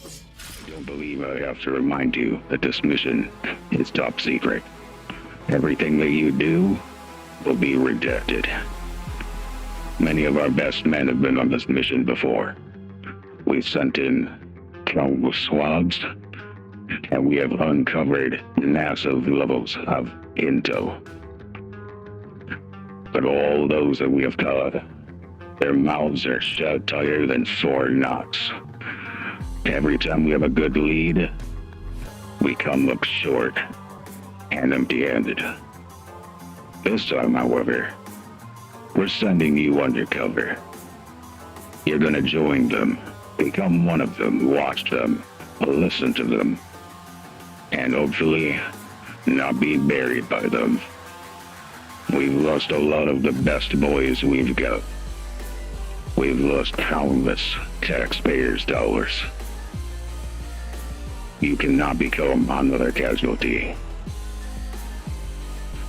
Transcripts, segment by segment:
I don't believe I have to remind you that this mission is top secret. Everything that you do will be rejected. Many of our best men have been on this mission before. We've sent in countless swabs, and we have uncovered massive levels of intel. But all those that we have caught, their mouths are shut tighter than Fort Knox. Every time we have a good lead, we come up short and empty-handed. This time, however, we're sending you undercover. You're gonna join them, become one of them, watch them, listen to them, and hopefully not be buried by them. We've lost a lot of the best boys we've got. We've lost countless taxpayers' dollars. You cannot become another casualty.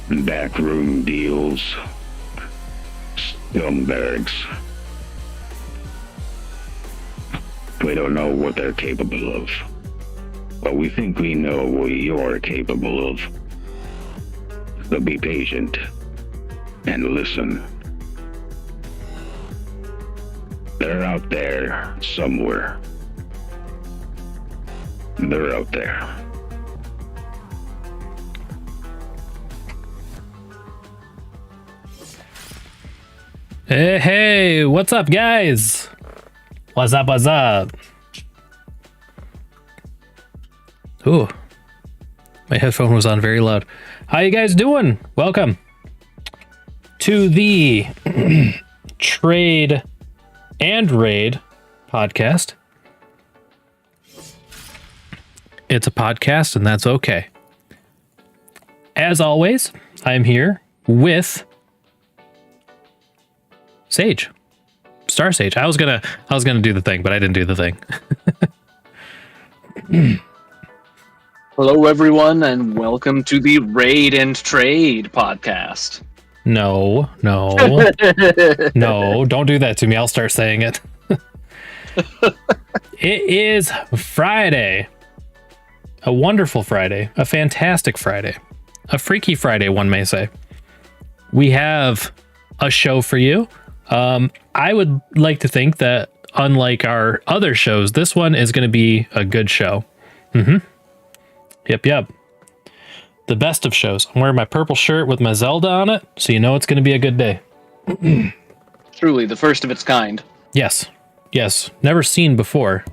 Backroom deals, scumbags. We don't know what they're capable of, but we think we know what you're capable of. So be patient and listen. They're out there somewhere. They're out there. Hey, what's up, guys? What's up? Ooh, my headphone was on very loud. How you guys doing? Welcome to the Trade and Raid podcast. It's a podcast, and that's okay. As always, I'm here with Sage, Star Sage. I was gonna do the thing, but I didn't do the thing. Hello, everyone, and welcome to the Raid and Trade podcast. No, no, don't do that to me. I'll start saying it. It is Friday. A wonderful Friday. A fantastic Friday. A freaky Friday, one may say. We have a show for you. I would like to think that, unlike our other shows, this one is going to be a good show. Yep. The best of shows. I'm wearing my purple shirt with my Zelda on it, so you know it's going to be a good day. Truly, the first of its kind. Yes. Never seen before.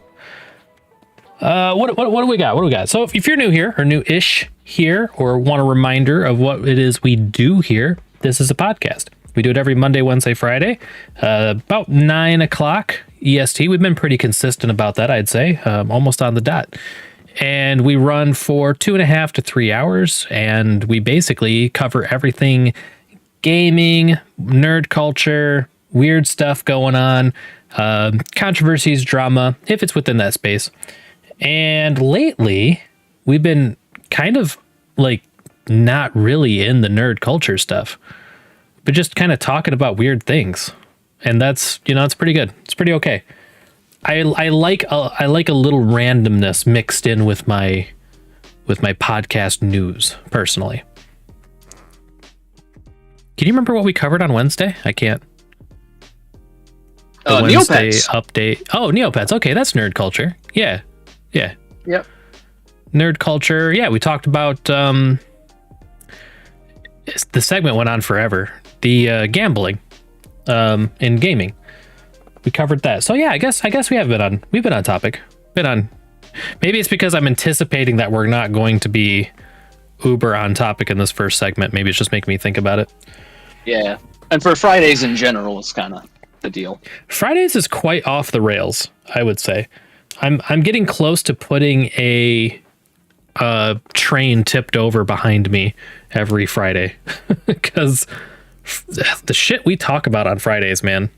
What do we got? So if you're new here, or new-ish here, or want a reminder of what it is we do here, this is a podcast. We do it every Monday, Wednesday, Friday, about 9 o'clock EST. We've been pretty consistent about that, I'd say, almost on the dot. And we run for 2.5 to 3 hours, and we basically cover everything: gaming, nerd culture, weird stuff going on, controversies, drama, if it's within that space. And lately, we've been kind of like not really in the nerd culture stuff, but just kind of talking about weird things. And that's, it's pretty good. It's pretty okay. I like a little randomness mixed in with my podcast news, personally. Can you remember what we covered on Wednesday? I can't. Wednesday Neopets. Update. Oh, Neopets. Okay, that's nerd culture. Yeah. Yep. Nerd culture. Yeah, we talked about the segment went on forever. The gambling in gaming. We covered that. So yeah, I guess we've been on topic. Maybe it's because I'm anticipating that we're not going to be uber on topic in this first segment. Maybe it's just making me think about it. Yeah. And for Fridays in general, it's kind of the deal. Fridays is quite off the rails, I would say. I'm getting close to putting a train tipped over behind me every Friday because the shit we talk about on Fridays, man.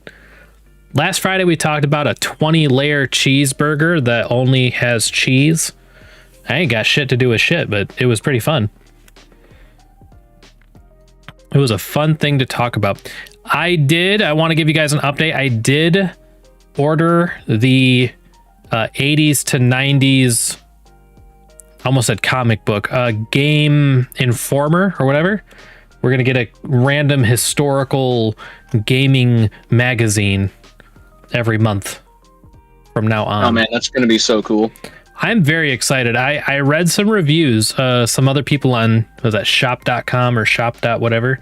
Last Friday we talked about a 20-layer cheeseburger that only has cheese. I ain't got shit to do with shit, but it was pretty fun. It was a fun thing to talk about. I want to give you guys an update. I did order the 80s to 90s, almost said comic book, game informer or whatever. We're going to get a random historical gaming magazine every month from now on. Oh man, that's going to be so cool. I'm very excited. I read some reviews, some other people on, was that shop.com or shop. Whatever.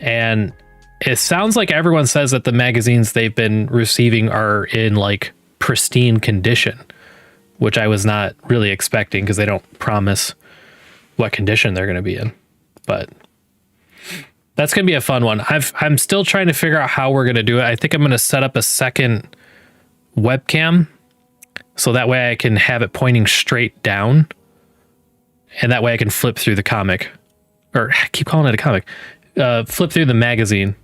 And it sounds like everyone says that the magazines they've been receiving are in like pristine condition, which I was not really expecting because they don't promise what condition they're going to be in. But that's going to be a fun one. I'm still trying to figure out how we're going to do it. I think I'm going to set up a second webcam so that way I can have it pointing straight down, and that way I can flip through the comic, or I keep calling it a comic, flip through the magazine.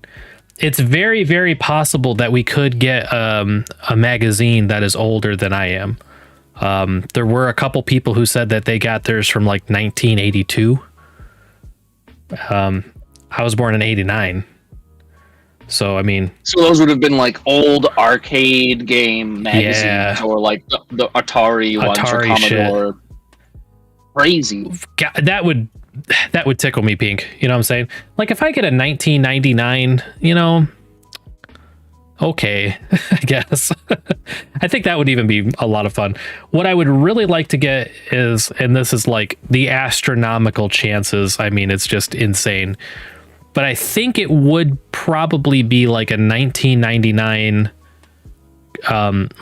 It's very, very possible that we could get a magazine that is older than I am. There were a couple people who said that they got theirs from like 1982. I was born in 89. So, I mean... So those would have been like old arcade game magazines, or like the Atari ones, or Commodore. Shit. Crazy. God, that would tickle me pink. You know what I'm saying? Like if I get a 1999, you know, okay, I guess. I think that would even be a lot of fun. What I would really like to get is, and this is like the astronomical chances, I mean, it's just insane, but I think it would probably be like a 1999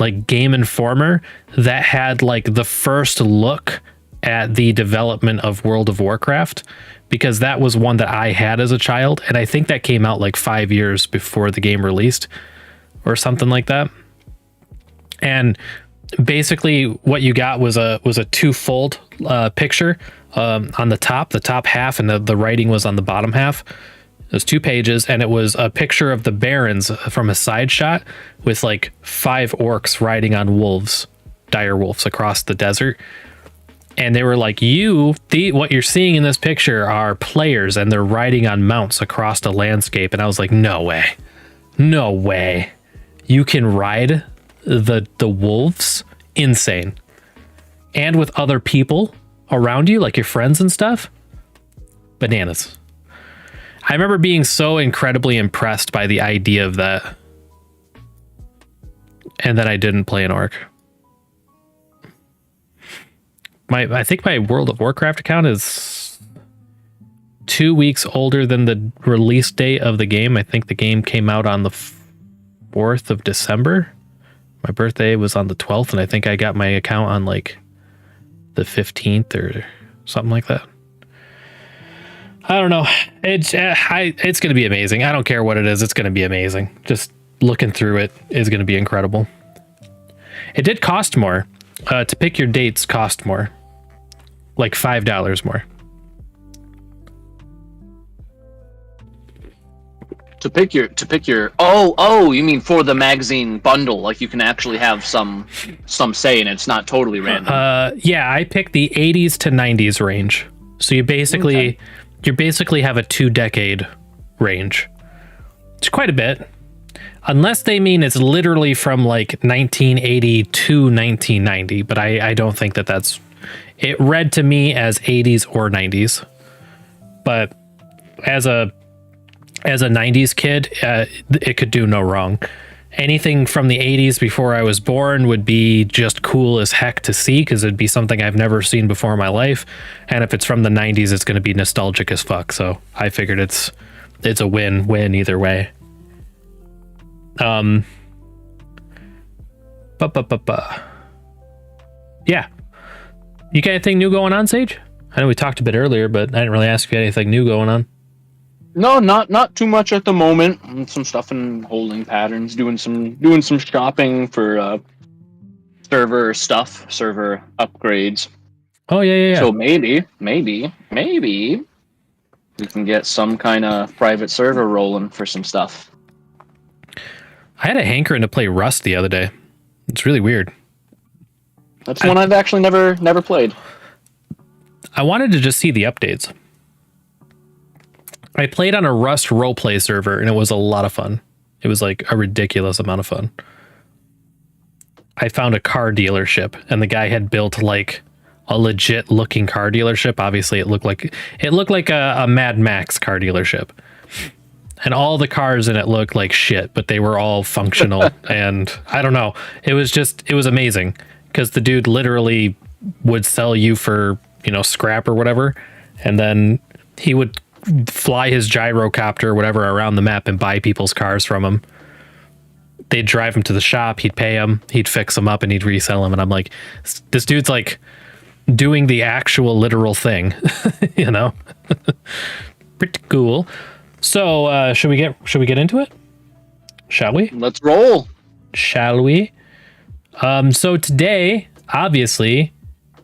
like Game Informer that had like the first look at the development of World of Warcraft, because that was one that I had as a child, and I think that came out like 5 years before the game released or something like that. And basically what you got was a two-fold picture on the top half, and the writing was on the bottom half. It was 2 pages, and it was a picture of the barons from a side shot with like 5 orcs riding on wolves, dire wolves, across the desert. And they were like, what you're seeing in this picture are players, and they're riding on mounts across the landscape. And I was like, no way. You can ride the wolves? Insane. And with other people around you, like your friends and stuff? Bananas. I remember being so incredibly impressed by the idea of that. And then I didn't play an orc. I think my World of Warcraft account is 2 weeks older than the release date of the game. I think the game came out on the 4th of December. My birthday was on the 12th, and I think I got my account on like the 15th or something like that. I don't know. It's going to be amazing. I don't care what it is. It's going to be amazing. Just looking through it is going to be incredible. It did cost more. To pick your dates cost more. Like $5 more. To pick your oh, you mean for the magazine bundle, like you can actually have some say in it. It's not totally random. Yeah, I picked the 80s to 90s range. So you basically have a 2-decade range. It's quite a bit. Unless they mean it's literally from like 1980 to 1990, but I don't think that's... It read to me as 80s or 90s. But as a 90s kid, it could do no wrong. Anything from the 80s before I was born would be just cool as heck to see, because it'd be something I've never seen before in my life. And if it's from the 90s, it's going to be nostalgic as fuck. So I figured it's a win-win either way. Yeah. You got anything new going on, Sage? I know we talked a bit earlier, but I didn't really ask if you had anything new going on. No, not too much at the moment. Some stuff in holding patterns, doing some shopping for server upgrades. Oh yeah. So maybe we can get some kind of private server rolling for some stuff. I had a hankering to play Rust the other day. It's really weird. That's one I've actually never played. I wanted to just see the updates. I played on a Rust roleplay server, and it was a lot of fun. It was like a ridiculous amount of fun. I found a car dealership, and the guy had built like a legit looking car dealership. Obviously, it looked like a Mad Max car dealership, and all the cars in it looked like shit, but they were all functional. And I don't know, it was amazing because the dude literally would sell you for, you know, scrap or whatever, and then he would fly his gyrocopter or whatever around the map and buy people's cars from him. They'd drive him to the shop, he'd pay him, he'd fix them up, and he'd resell them. And I'm like, this dude's like doing the actual literal thing, you know? Pretty cool. So should we get into it? Shall we? Let's roll. Shall we? So today, obviously,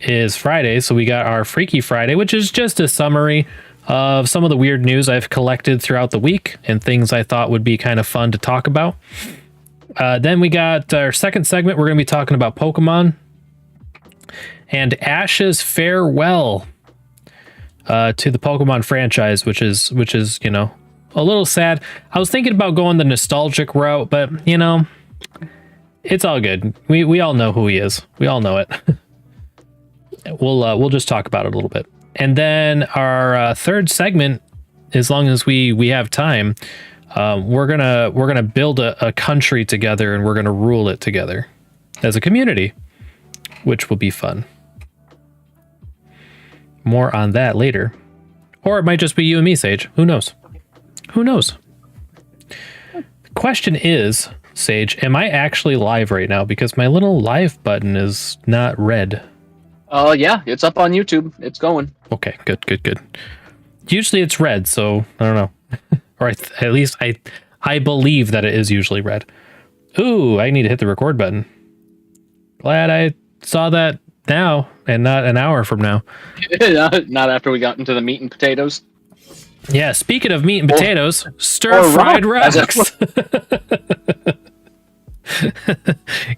is Friday, so we got our Freaky Friday, which is just a summary of some of the weird news I've collected throughout the week and things I thought would be kind of fun to talk about. Then we got our second segment. We're going to be talking about Pokemon and Ash's farewell to the Pokemon franchise, which is, you know, a little sad. I was thinking about going the nostalgic route, but you know, it's all good. We all know who he is. We all know it. We'll just talk about it a little bit. And then our third segment, as long as we have time, we're gonna build a country together, and we're gonna rule it together as a community, which will be fun. More on that later, or it might just be you and me, Sage. Who knows? Who knows? The question is, Sage, am I actually live right now? Because my little live button is not red. Yeah, it's up on YouTube. It's going. Okay, good. Usually it's red, so I don't know. Or at least I believe that it is usually red. Ooh, I need to hit the record button. Glad I saw that now and not an hour from now. Not after we got into the meat and potatoes. Yeah, speaking of meat and potatoes, stir-fried rocks.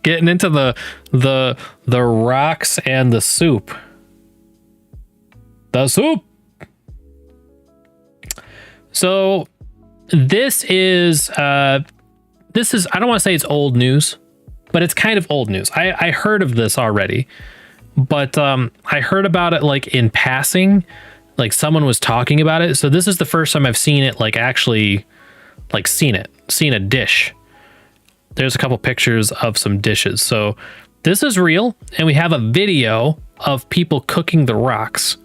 Getting into the rocks and the soup. The soup. So this is I don't want to say it's old news, but it's kind of old news. I heard of this already, but I heard about it like in passing, like someone was talking about it. So this is the first time I've seen it, like actually like seen a dish. There's a couple pictures of some dishes. So this is real, and we have a video of people cooking the rocks,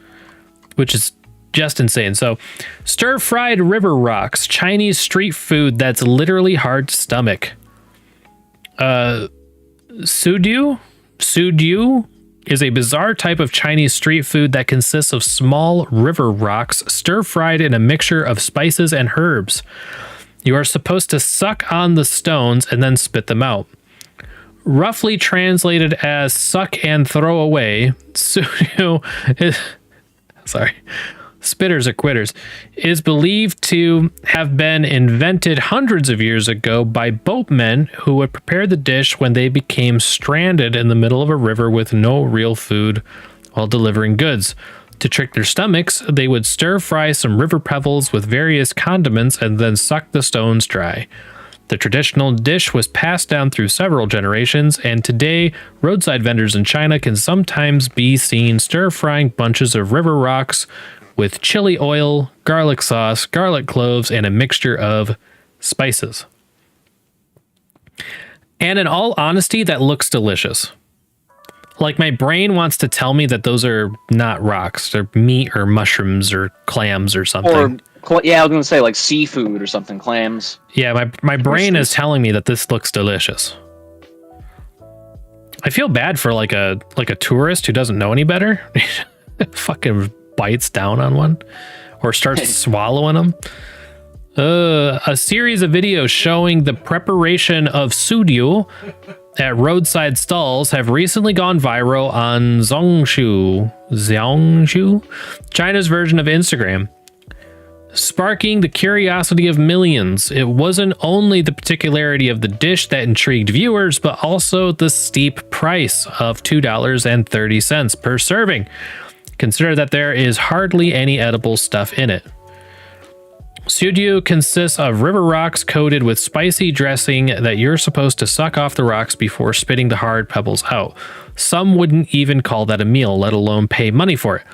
which is just insane. So stir-fried river rocks, Chinese street food that's literally hard to stomach. Sudiu is a bizarre type of Chinese street food that consists of small river rocks stir-fried in a mixture of spices and herbs. You are supposed to suck on the stones and then spit them out. Roughly translated as suck and throw away, Sudiu is... Sorry. Spitters are quitters, is believed to have been invented hundreds of years ago by boatmen who would prepare the dish when they became stranded in the middle of a river with no real food while delivering goods. To trick their stomachs, they would stir fry some river pebbles with various condiments and then suck the stones dry. The traditional dish was passed down through several generations, and today, roadside vendors in China can sometimes be seen stir-frying bunches of river rocks with chili oil, garlic sauce, garlic cloves, and a mixture of spices. And in all honesty, that looks delicious. Like, my brain wants to tell me that those are not rocks. They're meat or mushrooms or clams or something. Yeah, I was going to say like seafood or something, clams. Yeah, my brain is telling me that this looks delicious. I feel bad for like a tourist who doesn't know any better. Fucking bites down on one or starts swallowing them. A series of videos showing the preparation of sudiu at roadside stalls have recently gone viral on Xiaongshu, China's version of Instagram, sparking the curiosity of millions. It wasn't only the particularity of the dish that intrigued viewers, but also the steep price of $2.30 per serving. Consider that there is hardly any edible stuff in it. Soju consists of river rocks coated with spicy dressing that you're supposed to suck off the rocks before spitting the hard pebbles out. Some wouldn't even call that a meal, let alone pay money for it.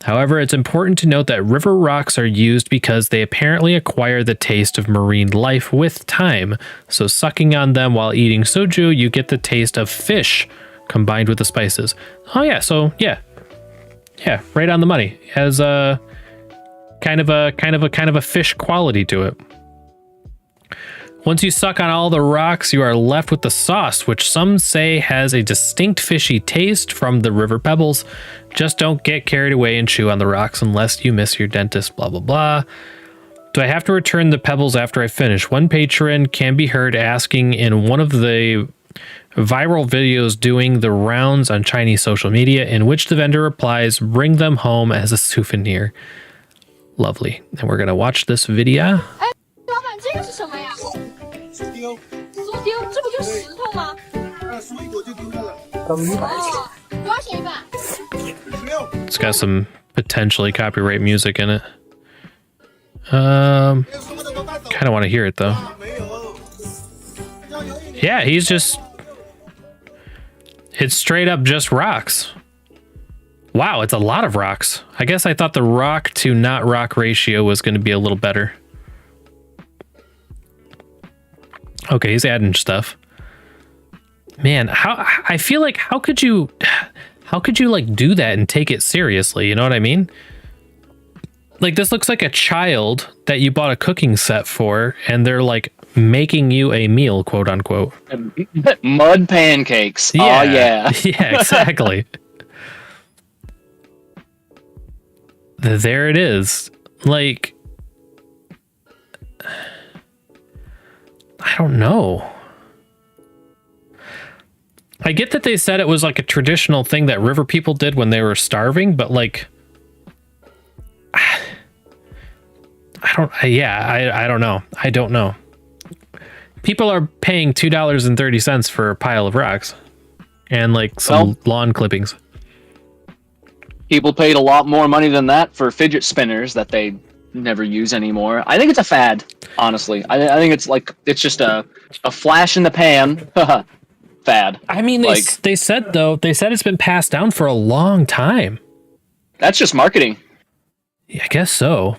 However, it's important to note that river rocks are used because they apparently acquire the taste of marine life with time. So sucking on them while eating soju, you get the taste of fish combined with the spices. Oh yeah, so yeah, right on the money. Has a kind of a fish quality to it. Once you suck on all the rocks, you are left with the sauce, which some say has a distinct fishy taste from the river pebbles. Just don't get carried away and chew on the rocks unless you miss your dentist, blah, blah, blah. Do I have to return the pebbles after I finish? One patron can be heard asking in one of the viral videos doing the rounds on Chinese social media, in which the vendor replies, bring them home as a souvenir. Lovely. And we're going to watch this video. 老板，这个是什么呀？树钉。树钉，这不就石头吗？树一朵就丢下来。哦，多少钱一把？16。It's got some potentially copyright music in it. Kind of want to hear it though. Yeah, he's just. It's straight up just rocks. Wow, it's a lot of rocks. I guess I thought the rock to not rock ratio was going to be a little better. Okay, he's adding stuff. Man, I feel like how could you like do that and take it seriously? You know what I mean? Like this looks like a child that you bought a cooking set for, and they're like making you a meal, quote unquote. Mud pancakes. Yeah, Oh yeah. Yeah, exactly. There it is. Like, I don't know. I get that they said it was like a traditional thing that river people did when they were starving, but like, I don't know. I don't know. People are paying $2.30 for a pile of rocks and like some lawn clippings. People paid a lot more money than that for fidget spinners that they never use anymore. I think it's a fad, honestly. I think it's like it's just a flash in the pan fad. I mean, they said it's been passed down for a long time. That's just marketing. Yeah, I guess so.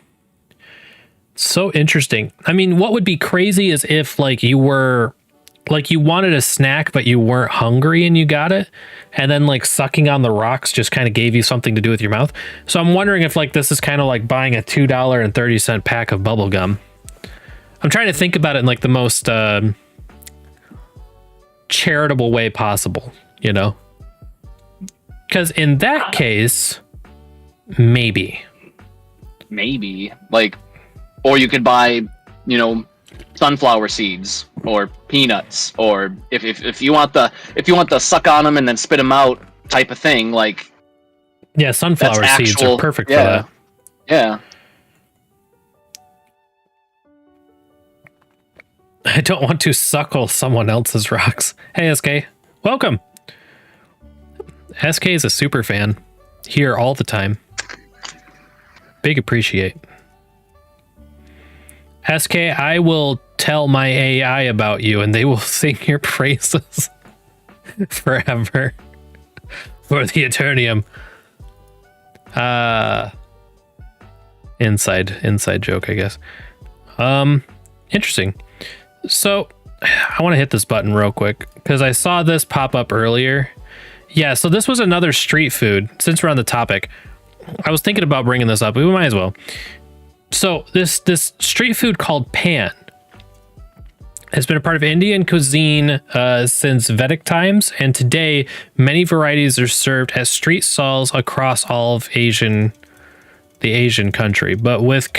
So interesting. I mean, what would be crazy is if like you wanted a snack but you weren't hungry and you got it, and then like sucking on the rocks just kind of gave you something to do with your mouth. So I'm wondering if like this is kind of like buying a $2.30 pack of bubble gum. I'm trying to think about it in like the most charitable way possible, you know? Because in that case, maybe like, or you could buy, you know, sunflower seeds or peanuts, or if you want the suck on them and then spit them out type of thing, like sunflower seeds are perfect for that. Yeah. I don't want to suckle someone else's rocks. Hey SK, welcome. SK is a super fan here all the time. Big appreciate. SK, I will tell my AI about you and they will sing your praises forever for the Eternium. Inside joke, I guess. Interesting. So I want to hit this button real quick because I saw this pop up earlier. Yeah, so this was another street food. Since we're on the topic, I was thinking about bringing this up. We might as well. So this street food called pan has been a part of Indian cuisine since Vedic times, and today many varieties are served as street stalls across all of the Asian country. But with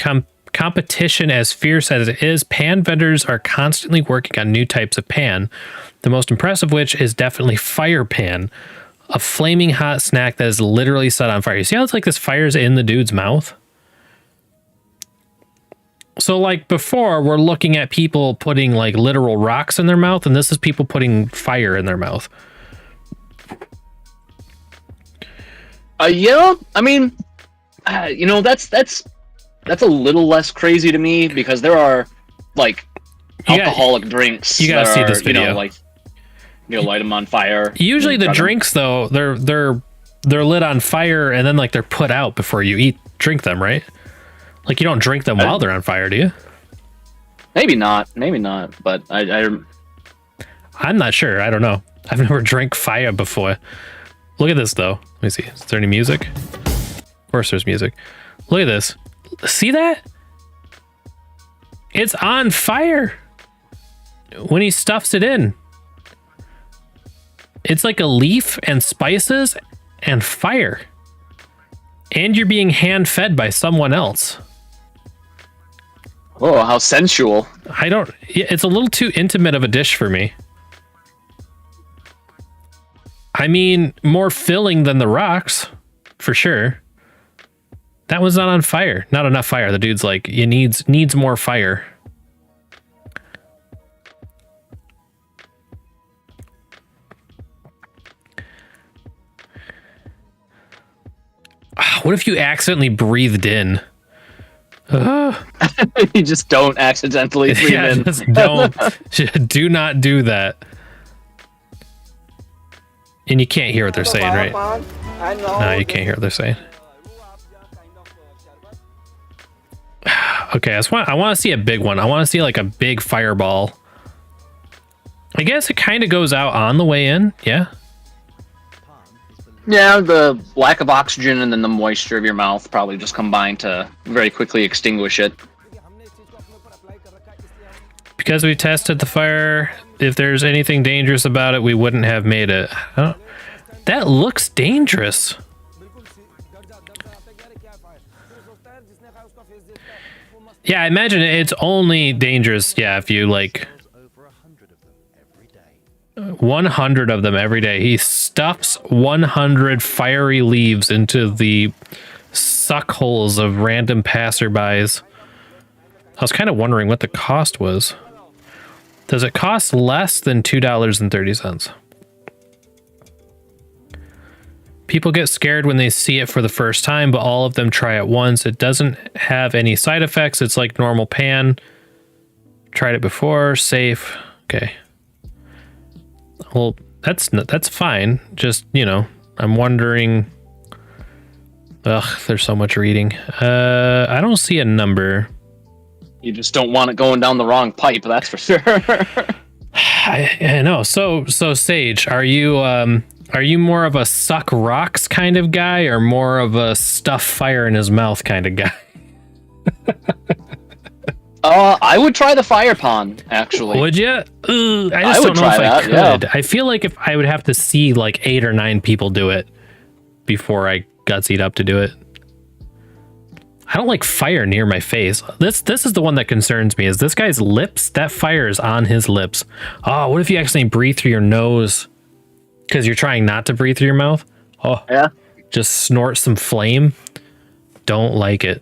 competition as fierce as it is, pan vendors are constantly working on new types of pan. The most impressive which is definitely fire pan, a flaming hot snack that is literally set on fire. You see how it's like this fire's in the dude's mouth? So like before, we're looking at people putting like literal rocks in their mouth, and this is people putting fire in their mouth. Yeah, I mean, you know, that's that's a little less crazy to me because there are like alcoholic drinks. You gotta that see are, this video. You know, like light them on fire. Usually the drinks though, they're lit on fire and then like they're put out before you drink them, right? Like you don't drink them while they're on fire, do you? Maybe not, but I'm not sure. I don't know. I've never drank fire before. Look at this though. Let me see. Is there any music? Of course there's music. Look at this. See that? It's on fire when he stuffs it in. It's like a leaf and spices and fire. And you're being hand-fed by someone else. Oh, how sensual. It's a little too intimate of a dish for me. I mean, more filling than the rocks, for sure. That was not on fire. Not enough fire. The dude's like, it needs more fire. What if you accidentally breathed in? You just don't accidentally breathe in. Just don't. Do not do that. And you can't hear what they're saying, right? No, you can't hear what they're saying. Okay, I want to see a big one. I want to see like a big fireball. I guess it kind of goes out on the way in, yeah? Yeah, the lack of oxygen and then the moisture of your mouth probably just combine to very quickly extinguish it. Because we tested the fire, if there's anything dangerous about it, we wouldn't have made it. That looks dangerous. Yeah, I imagine it's only dangerous, yeah, if you like 100 of them every day. He stuffs 100 fiery leaves into the suck holes of random passerbys. I was kind of wondering what the cost was. Does it cost less than $2.30? People get scared when they see it for the first time, but all of them try it once. It doesn't have any side effects. It's like normal pan. Tried it before, safe. Okay. Well, that's fine. Just, you know, I'm wondering. Ugh, there's so much reading. I don't see a number. You just don't want it going down the wrong pipe, that's for sure. I know. So Sage, are you more of a suck rocks kind of guy or more of a stuff fire in his mouth kind of guy? I would try the fire pond, actually. Would you? I just don't know if I could. Yeah. I feel like if I would have to see like 8 or 9 people do it before I gutsied up to do it. I don't like fire near my face. This is the one that concerns me. Is this guy's lips? That fire is on his lips. Oh, what if you accidentally breathe through your nose because you're trying not to breathe through your mouth? Oh, yeah. Just snort some flame. Don't like it.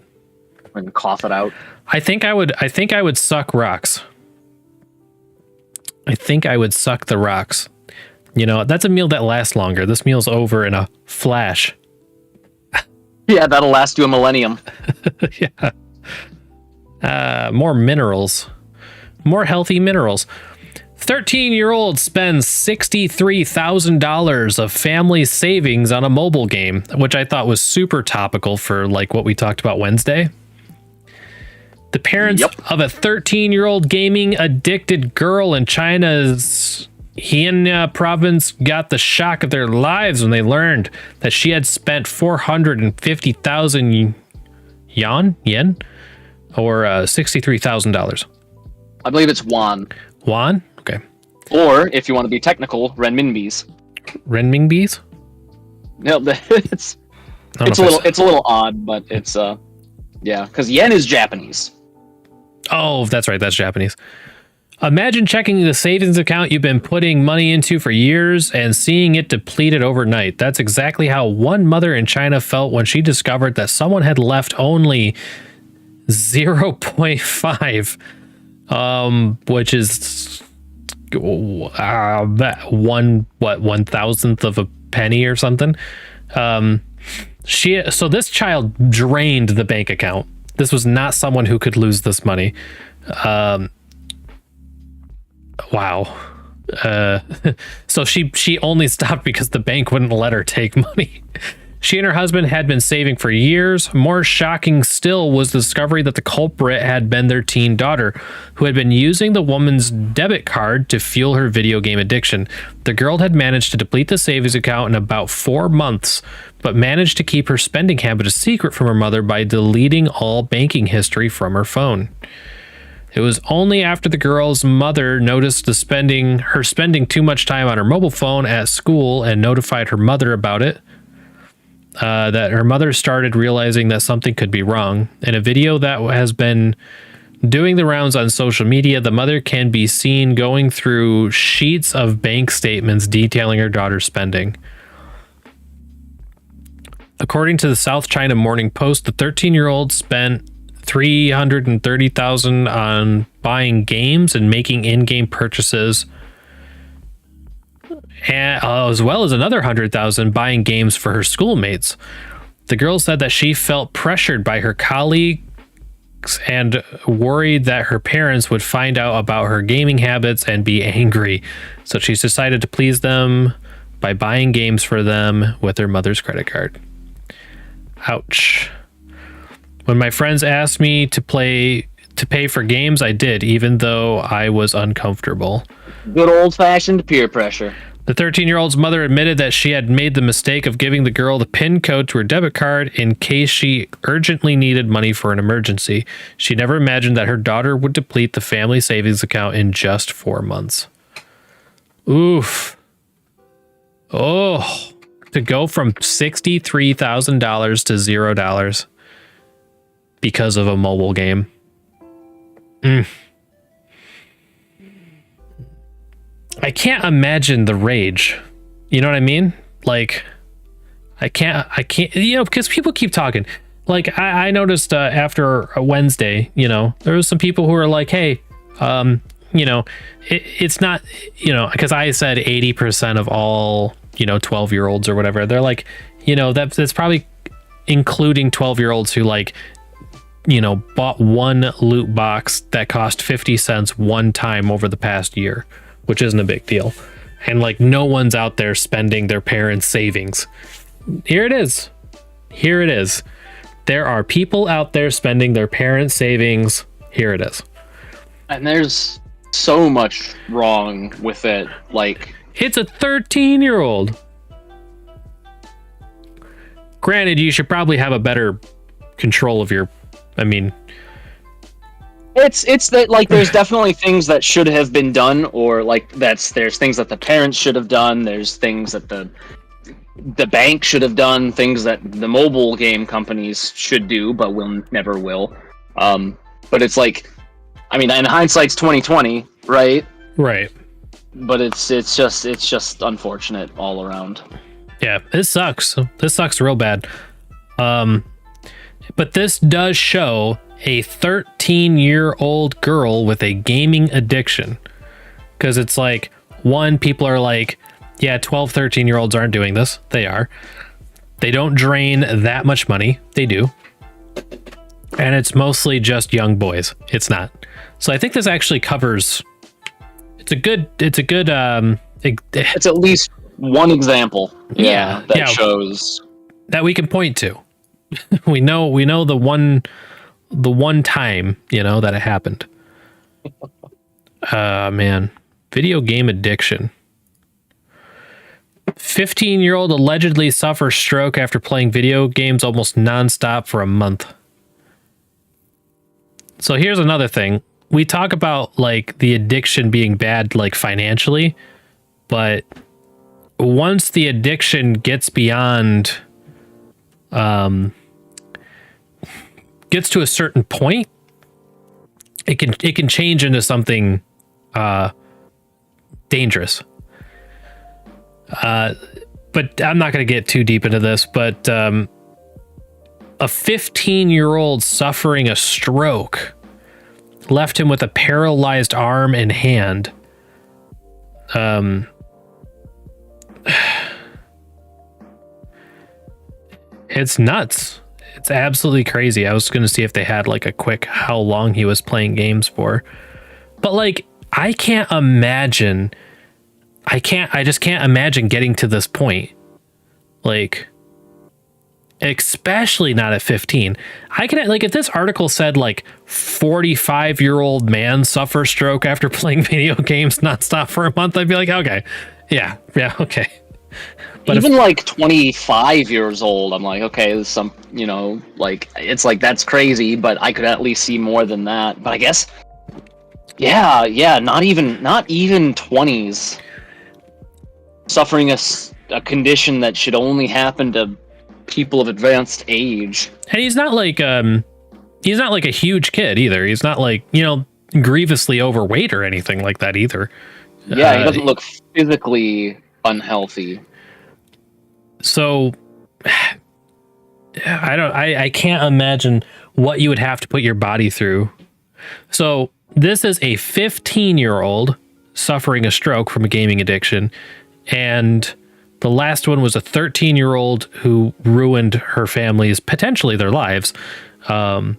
And cough it out. I think I would suck rocks. I think I would suck the rocks. You know, that's a meal that lasts longer. This meal's over in a flash. Yeah, that'll last you a millennium. Yeah. More minerals. More healthy minerals. 13-year-old spends $63,000 of family savings on a mobile game, which I thought was super topical for like what we talked about Wednesday. The parents of a 13-year-old gaming addicted girl in China's Henan province got the shock of their lives when they learned that she had spent 450,000 yen, or $63,000. I believe it's won. Won? Okay. Or if you want to be technical, renminbis. Renminbis? No, it's a little odd, but it's yeah, because yen is Japanese. Oh, that's right. That's Japanese. Imagine checking the savings account you've been putting money into for years and seeing it depleted overnight. That's exactly how one mother in China felt when she discovered that someone had left only 0.5, which is 1/1000th of a penny or something. So this child drained the bank account. This was not someone who could lose this money. Wow. So she only stopped because the bank wouldn't let her take money. She and her husband had been saving for years. More shocking still was the discovery that the culprit had been their teen daughter, who had been using the woman's debit card to fuel her video game addiction. The girl had managed to deplete the savings account in about 4 months, but managed to keep her spending habit a secret from her mother by deleting all banking history from her phone. It was only after the girl's mother noticed her spending too much time on her mobile phone at school and notified her mother about it, that her mother started realizing that something could be wrong. In a video that has been doing the rounds on social media, the mother can be seen going through sheets of bank statements detailing her daughter's spending. According to the South China Morning Post, the 13-year-old spent $330,000 on buying games and making in-game purchases, and as well as another $100,000 buying games for her schoolmates. The girl said that she felt pressured by her colleagues and worried that her parents would find out about her gaming habits and be angry. So she's decided to please them by buying games for them with her mother's credit card. Ouch. When my friends asked me to pay for games, I did, even though I was uncomfortable. Good old-fashioned peer pressure. The 13-year-old's mother admitted that she had made the mistake of giving the girl the PIN code to her debit card in case she urgently needed money for an emergency. She never imagined that her daughter would deplete the family savings account in just 4 months. Oof. Oh, to go from $63,000 to $0 because of a mobile game. I can't imagine the rage. You know what I mean? Like, I can't, because people keep talking. Like, I noticed after a Wednesday, there was some people who were like, hey, it's not, because I said 80% of all, 12-year-olds or whatever. They're like, that's probably including 12-year-olds who bought one loot box that cost 50 cents one time over the past year, which isn't a big deal. And no one's out there spending their parents' savings. Here it is. There are people out there spending their parents' savings. Here it is. And there's so much wrong with it. It's a 13-year-old. Granted, you should probably have a better control of your, it's that there's definitely things that should have been done, or there's things that the parents should have done, there's things that the bank should have done, things that the mobile game companies should do but never will. But it's in hindsight's 2020, right? Right. But it's just unfortunate all around. Yeah, it sucks. This sucks real bad. But this does show a 13-year-old girl with a gaming addiction. Because it's people are yeah, 12, 13-year-olds aren't doing this. They are. They don't drain that much money. They do. And it's mostly just young boys. It's not. So I think this actually covers... It's at least one example. That shows... that we can point to. we know the one time, that it happened. Man, video game addiction. 15-year-old allegedly suffers stroke after playing video games almost nonstop for a month. So here's another thing. We talk about the addiction being bad, financially, but once the addiction gets beyond, gets to a certain point, it can change into something dangerous. But I'm not going to get too deep into this, but a 15-year-old suffering a stroke left him with a paralyzed arm and hand. It's nuts. It's absolutely crazy. I was going to see if they had like a quick how long he was playing games for. But like, I can't imagine. I just can't imagine getting to this point. Like, especially not at 15. I can, like, if this article said like 45-year-old man suffers stroke after playing video games nonstop for a month, I'd be like, okay, yeah, okay. But even like 25 years old, I'm like, okay, there's some, you know, like, it's like, that's crazy, but I could at least see more than that. But I guess, yeah, not even 20s, suffering a condition that should only happen to people of advanced age. And he's not like a huge kid either. He's not like, you know, grievously overweight or anything like that either. Yeah, he doesn't look physically unhealthy. So I can't imagine what you would have to put your body through. So this is a 15-year-old suffering a stroke from a gaming addiction, and the last one was a 13-year-old who ruined her family's, potentially their lives, from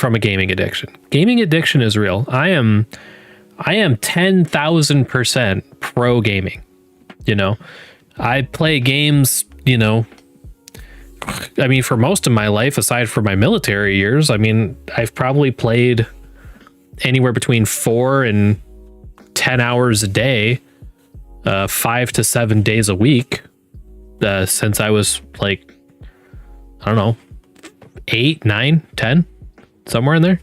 a gaming addiction. Gaming addiction is real. I am 10,000% pro gaming. You know, I play games, you know, I mean, for most of my life, aside from my military years, I mean, I've probably played anywhere between 4 and 10 hours a day, 5 to 7 days a week, since I was like, I don't know, 8, 9, 10, somewhere in there.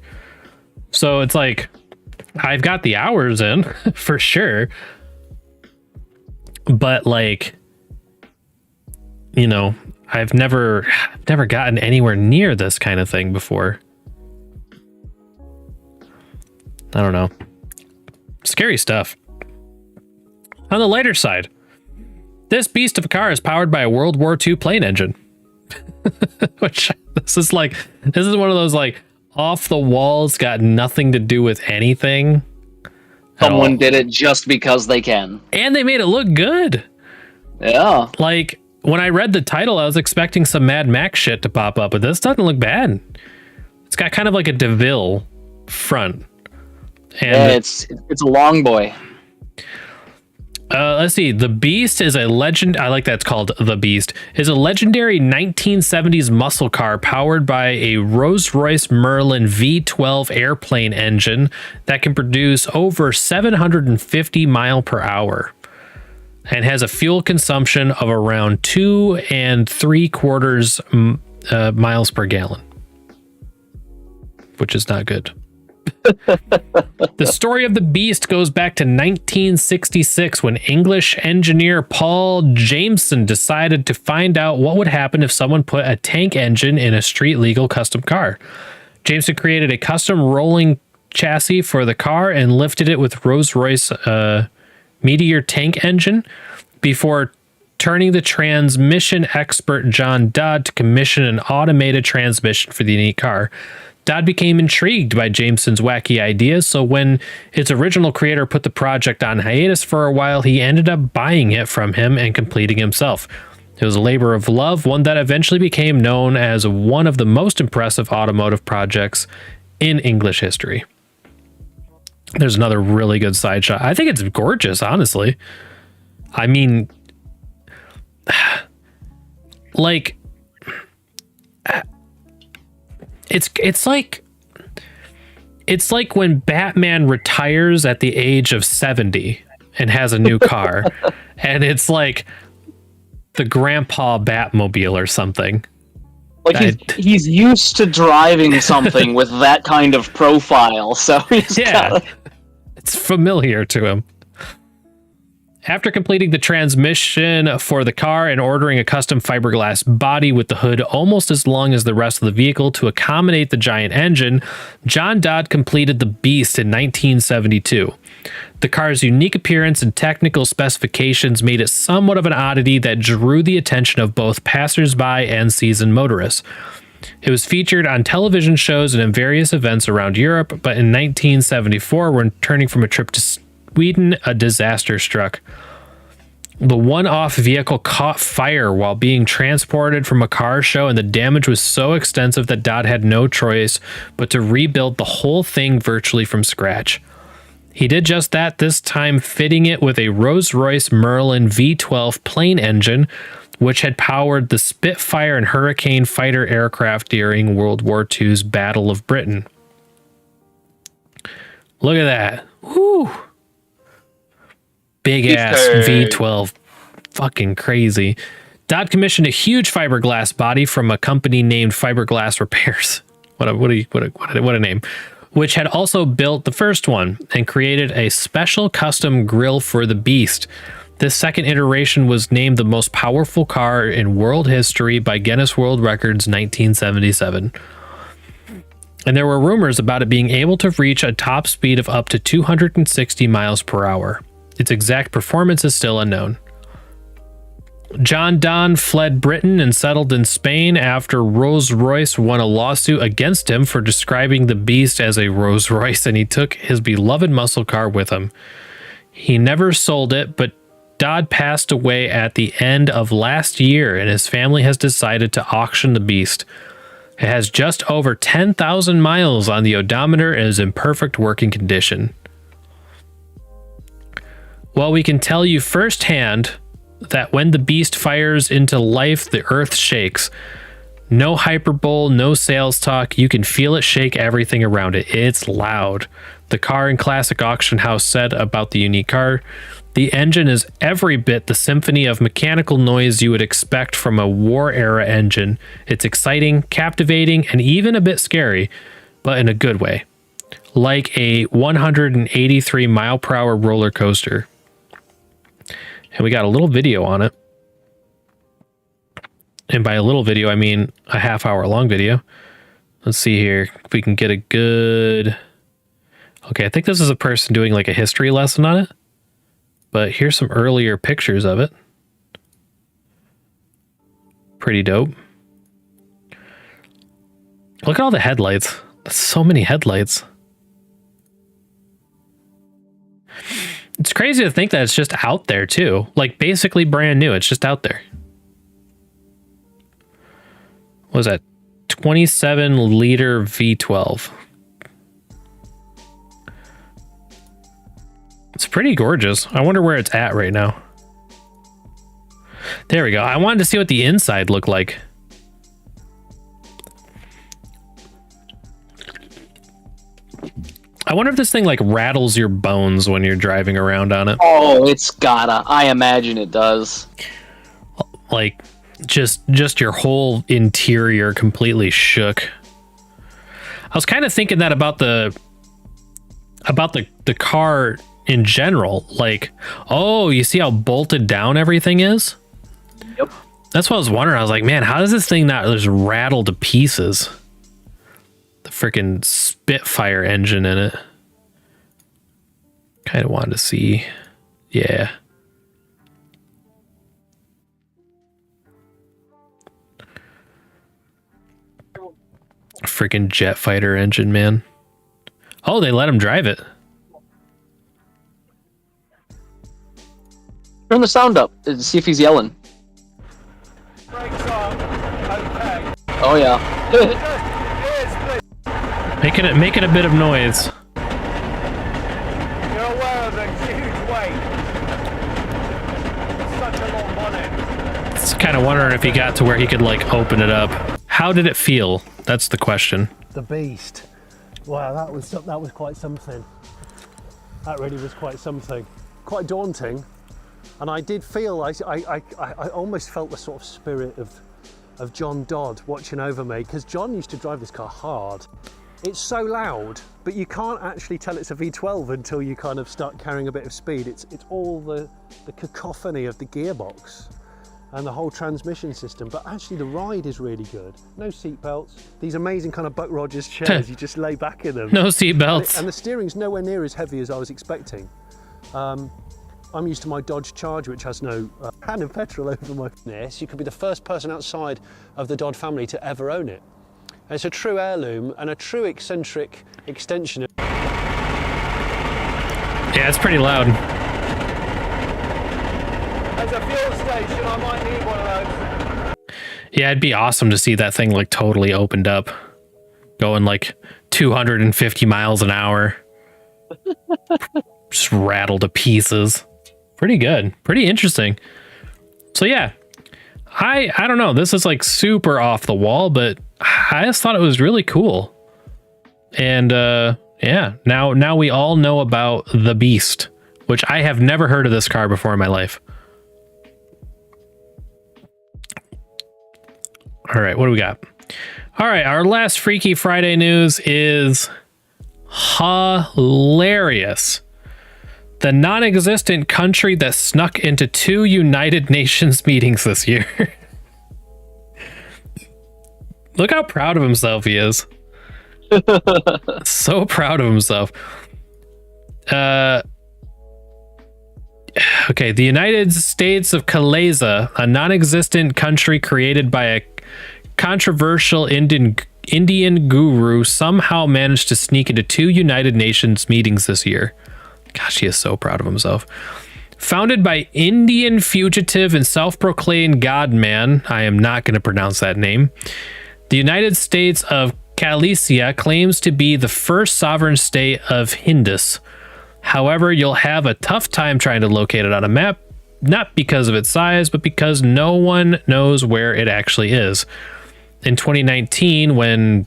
So it's like, I've got the hours in for sure. But like, you know, I've never gotten anywhere near this kind of thing before. I don't know. Scary stuff. On the lighter side, this beast of a car is powered by a World War II plane engine. Which this is one of those like off the walls, got nothing to do with anything. Someone did it just because they can. And they made it look good. Yeah. Like, when I read the title, I was expecting some Mad Max shit to pop up, but this doesn't look bad. It's got kind of like a DeVille front. And yeah, it's a long boy. Let's see. The Beast is a legend. I like that it's called The Beast. Is a legendary 1970s muscle car powered by a Rolls-Royce Merlin V12 airplane engine that can produce over 750 mile per hour and has a fuel consumption of around 2 3/4 miles per gallon, which is not good. The story of the Beast goes back to 1966 when English engineer Paul Jameson decided to find out what would happen if someone put a tank engine in a street legal custom car. Jameson created a custom rolling chassis for the car and lifted it with Rolls-Royce Meteor tank engine before turning the transmission expert John Dodd to commission an automated transmission for the unique car. Dodd became intrigued by Jameson's wacky ideas, so when its original creator put the project on hiatus for a while, he ended up buying it from him and completing himself. It was a labor of love, one that eventually became known as one of the most impressive automotive projects in English history. There's another really good side shot. I think it's gorgeous, honestly. I mean, like, it's like when Batman retires at the age of 70 and has a new car, and it's like the grandpa Batmobile or something. Like he's used to driving something with that kind of profile, so he's it's familiar to him. After completing the transmission for the car and ordering a custom fiberglass body with the hood almost as long as the rest of the vehicle to accommodate the giant engine, John Dodd completed the Beast in 1972. The car's unique appearance and technical specifications made it somewhat of an oddity that drew the attention of both passersby and seasoned motorists. It was featured on television shows and in various events around Europe, but in 1974, when returning from a trip to Sweden, a disaster struck. The one-off vehicle caught fire while being transported from a car show, and the damage was so extensive that Dodd had no choice but to rebuild the whole thing virtually from scratch. He did just that, this time fitting it with a Rolls-Royce Merlin V12 plane engine, which had powered the Spitfire and Hurricane fighter aircraft during World War II's Battle of Britain. Look at that. Woo! Big ass V12. Fucking crazy. Dodd commissioned a huge fiberglass body from a company named Fiberglass Repairs. What a name. Which had also built the first one and created a special custom grille for the Beast. This second iteration was named the most powerful car in world history by Guinness World Records 1977. And there were rumors about it being able to reach a top speed of up to 260 miles per hour. Its exact performance is still unknown. John Donne fled Britain and settled in Spain after Rolls-Royce won a lawsuit against him for describing the Beast as a Rolls-Royce, and he took his beloved muscle car with him. He never sold it, but Dodd passed away at the end of last year, and his family has decided to auction the Beast. It has just over 10,000 miles on the odometer and is in perfect working condition. Well, we can tell you firsthand that when the Beast fires into life, the earth shakes. No hyperbole, no sales talk. You can feel it shake everything around it. It's loud. The Car and Classic Auction House said about the unique car, the engine is every bit the symphony of mechanical noise you would expect from a war-era engine. It's exciting, captivating, and even a bit scary, but in a good way. Like a 183 mile per hour roller coaster. And we got a little video on it. And by a little video, I mean a half-hour long video. Let's see here if we can get a good... Okay, I think this is a person doing like a history lesson on it. But here's some earlier pictures of it. Pretty dope. Look at all the headlights. That's so many headlights. It's crazy to think that it's just out there too. Like basically brand new. It's just out there. What was that? 27 liter V12. It's pretty gorgeous. I wonder where it's at right now. There we go. I wanted to see what the inside looked like. I wonder if this thing like rattles your bones when you're driving around on it. Oh, it's gotta. I imagine it does. Like just your whole interior completely shook. I was kind of thinking that about the car in general. Like, oh, you see how bolted down everything is? Yep. That's what I was wondering. I was like, man, how does this thing not just rattle to pieces? The freaking Spitfire engine in it. Kind of wanted to see. Yeah. Freaking jet fighter engine, man. Oh, they let him drive it. Turn the sound up and see if he's yelling. Oh yeah. Making a bit of noise. You're aware of the huge weight. Such a long bonnet. It's kind of wondering if he got to where he could like open it up. How did it feel? That's the question. The Beast. Wow, that was quite something. That really was quite something. Quite daunting. And I did feel, I almost felt the sort of spirit of John Dodd watching over me, because John used to drive this car hard. It's so loud, but you can't actually tell it's a V12 until you kind of start carrying a bit of speed. It's all the cacophony of the gearbox and the whole transmission system, but actually the ride is really good. No seat belts, these amazing kind of Buck Rogers chairs, you just lay back in them. No seat belts. And the steering's nowhere near as heavy as I was expecting. I'm used to my Dodge Charger, which has no can of petrol over my furnace. You could be the first person outside of the Dodd family to ever own it. And it's a true heirloom and a true eccentric extension. Yeah, it's pretty loud. as a fuel station, I might need one of those. Yeah, it'd be awesome to see that thing like totally opened up, going like 250 miles an hour. Just rattle to pieces. Pretty good. Pretty interesting. So yeah, I don't know. This is like super off the wall, but I just thought it was really cool. And yeah, now we all know about the Beast, which I have never heard of this car before in my life. All right, what do we got? All right, our last Freaky Friday news is hilarious. The non-existent country that snuck into 2 United Nations meetings this year. Look how proud of himself he is. So proud of himself. Okay, the United States of Kalayza, a non-existent country created by a controversial Indian guru, somehow managed to sneak into 2 United Nations meetings this year. Gosh, he is so proud of himself. Founded by Indian fugitive and self-proclaimed God-man, I am not going to pronounce that name, the United States of Kalayza claims to be the first sovereign state of Hindus. However, you'll have a tough time trying to locate it on a map, not because of its size, but because no one knows where it actually is. In 2019, when,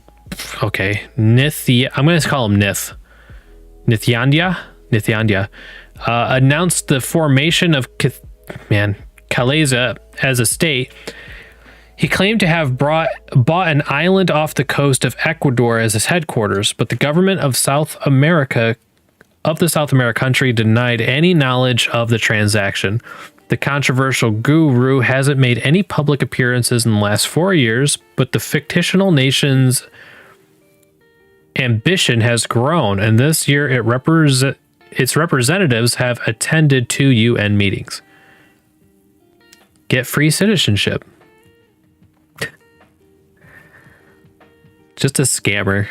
okay, I'm going to call him Nithyananda, announced the formation of Kalayza as a state, he claimed to have bought an island off the coast of Ecuador as his headquarters, but the government of the South America country denied any knowledge of the transaction. The controversial guru hasn't made any public appearances in the last 4 years, but the fictional nation's ambition has grown, and this year its representatives have attended 2 UN meetings. Get free citizenship. Just a scammer.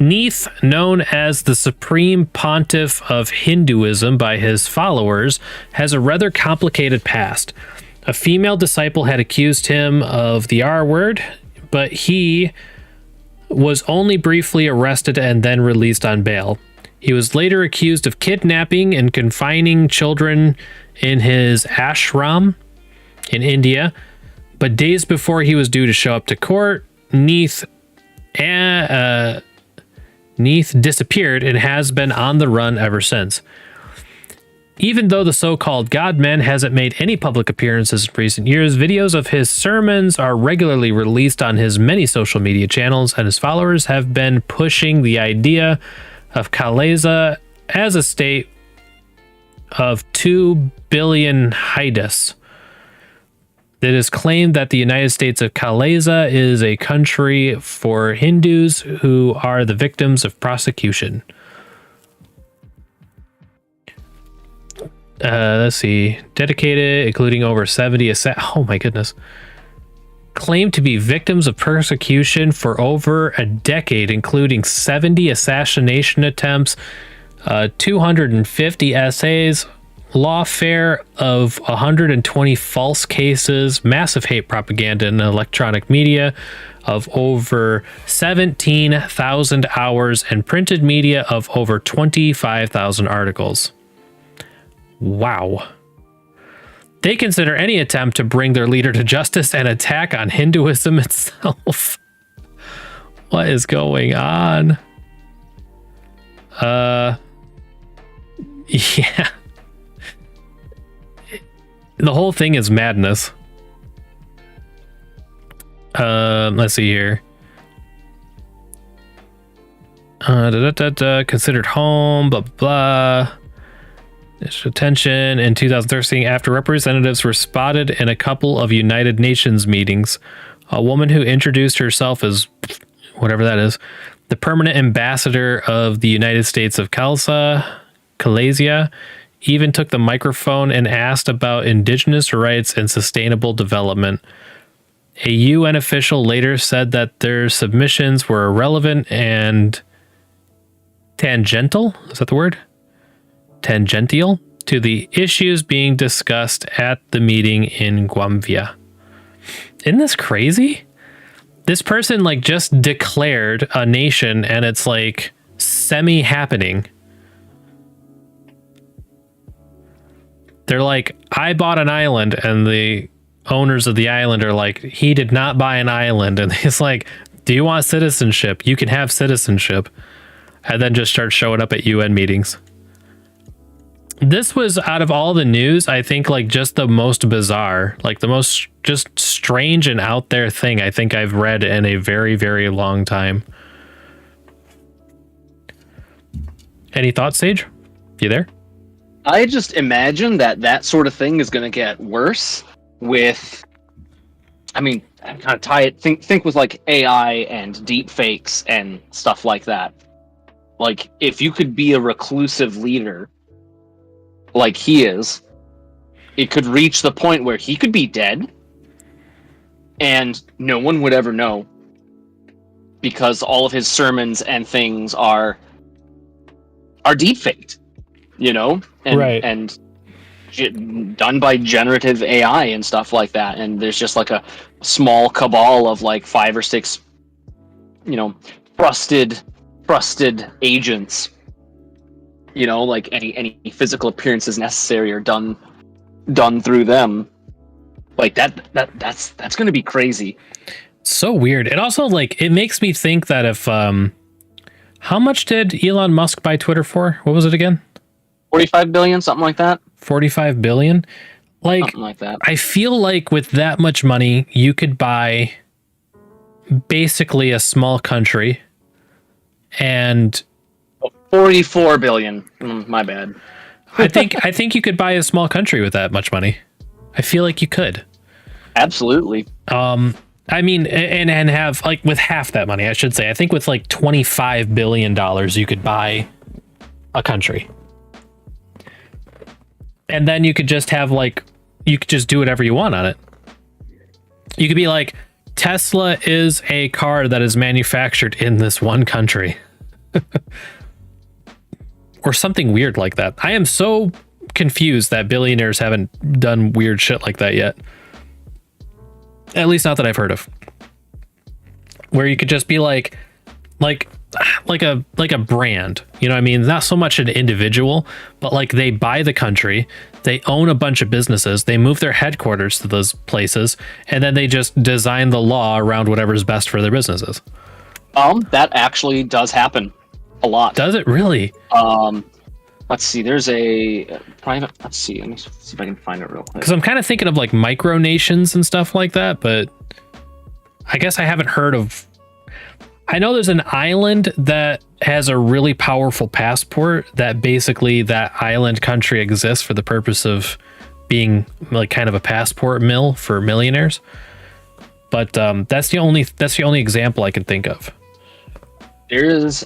Neith, known as the Supreme Pontiff of Hinduism by his followers, has a rather complicated past. A female disciple had accused him of the R word, but he was only briefly arrested and then released on bail. He was later accused of kidnapping and confining children in his ashram in India, but days before he was due to show up to court, Neith disappeared and has been on the run ever since. Even though the so-called God-man hasn't made any public appearances in recent years, videos of his sermons are regularly released on his many social media channels, and his followers have been pushing the idea of Kalayza as a state of 2 billion Hindus. It is claimed that the United States of Kalayza is a country for Hindus who are the victims of prosecution. Let's see. Dedicated, including over 70 oh my goodness. Claimed to be victims of persecution for over a decade, including 70 assassination attempts, 250 essays, lawfare of 120 false cases, massive hate propaganda in electronic media of over 17,000 hours, and printed media of over 25,000 articles. Wow. They consider any attempt to bring their leader to justice an attack on Hinduism itself. What is going on? Yeah. The whole thing is madness. Let's see here. Considered home, blah, blah. Attention in 2013 after representatives were spotted in a couple of United Nations meetings. A woman who introduced herself as whatever that is, the permanent ambassador of the United States of Kalayza, even took the microphone and asked about indigenous rights and sustainable development. A UN official later said that their submissions were irrelevant and tangential. Is that the word? Tangential to the issues being discussed at the meeting in Guamvia. Isn't this crazy? This person like just declared a nation and it's like semi-happening. They're like, I bought an island, and the owners of the island are like, he did not buy an island. And he's like, do you want citizenship? You can have citizenship. And then just start showing up at UN meetings. This was, out of all the news, I think like just the most bizarre, like the most just strange and out there thing I think I've read in a very, very long time. Any thoughts, Sage? You there? I just imagine that sort of thing is going to get worse with, I mean, kind of tie it, think with like AI and deep fakes and stuff like that. Like, if you could be a reclusive leader like he is, it could reach the point where he could be dead and no one would ever know, because all of his sermons and things are deep faked, you know, and Right. and done by generative AI and stuff like that. And there's just like a small cabal of like 5 or 6, you know, trusted agents. You know, like any physical appearances necessary are done through them. Like that's going to be crazy. So weird. It also like, it makes me think that if how much did Elon Musk buy Twitter for? What was it again? 45 billion, something like that. 45 billion. Like, Something like that. I feel like with that much money, you could buy basically a small country. And 44 billion. My bad. I think you could buy a small country with that much money. I feel like you could. Absolutely. I mean, and have like with half that money, I should say. I think with like $25 billion, you could buy a country. And then you could just have like, you could just do whatever you want on it. You could be like, Tesla is a car that is manufactured in this one country. Or something weird like that. I am so confused that billionaires haven't done weird shit like that yet. At least not that I've heard of. Where you could just be like a brand, you know what I mean? Not so much an individual, but like they buy the country, they own a bunch of businesses, they move their headquarters to those places, and then they just design the law around whatever's best for their businesses. That actually does happen a lot. Does it really? Let's see, there's a private, let's see, let me see if I can find it real quick. Because I'm kind of thinking of like micronations and stuff like that, but I guess I haven't heard of. I know there's an island that has a really powerful passport that basically that island country exists for the purpose of being like kind of a passport mill for millionaires. But that's the only example I can think of. There is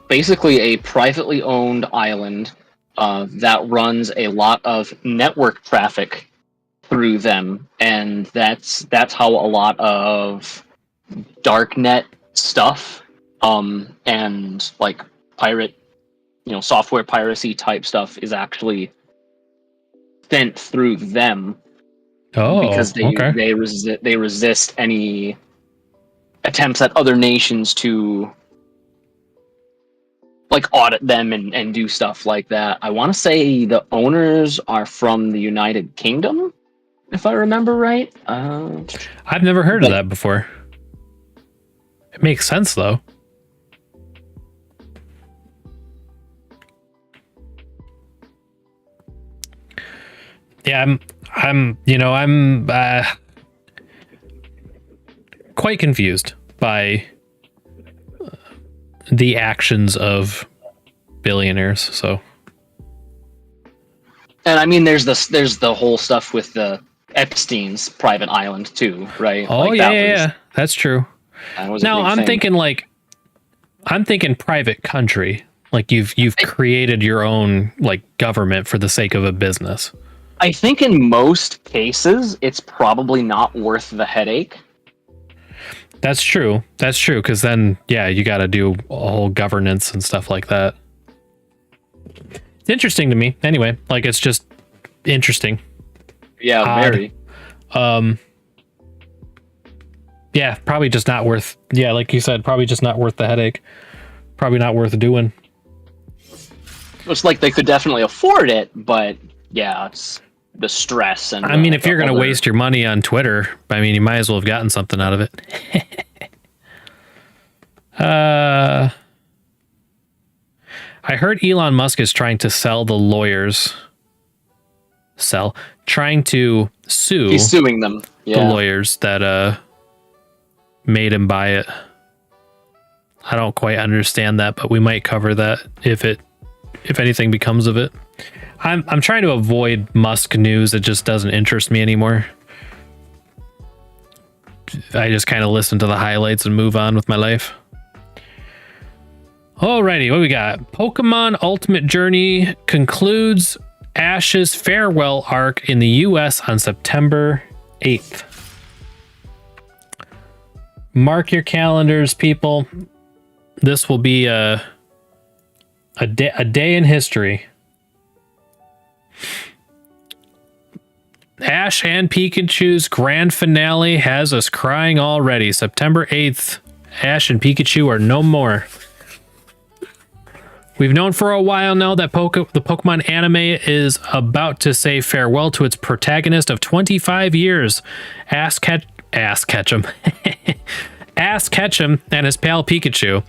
basically a privately owned island that runs a lot of network traffic through them, and that's how a lot of darknet stuff and like pirate, you know, software piracy type stuff is actually sent through them. Oh, because they resist any attempts at other nations to like audit them and do stuff like that. I want to say the owners are from the United Kingdom, if I remember right. I've never heard of that before. It makes sense though. Yeah, I'm quite confused by the actions of billionaires. So, and I mean, there's the whole stuff with the Epstein's private island too, right? Oh, like yeah, that's true. Now I'm thinking thinking private country. Like you've created your own like government for the sake of a business. I think in most cases, it's probably not worth the headache. That's true. Because then, yeah, you got to do a whole governance and stuff like that. interesting to me. Anyway, like it's just interesting. Yeah, Odd. very. Yeah, probably just not worth. Yeah, like you said, probably just not worth the headache. Probably not worth doing. Looks like they could definitely afford it, but yeah, it's the stress and. I mean, if the you're gonna other- waste your money on Twitter, I mean, you might as well have gotten something out of it. I heard Elon Musk is trying to sell the lawyers. Trying to sue he's suing them. the Yeah, lawyers that made him buy it. I don't quite understand that, but we might cover that if anything becomes of it. I'm trying to avoid Musk news. It just doesn't interest me anymore. I just kind of listen to the highlights and move on with my life. Alrighty, what we got? Pokemon Ultimate Journey concludes Ash's farewell arc in the US on September 8th. Mark your calendars, people. This will be a day in history. Ash and Pikachu's grand finale has us crying already. September 8th, Ash and Pikachu are no more. We've known for a while now that the Pokemon anime is about to say farewell to its protagonist of 25 years, Ash Ketchum and his pal Pikachu.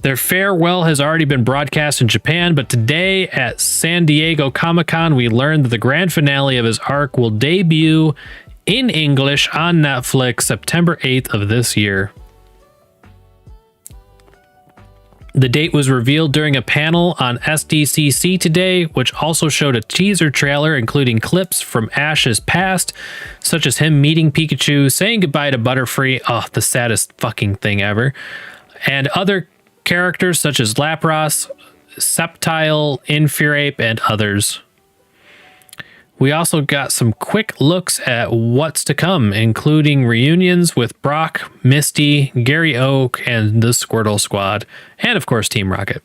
Their farewell has already been broadcast in Japan, but today at San Diego Comic-Con, we learned that the grand finale of his arc will debut in English on Netflix September 8th of this year. The date was revealed during a panel on SDCC today, which also showed a teaser trailer including clips from Ash's past, such as him meeting Pikachu, saying goodbye to Butterfree, the saddest fucking thing ever, and other characters such as Lapras, Sceptile, Infiltrate, and others. We also got some quick looks at what's to come, including reunions with Brock, Misty, Gary Oak, and the Squirtle Squad, and of course Team Rocket.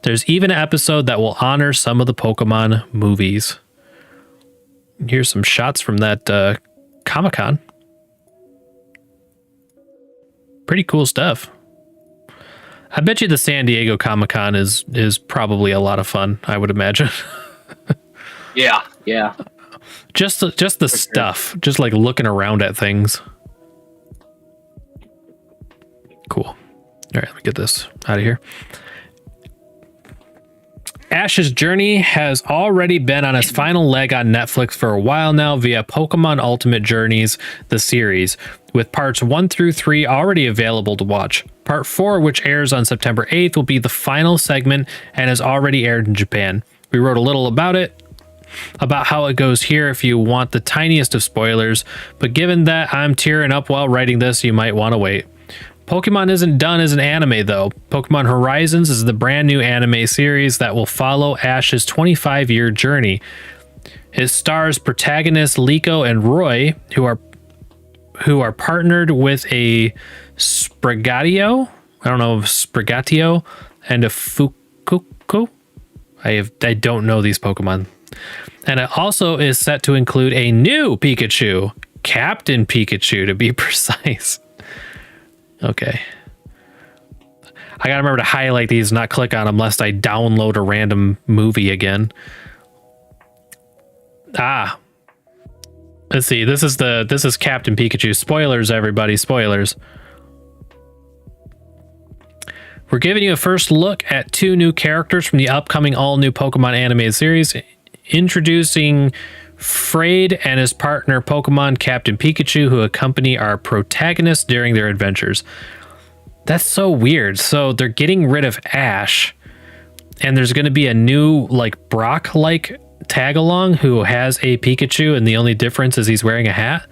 There's even an episode that will honor some of the Pokemon movies. Here's some shots from that Comic-Con. Pretty cool stuff. I bet you the San Diego Comic-Con is probably a lot of fun, I would imagine. Yeah. Just the stuff, just like looking around at things. Cool. All right, let me get this out of here. Ash's journey has already been on its final leg on Netflix for a while now via Pokemon Ultimate Journeys, the series, with parts 1 through 3 already available to watch. Part 4, which airs on September 8th, will be the final segment and has already aired in Japan. We wrote a little about it, about how it goes here if you want the tiniest of spoilers, but given that I'm tearing up while writing this, you might want to wait. Pokemon isn't done as an anime though. Pokemon Horizons is the brand new anime series that will follow Ash's 25-year journey. It stars protagonists Liko and Roy, who are partnered with a Sprigatio, and a Fukuko. I don't know these Pokemon. And it also is set to include a new Pikachu, Captain Pikachu to be precise. Okay. I gotta remember to highlight these, not click on them, lest I download a random movie again. Let's see. This is Captain Pikachu. Spoilers, everybody. Spoilers. We're giving you a first look at 2 new characters from the upcoming all-new Pokemon animated series. Introducing Frayed and his partner Pokemon Captain Pikachu, who accompany our protagonists during their adventures. That's so weird. So they're getting rid of Ash, and there's going to be a new like Brock-like tag-along who has a Pikachu, and the only difference is he's wearing a hat.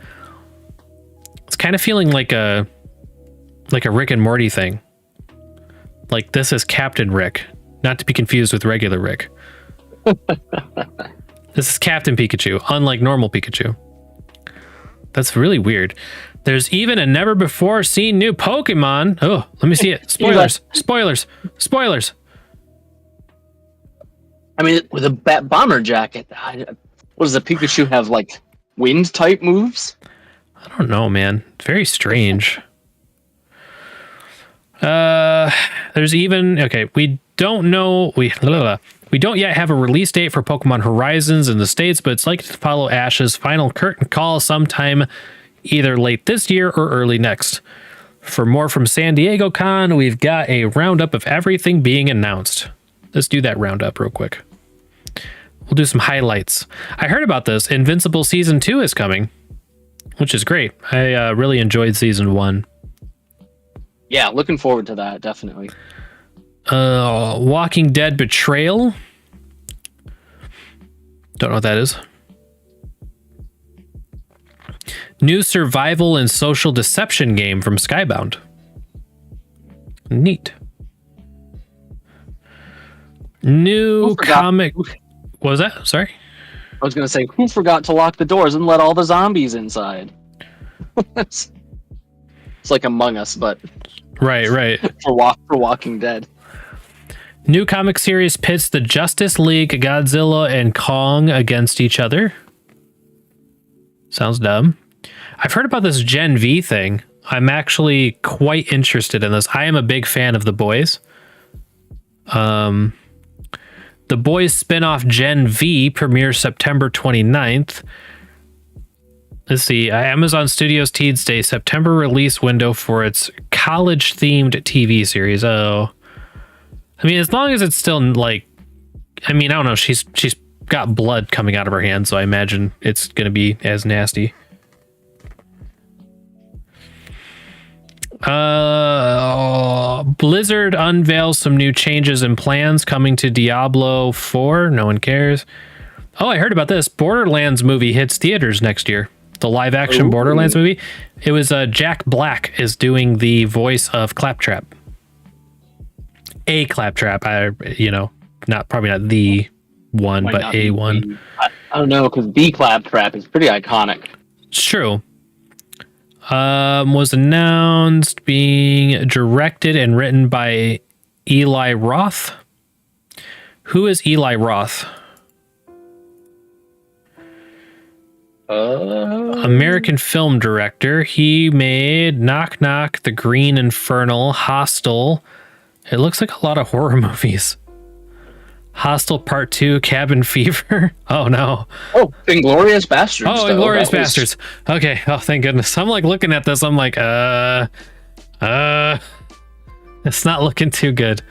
It's kind of feeling like a Rick and Morty thing. Like, this is Captain Rick, not to be confused with regular Rick. This is Captain Pikachu, unlike normal Pikachu. That's really weird. There's even a never before seen new Pokemon. Oh, let me see it. Spoilers. I mean, with a bomber jacket, what does a Pikachu have, like, wind type moves? I don't know, man. Very strange. There's even we don't know we don't yet have a release date for Pokemon Horizons in the States, but it's likely to follow Ash's final curtain call sometime either late this year or early next. For more from San Diego Con, we've got a roundup of everything being announced. Let's do that roundup real quick. We'll do some highlights. I heard about this. Invincible Season 2 is coming, which is great. I really enjoyed Season 1. Yeah, looking forward to that, definitely. Walking Dead Betrayal. Don't know what that is. New survival and social deception game from Skybound. Neat. New comic. What was that? Sorry? I was going to say, who forgot to lock the doors and let all the zombies inside? It's like Among Us, but... Right. for Walking Dead. New comic series pits the Justice League, Godzilla, and Kong against each other. Sounds dumb. I've heard about this Gen V thing. I'm actually quite interested in this. I am a big fan of The Boys. The Boys spinoff Gen V premieres September 29th. Let's see. Amazon Studios Teens Day September release window for its college-themed TV series. Oh, I mean, as long as it's still like, I mean, I don't know. She's got blood coming out of her hand, so I imagine it's gonna be as nasty. Blizzard unveils some new changes and plans coming to Diablo 4. No one cares. Oh, I heard about this. Borderlands movie hits theaters next year. The live action Borderlands movie. It was Jack Black is doing the voice of Claptrap. A Claptrap. Probably not the one, but a one. I don't know, because the Claptrap is pretty iconic. It's true. Was announced being directed and written by Eli Roth. Who is Eli Roth? American film director. He made Knock Knock, The Green Infernal, Hostel. It looks like a lot of horror movies. Hostel Part 2, Cabin Fever. Oh no. Oh, Inglourious Bastards. Oh, Inglourious Bastards. Okay. Oh, thank goodness. I'm like looking at this. I'm like, it's not looking too good.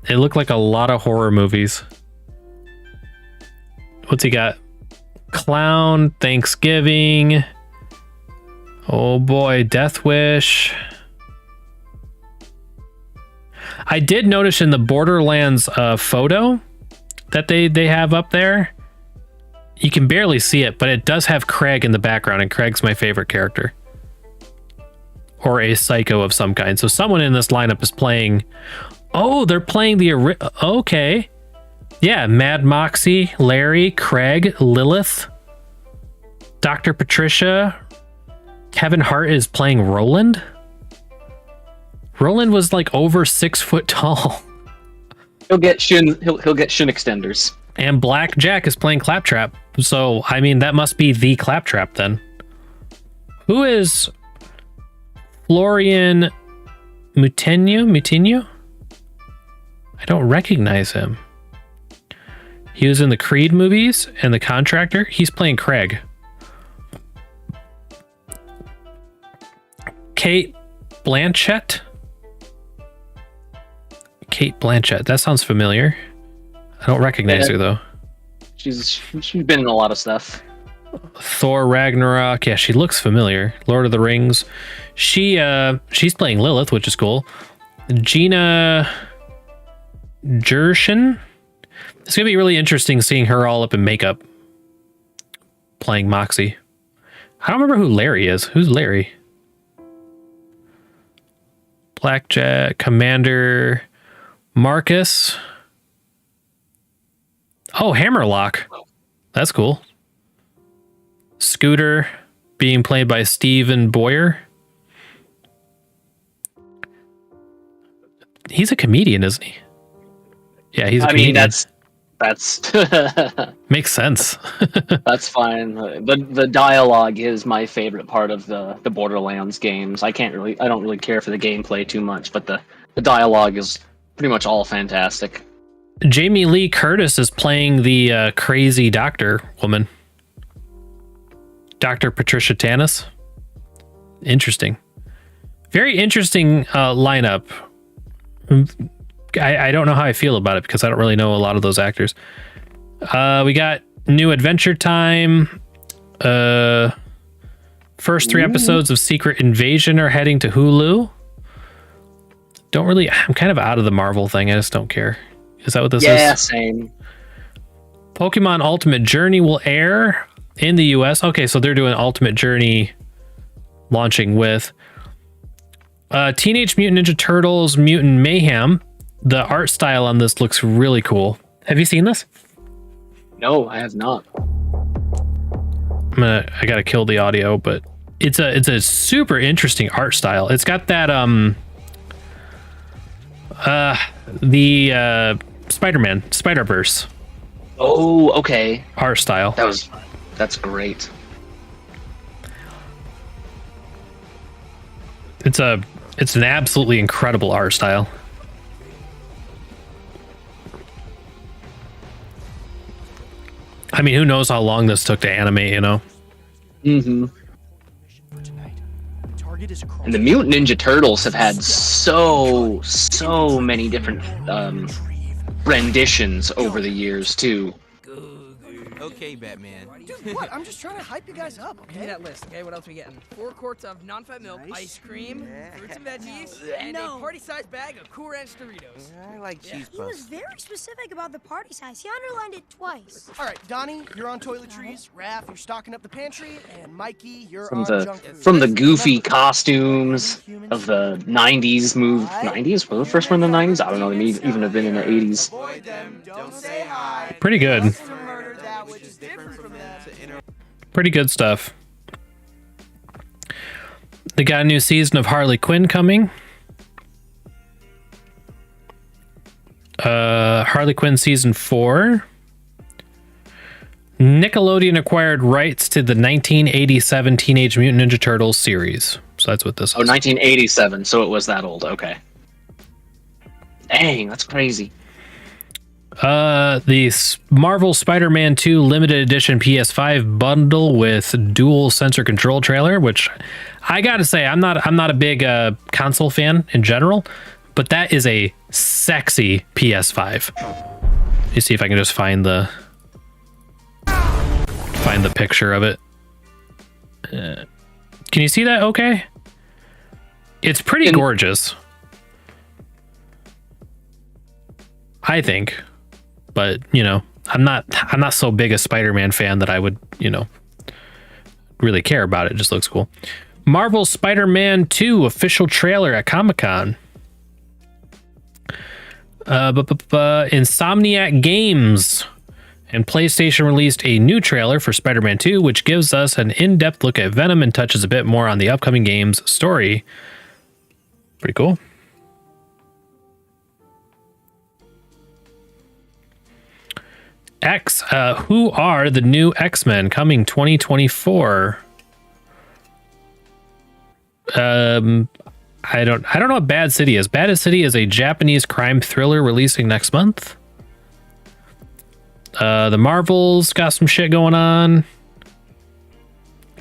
It looked like a lot of horror movies. What's he got? Clown, Thanksgiving. Oh boy, Death Wish. I did notice in the Borderlands photo that they have up there, you can barely see it, but it does have Craig in the background, and Craig's my favorite character. Or a psycho of some kind. So someone in this lineup is playing... Oh, they're playing the... Okay. Yeah, Mad Moxie, Larry, Craig, Lilith, Dr. Patricia. Kevin Hart is playing Roland. Roland was like over 6 foot tall. He'll get shin extenders. And Black Jack is playing Claptrap. So, I mean, that must be the Claptrap then. Who is Florian Moutinho? I don't recognize him. He was in the Creed movies and The Contractor. He's playing Craig. Kate Blanchett. That sounds familiar. I don't recognize her though. She's been in a lot of stuff. Thor Ragnarok. Yeah, she looks familiar. Lord of the Rings. She's playing Lilith, which is cool. Gina Gershin. It's gonna be really interesting seeing her all up in makeup, playing Moxie. I don't remember who Larry is. Who's Larry? Blackjack, Commander Marcus. Oh, Hammerlock. That's cool. Scooter being played by Stephen Boyer. He's a comedian, isn't he? Yeah, he's a I comedian. mean, that's Makes sense. that's fine. The dialogue is my favorite part of the Borderlands games. I don't really care for the gameplay too much, but the dialogue is pretty much all fantastic. Jamie Lee Curtis is playing the crazy doctor woman. Dr. Patricia Tanis. Interesting. Very interesting lineup. I don't know how I feel about it because I don't really know a lot of those actors. We got new Adventure Time. First 3 episodes of Secret Invasion are heading to Hulu. I'm kind of out of the Marvel thing. I just don't care. Is that what this is? Yeah, same. Pokemon Ultimate Journey will air in the US. Okay, so they're doing Ultimate Journey launching with Teenage Mutant Ninja Turtles Mutant Mayhem. The art style on this looks really cool. Have you seen this? No, I have not. I gotta kill the audio, but it's a super interesting art style. It's got that the Spider-Man Spider-Verse Oh, okay. art style. That's great. It's an absolutely incredible art style. I mean, who knows how long this took to animate, you know? Mm-hmm. And the Mutant Ninja Turtles have had so many different renditions over the years too. Okay, Batman. Dude, what? I'm just trying to hype you guys up, okay? Give me that list, okay? What else are we getting? 4 quarts of non-fat milk, ice cream, fruits and veggies, and a party-sized bag of Cool Ranch Doritos. I like cheese He was puffs. very specific about the party size. He underlined it twice. All right, Donnie, you're on toiletries. Raph, you're stocking up the pantry, and Mikey, you're From on the junk food. from the goofy costumes of the '90s move. '90s was the first one in the '90s. I don't know. They may even have been in the '80s. Avoid them. Don't say hi. Pretty good. To murder that which is different from them. Pretty good stuff. They got a new season of Harley Quinn coming. Harley Quinn season 4. Nickelodeon acquired rights to the 1987 Teenage Mutant Ninja Turtles series. So that's what this Oh, is. 1987. So it was that old. Okay. Dang, that's crazy. The Marvel Spider-Man 2 limited edition PS5 bundle with dual sensor control trailer, which I gotta say, I'm not a big console fan in general, but that is a sexy PS5. Let me see if I can just find the picture of it. Can you see that? Okay, it's pretty gorgeous, I think. But, you know, I'm not so big a Spider-Man fan that I would, you know, really care about it. It just looks cool. Marvel Spider-Man 2 official trailer at Comic-Con. Insomniac Games and PlayStation released a new trailer for Spider-Man 2, which gives us an in-depth look at Venom and touches a bit more on the upcoming game's story. Pretty cool. Who are the new X-Men coming 2024? I don't know what Bad City is. Bad City is a Japanese crime thriller releasing next month. The Marvels got some shit going on.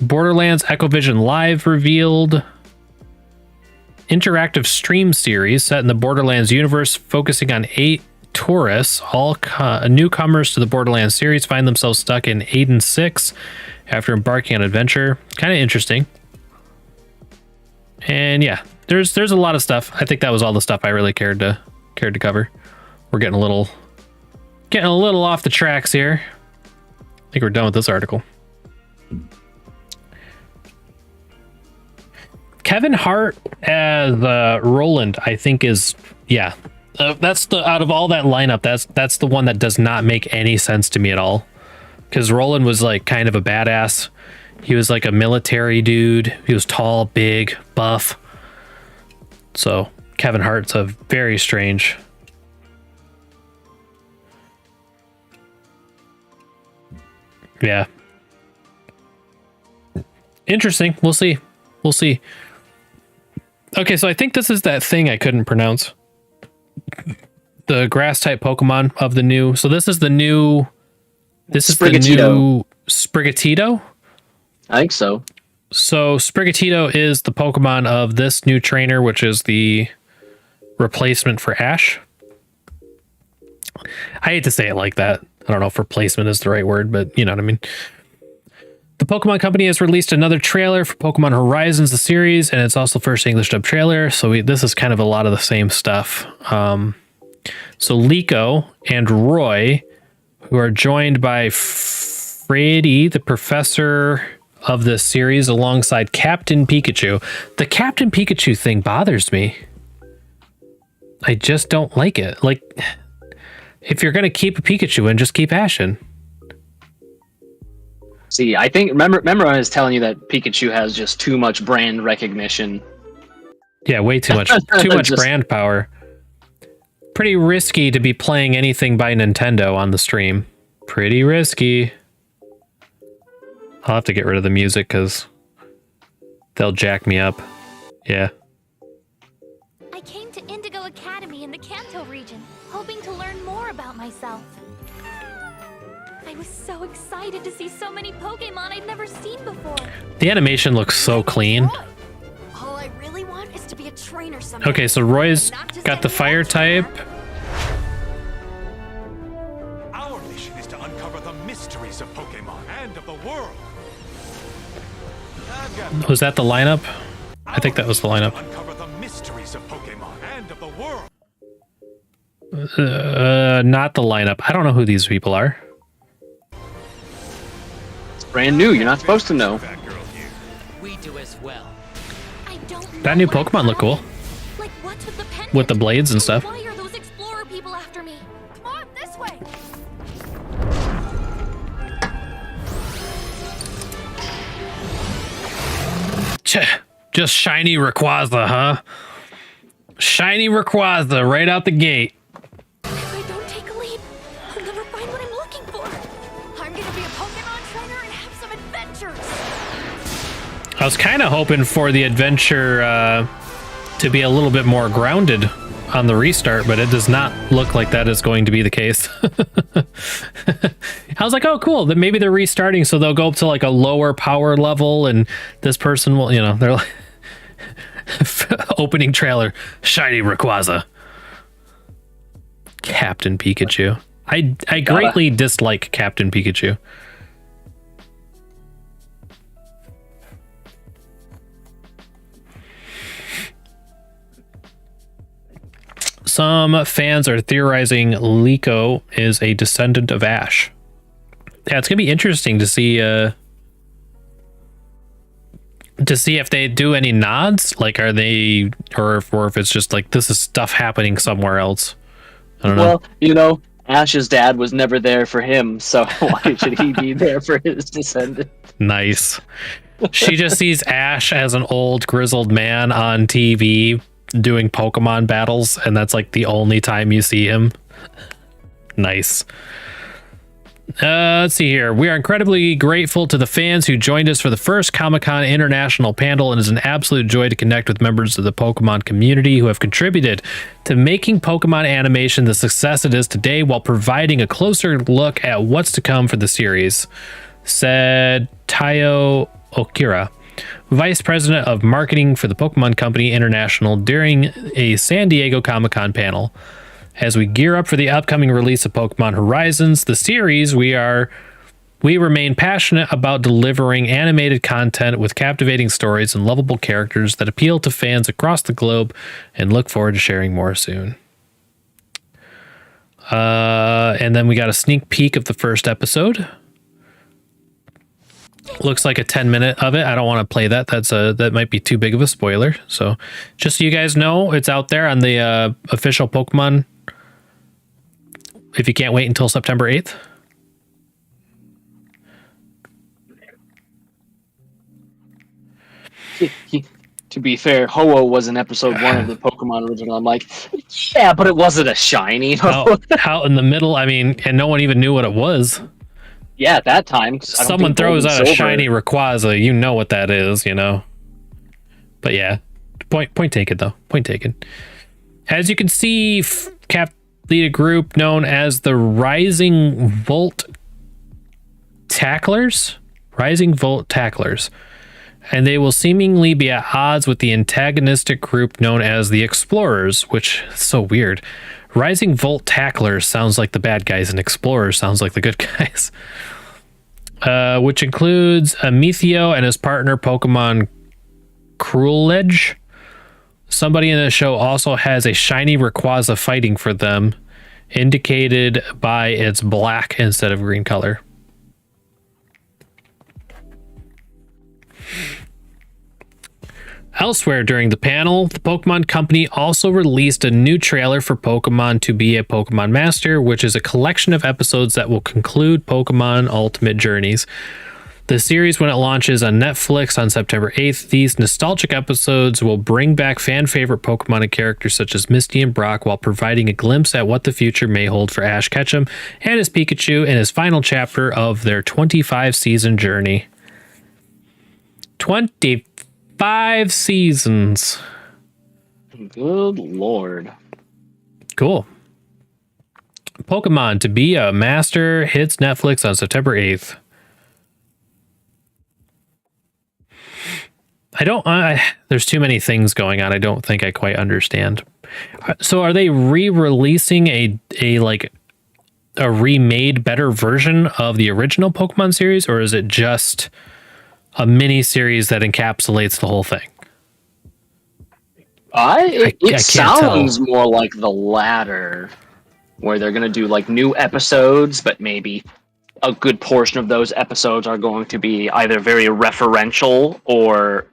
Borderlands Echo Vision Live revealed. Interactive stream series set in the Borderlands universe focusing on 8 tourists, all newcomers to the Borderlands series, find themselves stuck in Aiden 6 after embarking on adventure. Kind of interesting. And yeah, there's a lot of stuff. I think that was all the stuff I really cared to cover. We're getting a little off the tracks here. I think we're done with this article. Kevin Hart as Roland, I think is, yeah. That's the, out of all that lineup, that's the one that does not make any sense to me at all. Because Roland was like kind of a badass. He was like a military dude. He was tall, big, buff. So Kevin Hart's a very strange Yeah. Interesting. We'll see. We'll see. Okay, so I think this is that thing I couldn't pronounce. The grass type Pokemon of the new. So this is the new. This is the new Sprigatito. I think so. So Sprigatito is the Pokemon of this new trainer, which is the replacement for Ash. I hate to say it like that. I don't know if replacement is the right word, but you know what I mean. The Pokemon Company has released another trailer for Pokemon Horizons, the series, and it's also first English dub trailer. So this is kind of a lot of the same stuff. So Liko and Roy, who are joined by Freddy, the professor of this series, alongside Captain Pikachu. The Captain Pikachu thing bothers me. I just don't like it. Like, if you're going to keep a Pikachu in, just keep Ash in. See, I think remember I was telling you that Pikachu has just too much brand recognition. Yeah, way too much. Too much brand power. Pretty risky to be playing anything by Nintendo on the stream. Pretty risky. I'll have to get rid of the music because they'll jack me up. Yeah. I came to Indigo Academy in the Kanto region, hoping to learn more about myself. I was so excited to see so many Pokemon I'd never seen before. The animation looks so clean. All I really want is to be a trainer someday. Okay, so Roy's got the fire type. Our mission is to uncover the mysteries of Pokemon and of the world. Was that the lineup? I think that was the lineup. Uncover the mysteries of Pokemon and of the world. Not the lineup. I don't know who these people are. It's brand new. You're not supposed to know. We do as well. I don't That new Pokemon look cool. Like what's with the pendant? With the blades and stuff. Why are those explorer people after me? Come on, this way. Just shiny Rayquaza, huh? Shiny Rayquaza right out the gate. If I don't take a leap, I'll never find what I'm looking for. I'm gonna be a Pokemon trainer and have some adventures. I was kind of hoping for the adventure to be a little bit more grounded on the restart, but it does not look like that is going to be the case. I was like, oh, cool. Then maybe they're restarting, so they'll go up to like a lower power level, and this person will, you know, they're like opening trailer, shiny Rayquaza, Captain Pikachu. I greatly dislike Captain Pikachu. Some fans are theorizing Liko is a descendant of Ash. Yeah, it's gonna be interesting to see if they do any nods. Like, are they, or if it's just like this is stuff happening somewhere else. I don't know. Well, you know, Ash's dad was never there for him, so why should he be there for his descendant? Nice. She just sees Ash as an old grizzled man on TV doing Pokemon battles, and that's like the only time you see him. Nice. Let's see here. We are incredibly grateful to the fans who joined us for the first Comic-Con International panel, and it is an absolute joy to connect with members of the Pokemon community who have contributed to making Pokemon animation the success it is today while providing a closer look at what's to come for the series, said Tayo Okira, Vice President of Marketing for the Pokemon Company International, during a San Diego Comic-Con panel. As we gear up for the upcoming release of Pokemon Horizons, the series, we remain passionate about delivering animated content with captivating stories and lovable characters that appeal to fans across the globe, and look forward to sharing more soon. And then we got a sneak peek of the first episode. Looks like a 10-minute of it. I don't want to play that. That might be too big of a spoiler. So just so you guys know, it's out there on the official Pokemon. If you can't wait until September 8th. To be fair, Ho-Oh was in episode 1 of the Pokemon original. I'm like, yeah, but it wasn't a shiny. Out in the middle, I mean, and no one even knew what it was. Yeah, at that time. 'Cause I don't Someone think gold throws and out a silver- shiny Rayquaza, you know what that is, you know. But yeah, point taken though. Point taken. As you can see, Cap lead a group known as the Rising Volt Tacklers. Rising Volt Tacklers. And they will seemingly be at odds with the antagonistic group known as the Explorers, which is so weird. Rising Volt Tacklers sounds like the bad guys, and Explorers sounds like the good guys. Which includes Amethio and his partner Pokemon Crueledge. Somebody in the show also has a shiny Rayquaza fighting for them, indicated by its black instead of green color. Elsewhere during the panel, the Pokemon Company also released a new trailer for Pokemon to be a Pokemon Master, which is a collection of episodes that will conclude Pokemon Ultimate Journeys. The series, when it launches on Netflix on September 8th, these nostalgic episodes will bring back fan-favorite Pokemon and characters such as Misty and Brock while providing a glimpse at what the future may hold for Ash Ketchum and his Pikachu in his final chapter of their 25-season journey. 25 seasons. Good lord. Cool. Pokemon to be a Master hits Netflix on September 8th. There's too many things going on. I don't think I quite understand. So are they re-releasing a remade better version of the original Pokemon series, or is it just a mini series that encapsulates the whole thing? It sounds more like the latter, where they're going to do like new episodes, but maybe a good portion of those episodes are going to be either very referential or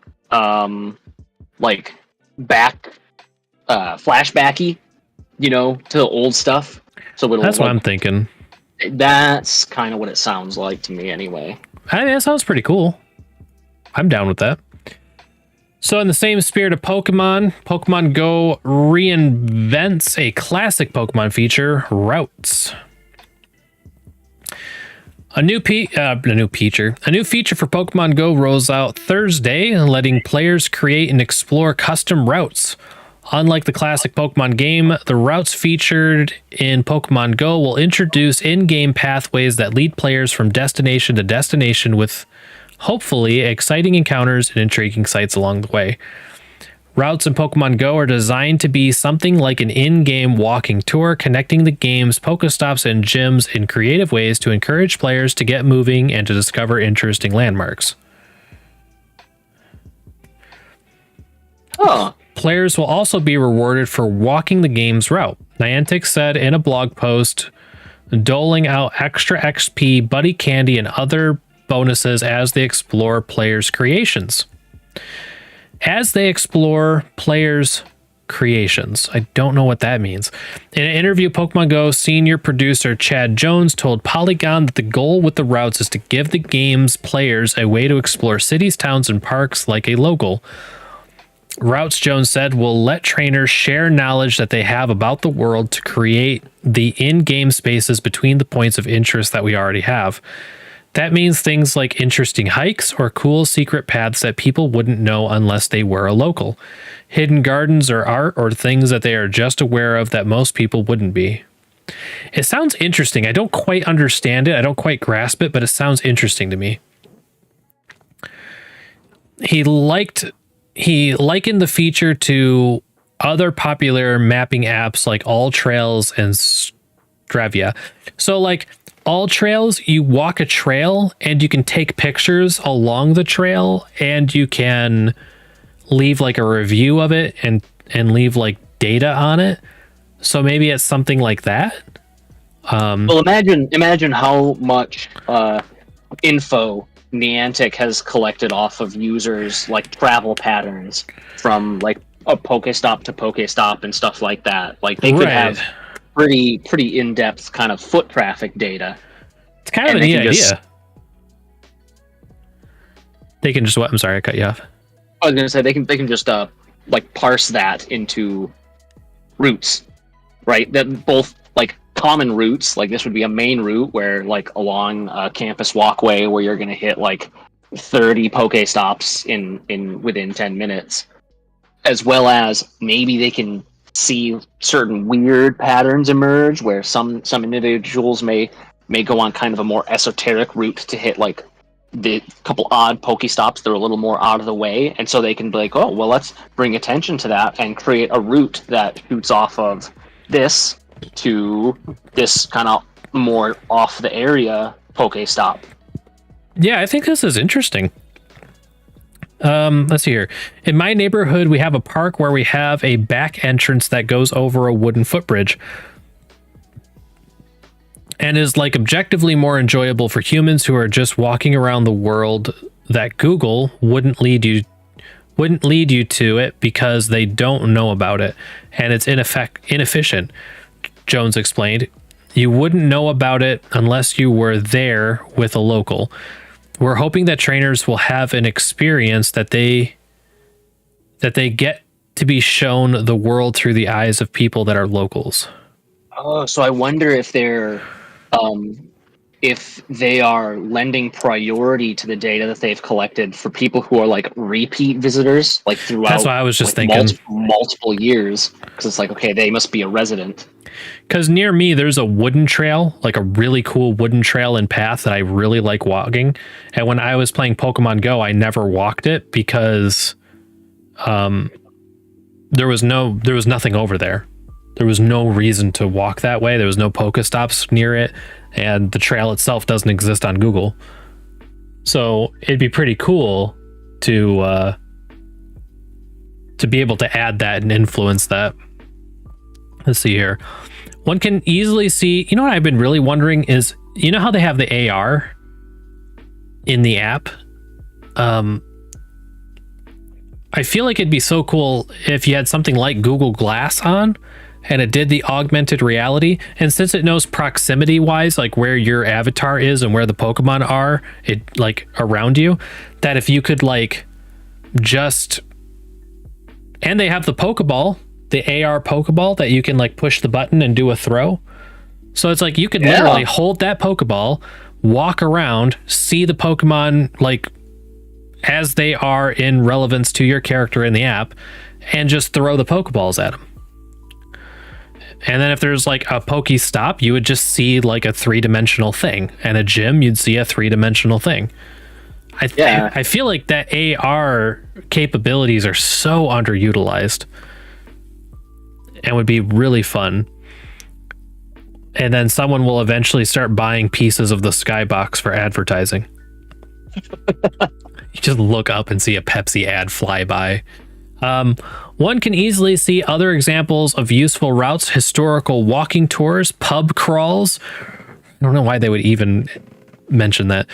like flashbacky, you know, to the old stuff. So that's what I'm thinking. That's kind of what it sounds like to me anyway. I mean, that sounds pretty cool. I'm down with that. So in the same spirit of Pokemon, Pokemon Go reinvents a classic Pokemon feature, routes. A new feature for Pokemon Go rolls out Thursday, letting players create and explore custom routes. Unlike the classic Pokemon game, the routes featured in Pokemon Go will introduce in-game pathways that lead players from destination to destination with, hopefully, exciting encounters and intriguing sights along the way. Routes in Pokemon Go are designed to be something like an in-game walking tour, connecting the game's Pokestops and gyms in creative ways to encourage players to get moving and to discover interesting landmarks. Oh. Players will also be rewarded for walking the game's route. Niantic said in a blog post, doling out extra XP, buddy candy, and other bonuses as they explore players' creations. As they explore players' creations. I don't know what that means. In an interview, Pokemon Go senior producer Chad Jones told Polygon that the goal with the routes is to give the game's players a way to explore cities, towns, and parks like a local. Routes, Jones said, will let trainers share knowledge that they have about the world to create the in-game spaces between the points of interest that we already have. That means things like interesting hikes or cool secret paths that people wouldn't know unless they were a local. Hidden gardens or art or things that they are just aware of that most people wouldn't be. It sounds interesting. I don't quite understand it. I don't quite grasp it, but it sounds interesting to me. He likened the feature to other popular mapping apps like All Trails and Strava. So like All Trails, you walk a trail and you can take pictures along the trail and you can leave like a review of it and leave like data on it. So maybe it's something like that. Well, imagine how much info Niantic has collected off of users, like travel patterns from like a Pokestop to Pokestop and stuff like that. Like they could have pretty in-depth kind of foot traffic data. It's kind of a neat idea. They can just what? I'm sorry, I cut you off. I was gonna say they can just like parse that into routes, right? That both like common routes. Like this would be a main route where like along a campus walkway where you're going to hit like 30 Pokestops in within 10 minutes, as well as maybe they can see certain weird patterns emerge where some individuals may go on kind of a more esoteric route to hit like the couple odd Pokestops that are a little more out of the way, and so they can be like, oh well, let's bring attention to that and create a route that shoots off of this to this kind of more off the area Pokestop. Yeah, I think this is interesting. Let's see here. In my neighborhood, we have a park where we have a back entrance that goes over a wooden footbridge and is like objectively more enjoyable for humans who are just walking around the world that Google wouldn't lead you to it because they don't know about it and it's inefficient, Jones explained. You wouldn't know about it unless you were there with a local. We're hoping that trainers will have an experience that they get to be shown the world through the eyes of people that are locals. Oh, so I wonder if they are lending priority to the data that they've collected for people who are like repeat visitors, like throughout. That's what I was just like, thinking. Multiple years, because it's like, okay, they must be a resident. Because near me, there's a wooden trail, like a really cool wooden trail and path that I really like walking. And when I was playing Pokemon Go, I never walked it because there was nothing over there. There was no reason to walk that way. There was no Pokestops near it, and the trail itself doesn't exist on Google. So it'd be pretty cool to be able to add that and influence that. Let's see here. One can easily see, you know what I've been really wondering is, you know how they have the AR in the app? I feel like it'd be so cool if you had something like Google Glass on and it did the augmented reality. And since it knows proximity wise, like where your avatar is and where the Pokemon are, it like around you, that if you could like just, and they have the Pokeball, the AR Pokeball that you can like push the button and do a throw. So it's like you could literally hold that Pokeball, walk around, see the Pokemon like as they are in relevance to your character in the app, and just throw the Pokeballs at them. And then if there's like a Pokestop, you would just see like a 3-dimensional thing, and a gym, you'd see a 3-dimensional thing. I feel like that AR capabilities are so underutilized and would be really fun. And then someone will eventually start buying pieces of the skybox for advertising. You just look up and see a Pepsi ad fly by. One can easily see other examples of useful routes, historical walking tours, pub crawls. I don't know why they would even mention that.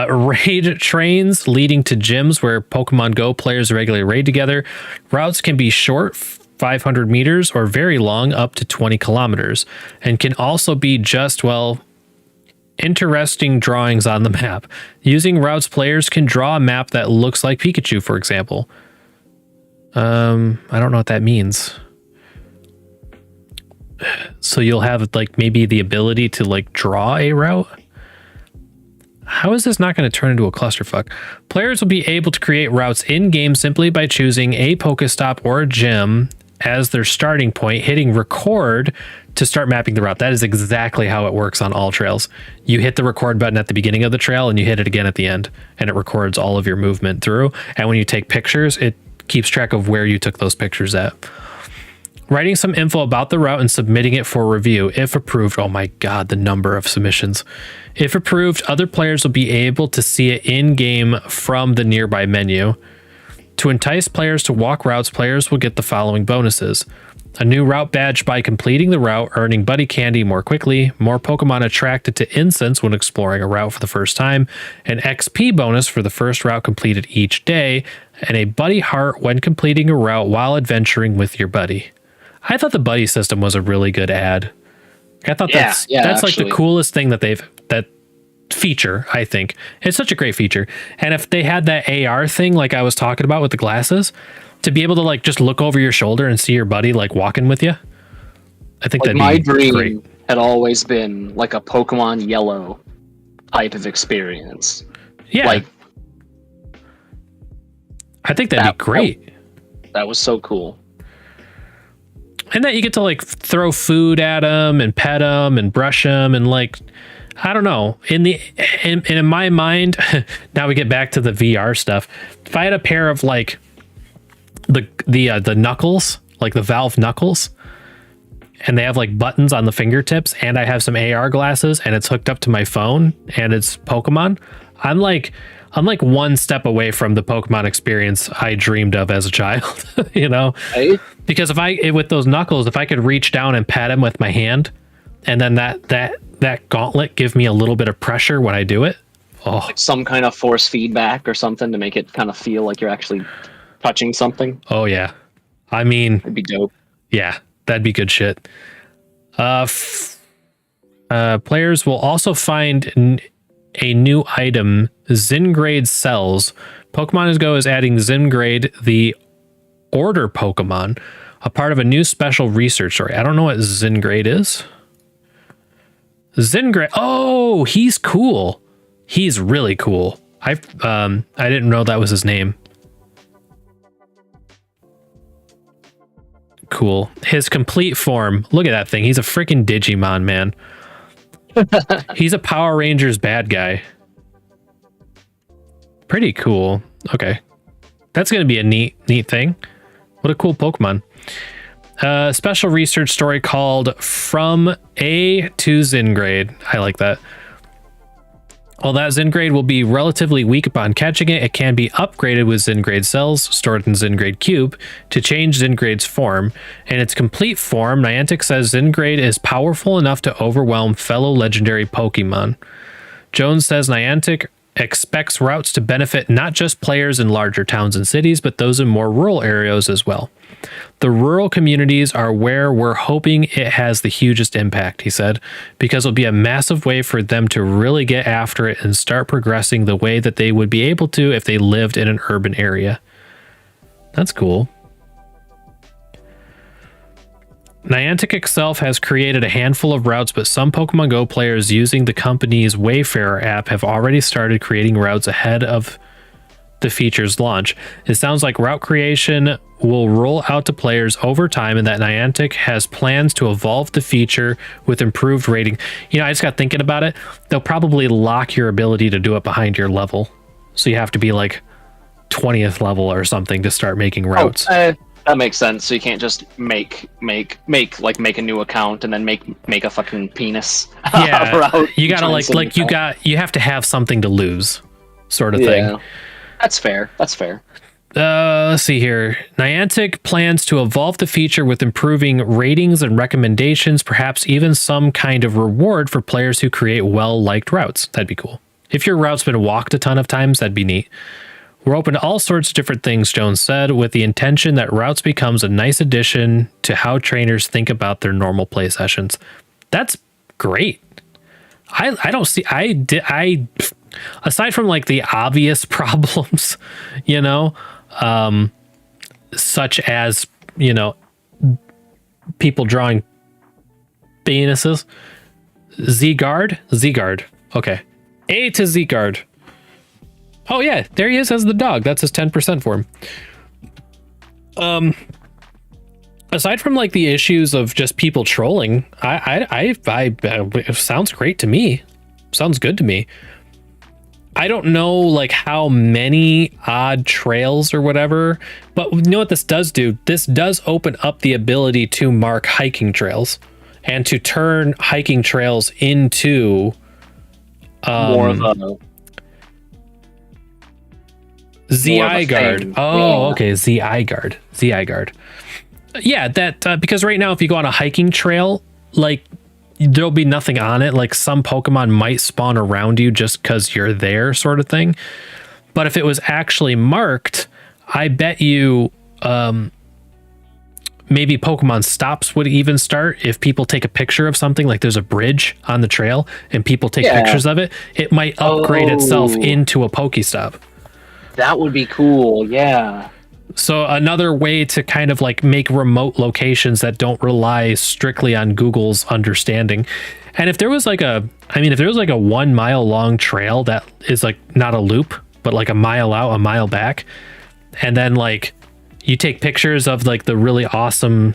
Raid trains leading to gyms where Pokemon Go players regularly raid together. Routes can be short, 500 meters, or very long, up to 20 kilometers, and can also be just, well, interesting drawings on the map. Using routes, players can draw a map that looks like Pikachu, for example. I don't know what that means. So you'll have like maybe the ability to like draw a route. How is this not going to turn into a clusterfuck? Players will be able to create routes in-game simply by choosing a Pokestop or a gym as their starting point, hitting record to start mapping the route. That is exactly how it works on all trails. You hit the record button at the beginning of the trail and you hit it again at the end, and it records all of your movement through. And when you take pictures, it keeps track of where you took those pictures at. Writing some info about the route and submitting it for review. If approved, oh my God, the number of submissions. If approved, other players will be able to see it in-game from the nearby menu. To entice players to walk routes, players will get the following bonuses. A new route badge by completing the route, earning buddy candy more quickly, more Pokemon attracted to incense when exploring a route for the first time, an XP bonus for the first route completed each day, and a buddy heart when completing a route while adventuring with your buddy. I thought the buddy system was a really good ad. I thought that's like the coolest thing that that feature, I think. It's such a great feature. And if they had that AR thing like I was talking about with the glasses, to be able to like just look over your shoulder and see your buddy like walking with you, I think like that'd be great. had always been like a Pokemon Yellow type of experience. Yeah. Like, I think that'd be great. That was so cool. And that you get to like throw food at them and pet them and brush them and like, I don't know. In my mind, now we get back to the VR stuff. If I had a pair of like the knuckles, like the Valve knuckles, and they have like buttons on the fingertips, and I have some AR glasses, and it's hooked up to my phone, and it's Pokemon, I'm like one step away from the Pokemon experience I dreamed of as a child, you know? Right? Because with those knuckles, if I could reach down and pat him with my hand, and then that gauntlet give me a little bit of pressure when I do it. Oh, Like some kind of force feedback or something to make it kind of feel like you're actually touching something. oh yeah. I mean, It'd be dope. yeah, that'd be good shit. Players will also find a new item, Zingrade cells. Pokemon Go is adding Zingrade, the order Pokemon, a part of a new special research story. I don't know what Zingrade is. Zingrade. Oh, he's cool. He's really cool. I didn't know that was his name. Cool. His complete form. Look at that thing. He's a freaking Digimon, man. He's a Power Rangers bad guy. Pretty cool. Okay. That's going to be a neat thing. What a cool Pokemon. Special research story called From A to Zingrade. I like that. While that Zingrade will be relatively weak upon catching it, it can be upgraded with Zingrade cells stored in Zingrade Cube to change Zingrade's form. In its complete form, Niantic says Zingrade is powerful enough to overwhelm fellow legendary Pokemon. Jones says Niantic expects routes to benefit not just players in larger towns and cities, but those in more rural areas as well. The rural communities are where we're hoping it has the hugest impact, he said, because it'll be a massive way for them to really get after it and start progressing the way that they would be able to if they lived in an urban area. That's cool. Niantic itself has created a handful of routes, but some Pokemon Go players using the company's Wayfarer app have already started creating routes ahead of the feature's launch. It sounds like route creation will roll out to players over time and that Niantic has plans to evolve the feature with improved rating. You know, I just got thinking about it. They'll probably lock your ability to do it behind your level. So you have to be like 20th level or something to start making routes. That makes sense. So you can't just make a new account and then make a fucking penis. Yeah, route. you gotta you have to have something to lose, sort of thing. That's fair. That's fair. Let's see here. Niantic plans to evolve the feature with improving ratings and recommendations, perhaps even some kind of reward for players who create well-liked routes. That'd be cool. If your route's been walked a ton of times, that'd be neat. We're open to all sorts of different things, Jones said, with the intention that routes becomes a nice addition to how trainers think about their normal play sessions. That's great. I don't see, aside from like the obvious problems, you know, such as, you know, people drawing penises. Z-Guard. Okay. A to Z-Guard. Oh yeah, there he is as the dog. That's his 10% for him. Aside from like the issues of just people trolling, it sounds great to me. Sounds good to me. I don't know like how many odd trails or whatever, but you know what this does do? This does open up the ability to mark hiking trails and to turn hiking trails into more of a ZI Guard. Oh, okay. ZI Guard. Yeah, that because right now, if you go on a hiking trail, like there'll be nothing on it. Like some Pokemon might spawn around you just because you're there, sort of thing. But if it was actually marked, I bet you maybe Pokemon stops would even start if people take a picture of something. Like there's a bridge on the trail and people take pictures of it. It might upgrade itself into a Pokestop. That would be cool, yeah. So another way to kind of like make remote locations that don't rely strictly on Google's understanding. And if there was like a 1 mile long trail that is like not a loop, but like a mile out, a mile back, and then like you take pictures of like the really awesome,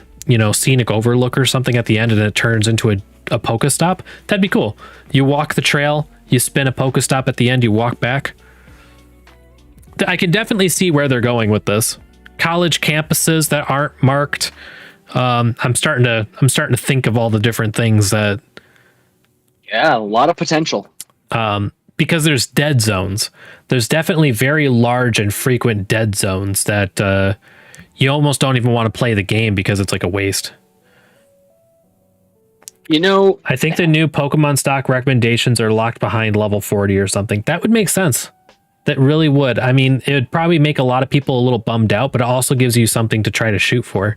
scenic overlook or something at the end, and it turns into a Pokestop, that'd be cool. You walk the trail, you spin a Pokestop at the end, you walk back. I can definitely see where they're going with this. College campuses that aren't marked. I'm starting to think of all the different things that. Yeah, a lot of potential. Because there's dead zones. There's definitely very large and frequent dead zones that you almost don't even want to play the game because it's like a waste. I think the new Pokemon stock recommendations are locked behind level 40 or something. That would make sense. That really would. I mean, it would probably make a lot of people a little bummed out, but it also gives you something to try to shoot for.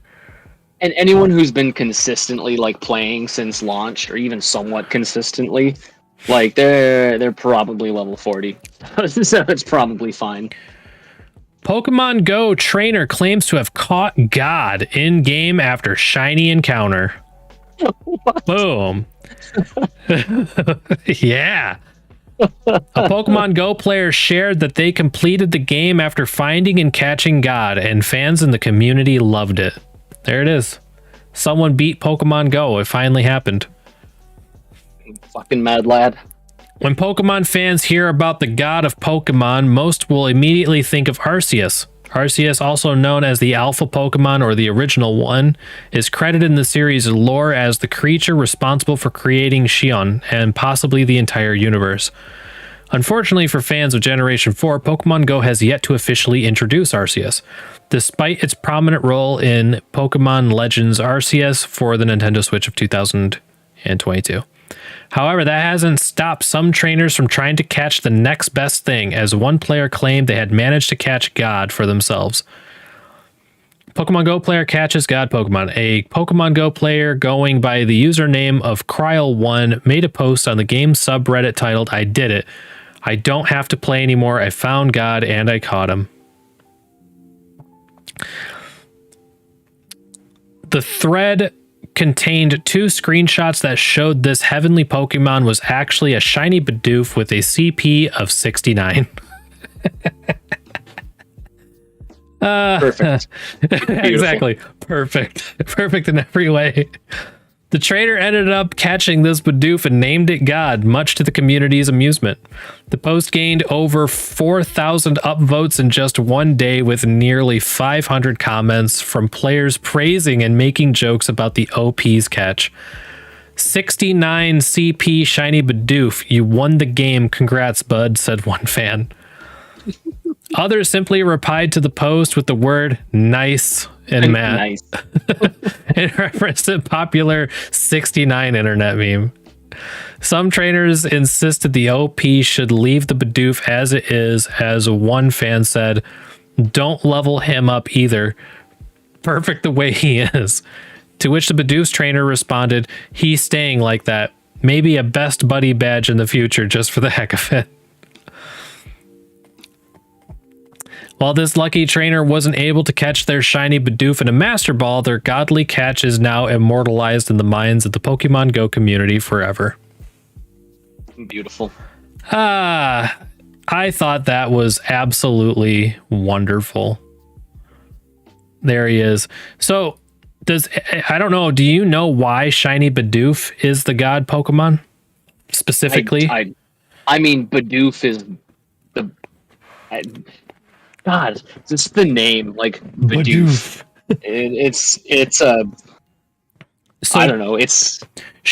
And anyone who's been consistently like playing since launch, or even somewhat consistently, like they're probably level 40. So it's probably fine. Pokemon Go trainer claims to have caught God in game after shiny encounter. Boom. Yeah. A Pokemon Go player shared that they completed the game after finding and catching God, and fans in the community loved it. There it is. Someone beat Pokemon Go. It finally happened. Fucking mad lad. When Pokemon fans hear about the god of Pokemon, most will immediately think of Arceus. Arceus, also known as the Alpha Pokemon or the original one, is credited in the series' lore as the creature responsible for creating Xion and possibly the entire universe. Unfortunately for fans of Generation 4, Pokemon Go has yet to officially introduce Arceus, despite its prominent role in Pokemon Legends Arceus for the Nintendo Switch of 2022. However, that hasn't stopped some trainers from trying to catch the next best thing, as one player claimed they had managed to catch God for themselves. Pokemon Go player catches God Pokemon. A Pokemon Go player going by the username of Kryl1 made a post on the game subreddit titled, "I did it. I don't have to play anymore. I found God and I caught him." The thread contained 2 screenshots that showed this heavenly Pokemon was actually a shiny Bidoof with a CP of 69. Perfect. Exactly. Perfect in every way. The trainer ended up catching this Bidoof and named it God, much to the community's amusement. The post gained over 4,000 upvotes in just one day, with nearly 500 comments from players praising and making jokes about the OP's catch. 69 CP shiny Bidoof. You won the game. Congrats, bud, said one fan. Others simply replied to the post with the word nice and mad. Nice. In reference to popular 69 internet meme. Some trainers insisted the OP should leave the Bidoof as it is, as one fan said, "Don't level him up either. Perfect the way he is." To which the Bidoof's trainer responded, "He's staying like that. Maybe a best buddy badge in the future just for the heck of it." While this lucky trainer wasn't able to catch their shiny Bidoof in a Master Ball, their godly catch is now immortalized in the minds of the Pokemon Go community forever. Beautiful. I thought that was absolutely wonderful. There he is. So, I don't know, do you know why shiny Bidoof is the god Pokemon? Specifically? I mean, Bidoof is the... God, just the name, like Bidoof. It's a... So, I don't know, it's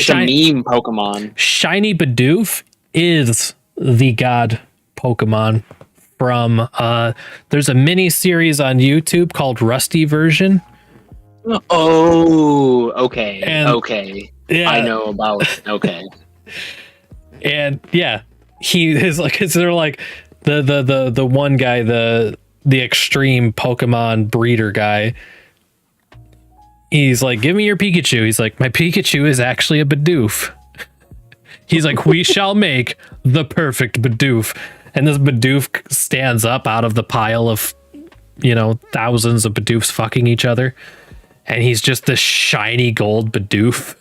a meme Pokemon. Shiny Bidoof is the god Pokemon from... there's a mini series on YouTube called Rusty Version. Oh, okay. Okay. Yeah. I know about it. Okay. And yeah, he is like, they're like the one guy, the extreme Pokemon breeder guy. He's like, "Give me your Pikachu." He's like, "My Pikachu is actually a Bidoof." He's like, "We shall make the perfect Bidoof." And this Bidoof stands up out of the pile of thousands of Bidoofs fucking each other, and he's just this shiny gold Bidoof.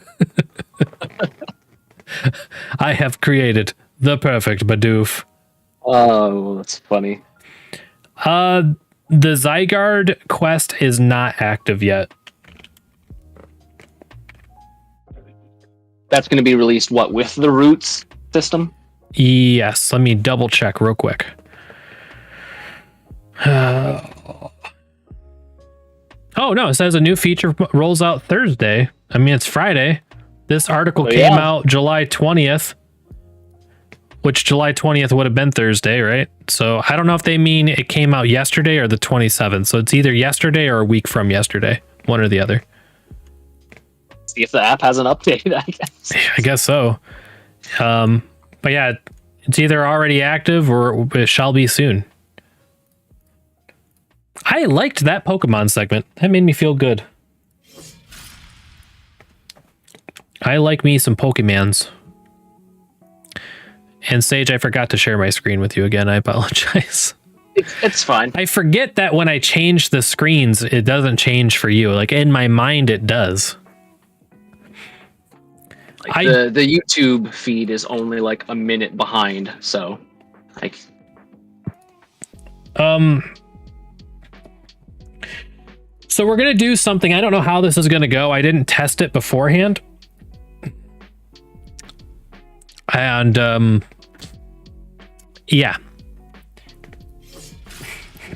I have created the perfect Bidoof. Oh, that's funny. The Zygarde quest is not active yet. That's going to be released, with the Roots system? Yes, let me double check real quick. Oh no, it says a new feature rolls out Thursday. I mean, it's Friday. This article came out July 20th, which July 20th would have been Thursday, right? So I don't know if they mean it came out yesterday or the 27th. So it's either yesterday or a week from yesterday, one or the other. See if the app has an update, I guess. I guess so. But yeah, it's either already active or it shall be soon. I liked that Pokemon segment. That made me feel good. I like me some Pokemons. And Sage, I forgot to share my screen with you again. I apologize. It's fine. I forget that when I change the screens, it doesn't change for you. Like in my mind, it does. The YouTube feed is only like a minute behind, so like. So we're gonna do something. I don't know how this is gonna go. I didn't test it beforehand. And yeah,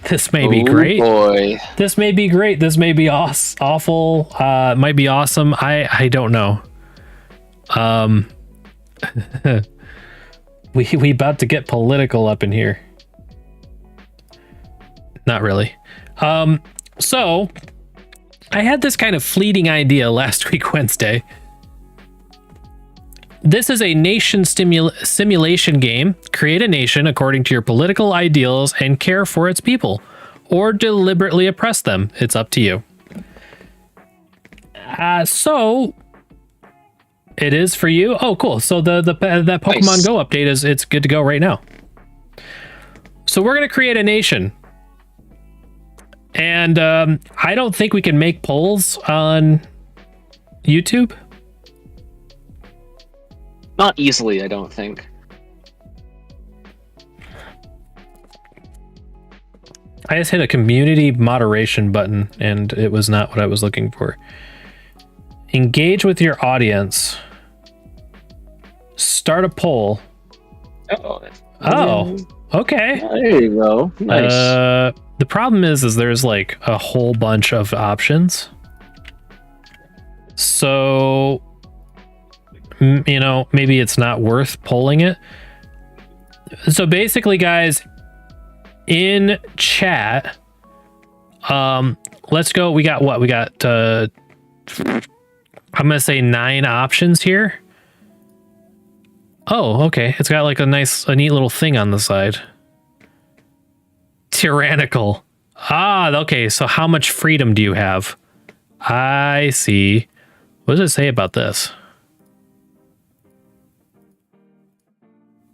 this may be great. Boy, this may be great. This may be awful. It might be awesome. I don't know. We about to get political up in here. Not really. So I had this kind of fleeting idea last week, Wednesday. This is a nation simulation game. Create a nation according to your political ideals and care for its people, or deliberately oppress them. It's up to you. So it is for you. Oh, cool. So that Pokemon Nice. Go update it's good to go right now. So we're gonna create a nation, and I don't think we can make polls on YouTube. not easily, I don't think. I just hit a community moderation button and it was not what I was looking for. Engage with your audience. Start a poll. Oh, okay. There you go. Nice. The problem is there's like a whole bunch of options. So, maybe it's not worth polling it. So basically, guys, in chat, let's go. We got what? We got, I'm going to say 9 options here. Oh, okay. It's got like a neat little thing on the side. Tyrannical. Ah, okay. So how much freedom do you have? I see. What does it say about this?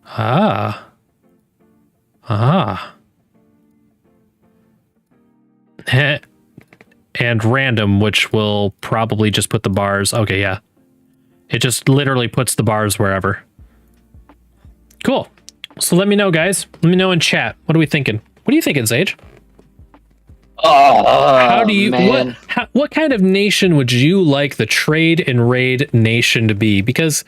Ah. And random, which will probably just put the bars. Okay, yeah. It just literally puts the bars wherever. Cool. So let me know, guys. Let me know in chat. What are we thinking? What are you thinking, Sage? How do you what kind of nation would you like the trade and raid nation to be? Because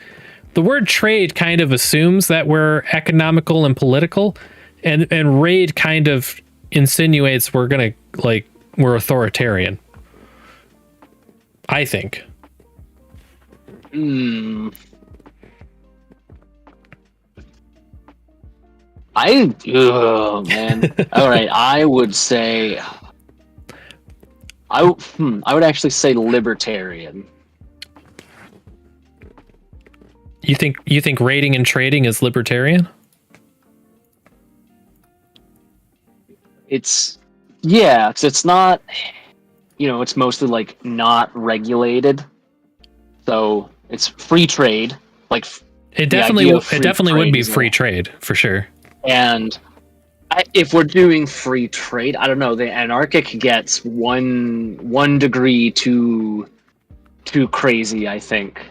the word trade kind of assumes that we're economical and political, and raid kind of insinuates we're authoritarian. I think. Oh man. All right, I would say I would actually say libertarian. You think raiding and trading is libertarian? It's it's not, it's mostly like not regulated. So it's free trade. Like it definitely would be free trade for sure. And If we're doing free trade, I don't know. The anarchic gets one degree too crazy, I think.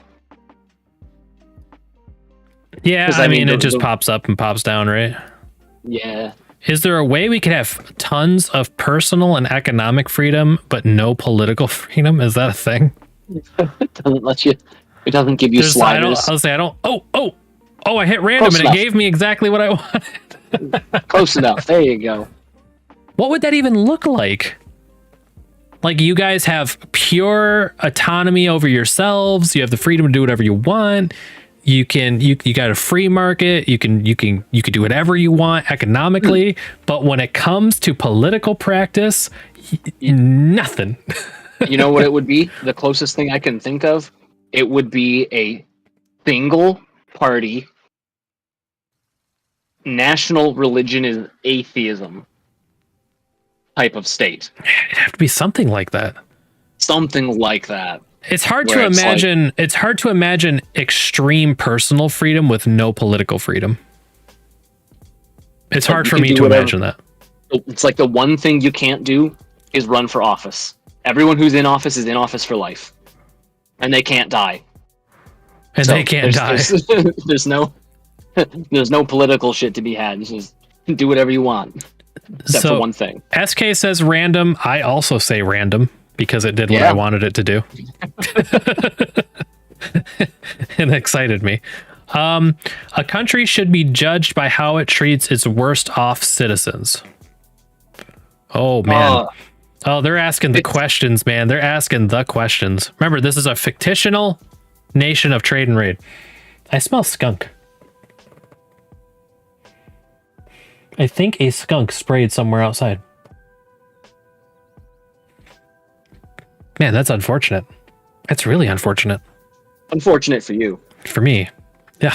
Yeah, 'Cause, I I mean, mean, the- it just the- pops up and pops down, right? Yeah. Is there a way we could have tons of personal and economic freedom, but no political freedom? Is that a thing? It doesn't let you. It doesn't give you I sliders. don't. Oh! I hit random Close and enough. it gave me exactly what I wanted. Close enough. There you go. What would that even look like? Like, you guys have pure autonomy over yourselves. You have the freedom to do whatever you want. You got a free market. You can do whatever you want economically. But when it comes to political practice, nothing. You know what it would be? The closest thing I can think of, it would be a single party national religion is atheism type of state. It'd have to be something like that. Something like that. It's hard Where to it's imagine. It's hard to imagine extreme personal freedom with no political freedom. It's Like, hard you for can me do to whatever- imagine that. It's like the one thing you can't do is run for office. Everyone who's in office is in office for life. And they can't die. And So they can't die. There's no political shit to be had. It's just do whatever you want. Except for one thing. SK says random. I also say random because it did what Yeah. I wanted it to do. It excited me. A country should be judged by how it treats its worst off citizens. Oh man. They're asking the questions, man. They're asking the questions. Remember, this is a fictional nation of trade and raid. I smell skunk. I think a skunk sprayed somewhere outside. Man, that's unfortunate. That's really unfortunate. Unfortunate for you. For me. Yeah.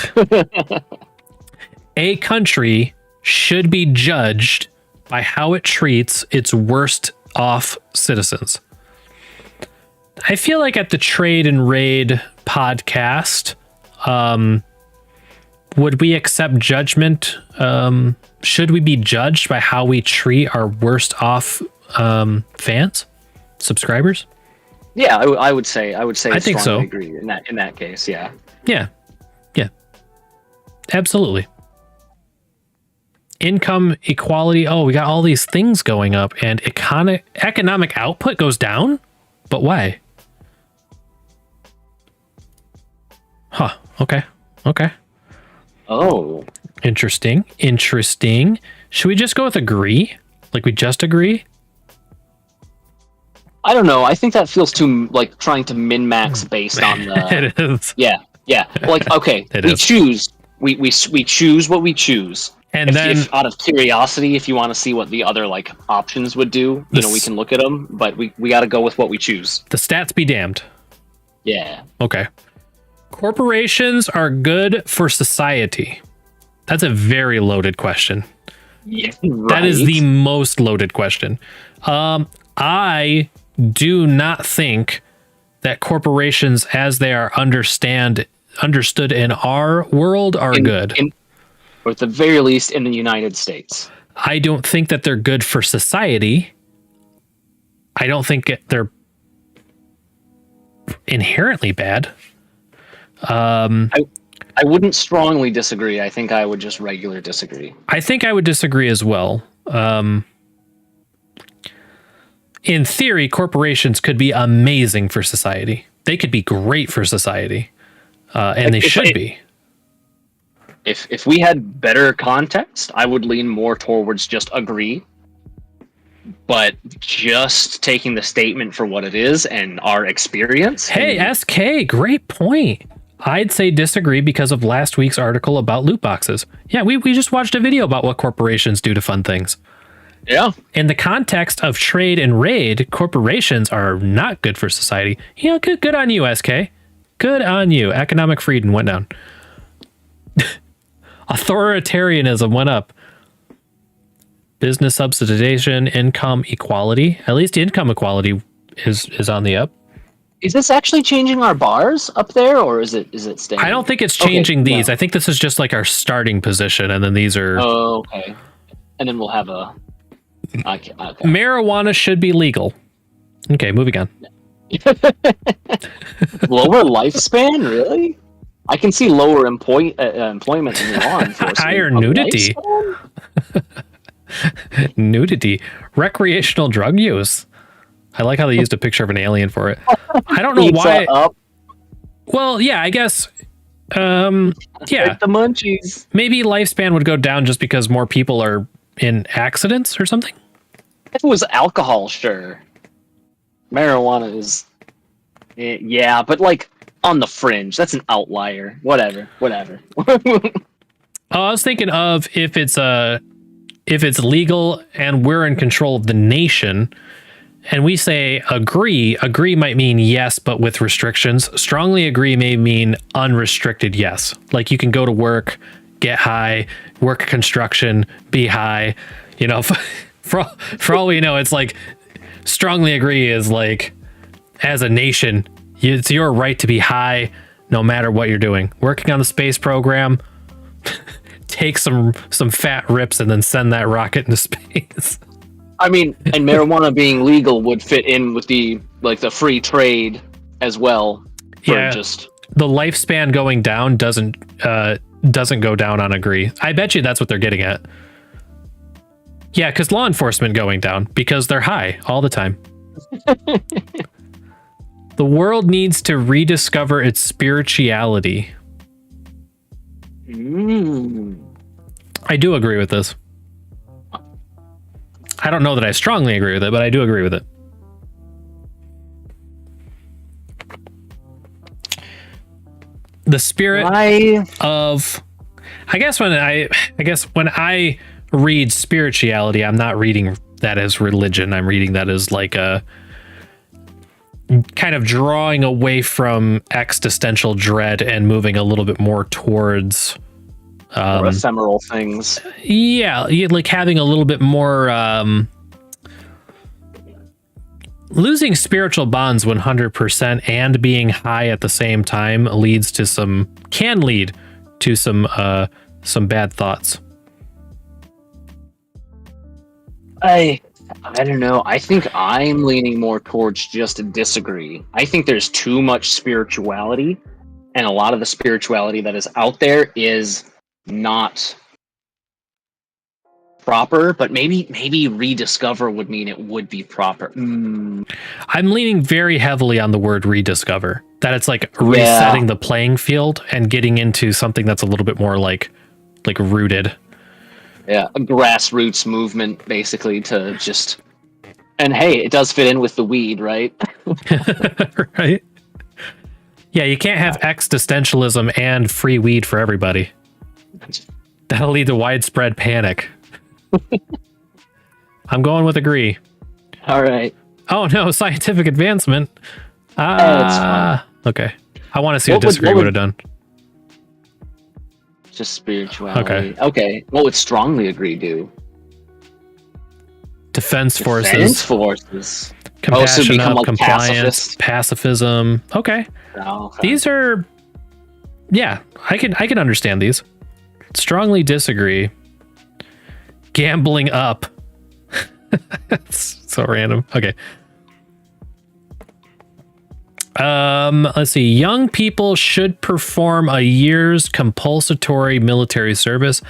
A country should be judged by how it treats its worst off citizens. I feel like at the Trade and Raid podcast, would we accept judgment? Should we be judged by how we treat our worst off fans, subscribers? Yeah, I would say. I think so. strongly agree in that case. Yeah. Yeah. Absolutely. Income equality. Oh, we got all these things going up, and economic output goes down. But why? Huh. Okay. Oh. Interesting. Should we just go with agree? Like we just agree? I don't know. I think that feels too like trying to min-max based on the. It is. Yeah. Like okay, choose. We choose what we choose. And if out of curiosity, if you want to see what the other like options would do, we can look at them. But we got to go with what we choose. The stats be damned. Yeah. Okay. Corporations are good for society. That's a very loaded question. Yeah, That is the most loaded question. I do not think that corporations as they are understood in our world are good. Or at the very least in the United States. I don't think that they're good for society. I don't think they're inherently bad. I wouldn't strongly disagree. I think I would just regular disagree. I think I would disagree as well. In theory, corporations could be amazing for society. They could be great for society. And they should be. If we had better context, I would lean more towards just agree. But just taking the statement for what it is and our experience. Hey, SK, great point. I'd say disagree because of last week's article about loot boxes. Yeah, we just watched a video about what corporations do to fun things. Yeah. In the context of trade and raid, corporations are not good for society. You know, good on you, SK. Good on you. Economic freedom went down. Authoritarianism went up. Business subsidization, income equality. At least income equality is on the up. Is this actually changing our bars up there, or is it staying? I don't think it's changing these. I think this is just like our starting position, and then these are. Oh, okay. and then we'll have a. Okay. Marijuana should be legal. Okay, moving on. Lower lifespan, really? I can see lower employment in law enforcement. Higher nudity. Nudity. Recreational drug use. I like how they used a picture of an alien for it. I don't know Pizza why. Up. Well, yeah, I guess. Yeah. Like the munchies. Maybe lifespan would go down just because more people are in accidents or something. If it was alcohol, sure. Marijuana is. Yeah, but like on the fringe. That's an outlier. Whatever. I was thinking of if it's legal and we're in control of the nation, and we say agree might mean yes, but with restrictions. Strongly agree may mean unrestricted yes. Like you can go to work, get high, work construction, be high. You know, for all we know, it's like strongly agree is like as a nation, it's your right to be high no matter what you're doing. Working on the space program, take some fat rips and then send that rocket into space. I mean, and marijuana being legal would fit in with the free trade as well. Yeah, just the lifespan going down doesn't go down on agree. I bet you that's what they're getting at. Yeah, because law enforcement going down because they're high all the time. The world needs to rediscover its spirituality. I do agree with this. I don't know that I strongly agree with it, but I do agree with it. The spirit of, I guess when I read spirituality, I'm not reading that as religion. I'm reading that as like a kind of drawing away from existential dread and moving a little bit more towards ephemeral things. Yeah, like having a little bit more losing spiritual bonds 100% and being high at the same time can lead to some bad thoughts. I don't know. I think I'm leaning more towards just a disagree. I think there's too much spirituality, and a lot of the spirituality that is out there is not proper, but maybe rediscover would mean it would be proper. I'm leaning very heavily on the word rediscover, that it's like resetting the playing field and getting into something that's a little bit more like rooted. Yeah, a grassroots movement basically to just, and hey, it does fit in with the weed, right? Right. Yeah, you can't have existentialism and free weed for everybody. That'll lead to widespread panic. I'm going with agree. All right. Oh no, scientific advancement. It's fine. Okay. I want to see what disagree would have done. Just spirituality. Okay. What would strongly agree do? Defense forces. Defense forces. Compassion, become like compliance, pacifism. Okay. These are, yeah, I can understand these. Strongly disagree. Gambling up. That's so random. Okay. Let's see. Young people should perform a year's compulsory military service.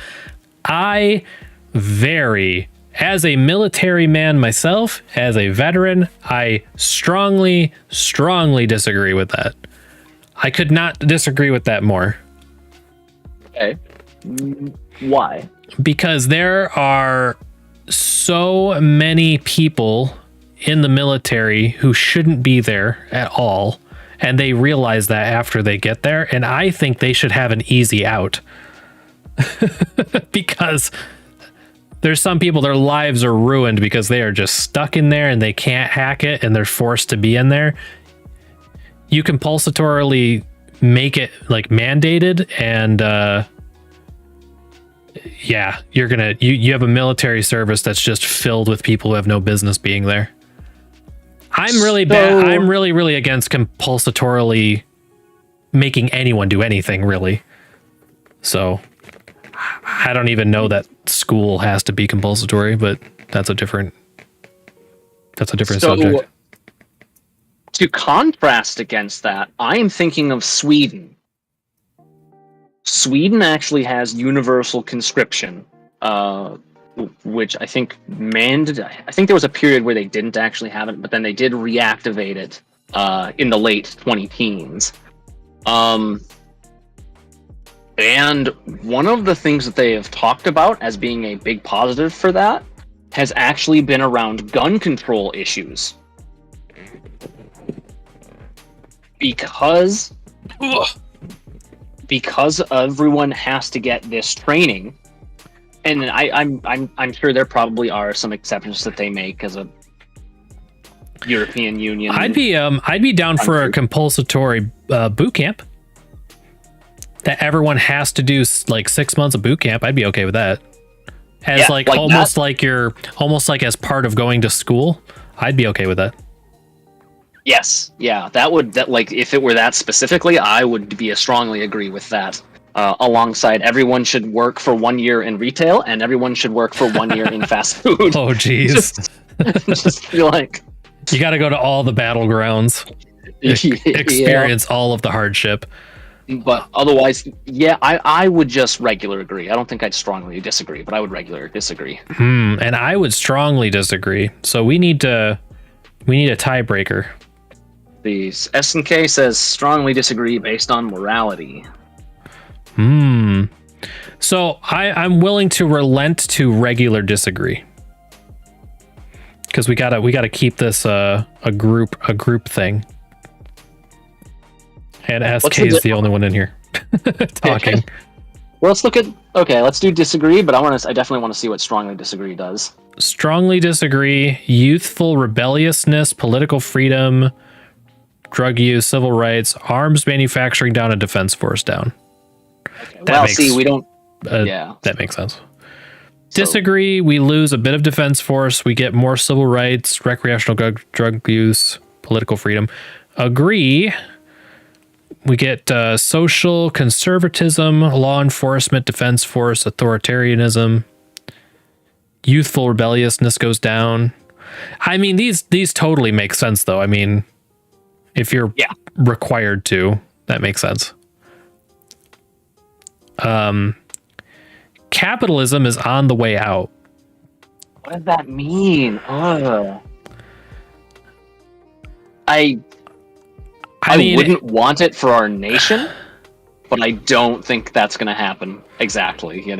As a military man myself, as a veteran, I strongly disagree with that. I could not disagree with that more. Okay. Why? Because there are so many people in the military who shouldn't be there at all, and they realize that after they get there, and I think they should have an easy out. Because there's some people, their lives are ruined because they are just stuck in there and they can't hack it and they're forced to be in there. You compulsorily make it like mandated, and yeah, you have a military service that's just filled with people who have no business being there. I'm really bad. I'm really against compulsorily making anyone do anything, really. So I don't even know that school has to be compulsory, but that's a different subject. To contrast against that, I am thinking of Sweden. Sweden actually has universal conscription, which I think I think there was a period where they didn't actually have it, but then they did reactivate it in the late 2010s. And one of the things that they have talked about as being a big positive for that has actually been around gun control issues. Because everyone has to get this training, and I'm sure there probably are some exceptions that they make as a European Union. I'd be down for a compulsory boot camp that everyone has to do, like 6 months of boot camp. I'd be okay with that. As almost like as part of going to school. I'd be okay with that. Yes, yeah, that like if it were that specifically, I would strongly agree with that. Alongside, everyone should work for 1 year in retail, and everyone should work for 1 year in fast food. Oh, jeez. just feel like you got to go to all the battlegrounds, experience all of the hardship. But otherwise, yeah, I would just regular agree. I don't think I'd strongly disagree, but I would regular disagree. And I would strongly disagree. So we need a tiebreaker. The S&K says strongly disagree based on morality. So I'm willing to relent to regular disagree, because we gotta keep this a group thing. And SK is the only one in here talking. Well, let's do disagree, but I definitely want to see what strongly disagree does. Strongly disagree: youthful rebelliousness, political freedom, drug use, civil rights, arms manufacturing down, and defense force down. Okay. We don't. That makes sense. Disagree: we lose a bit of defense force, we get more civil rights, recreational drug use, political freedom. Agree: we get social conservatism, law enforcement, defense force, authoritarianism. Youthful rebelliousness goes down. I mean, these totally make sense, though. I mean, if you're required to, that makes sense. Capitalism is on the way out. What does that mean? I wouldn't want it for our nation, but I don't think that's going to happen exactly,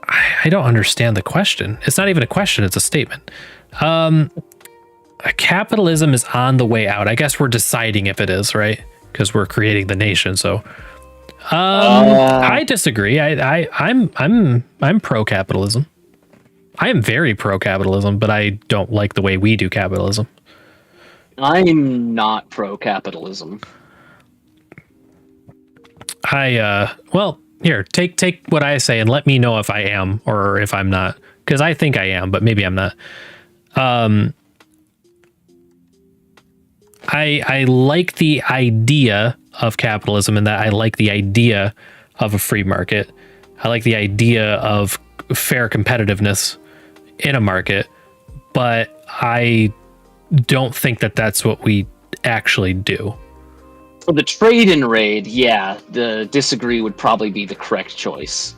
I don't understand the question. It's not even a question, it's a statement. Capitalism is on the way out. I guess we're deciding if it is, right? Because we're creating the nation, so I disagree. I'm pro-capitalism. I am very pro-capitalism, but I don't like the way we do capitalism. I'm not pro-capitalism. Well, here, take what I say and let me know if I am or if I'm not, because I think I am, but maybe I'm not. I like the idea of capitalism, and that I like the idea of a free market. I like the idea of fair competitiveness in a market, but I don't think that that's what we actually do. For the trade and raid, yeah, the disagree would probably be the correct choice.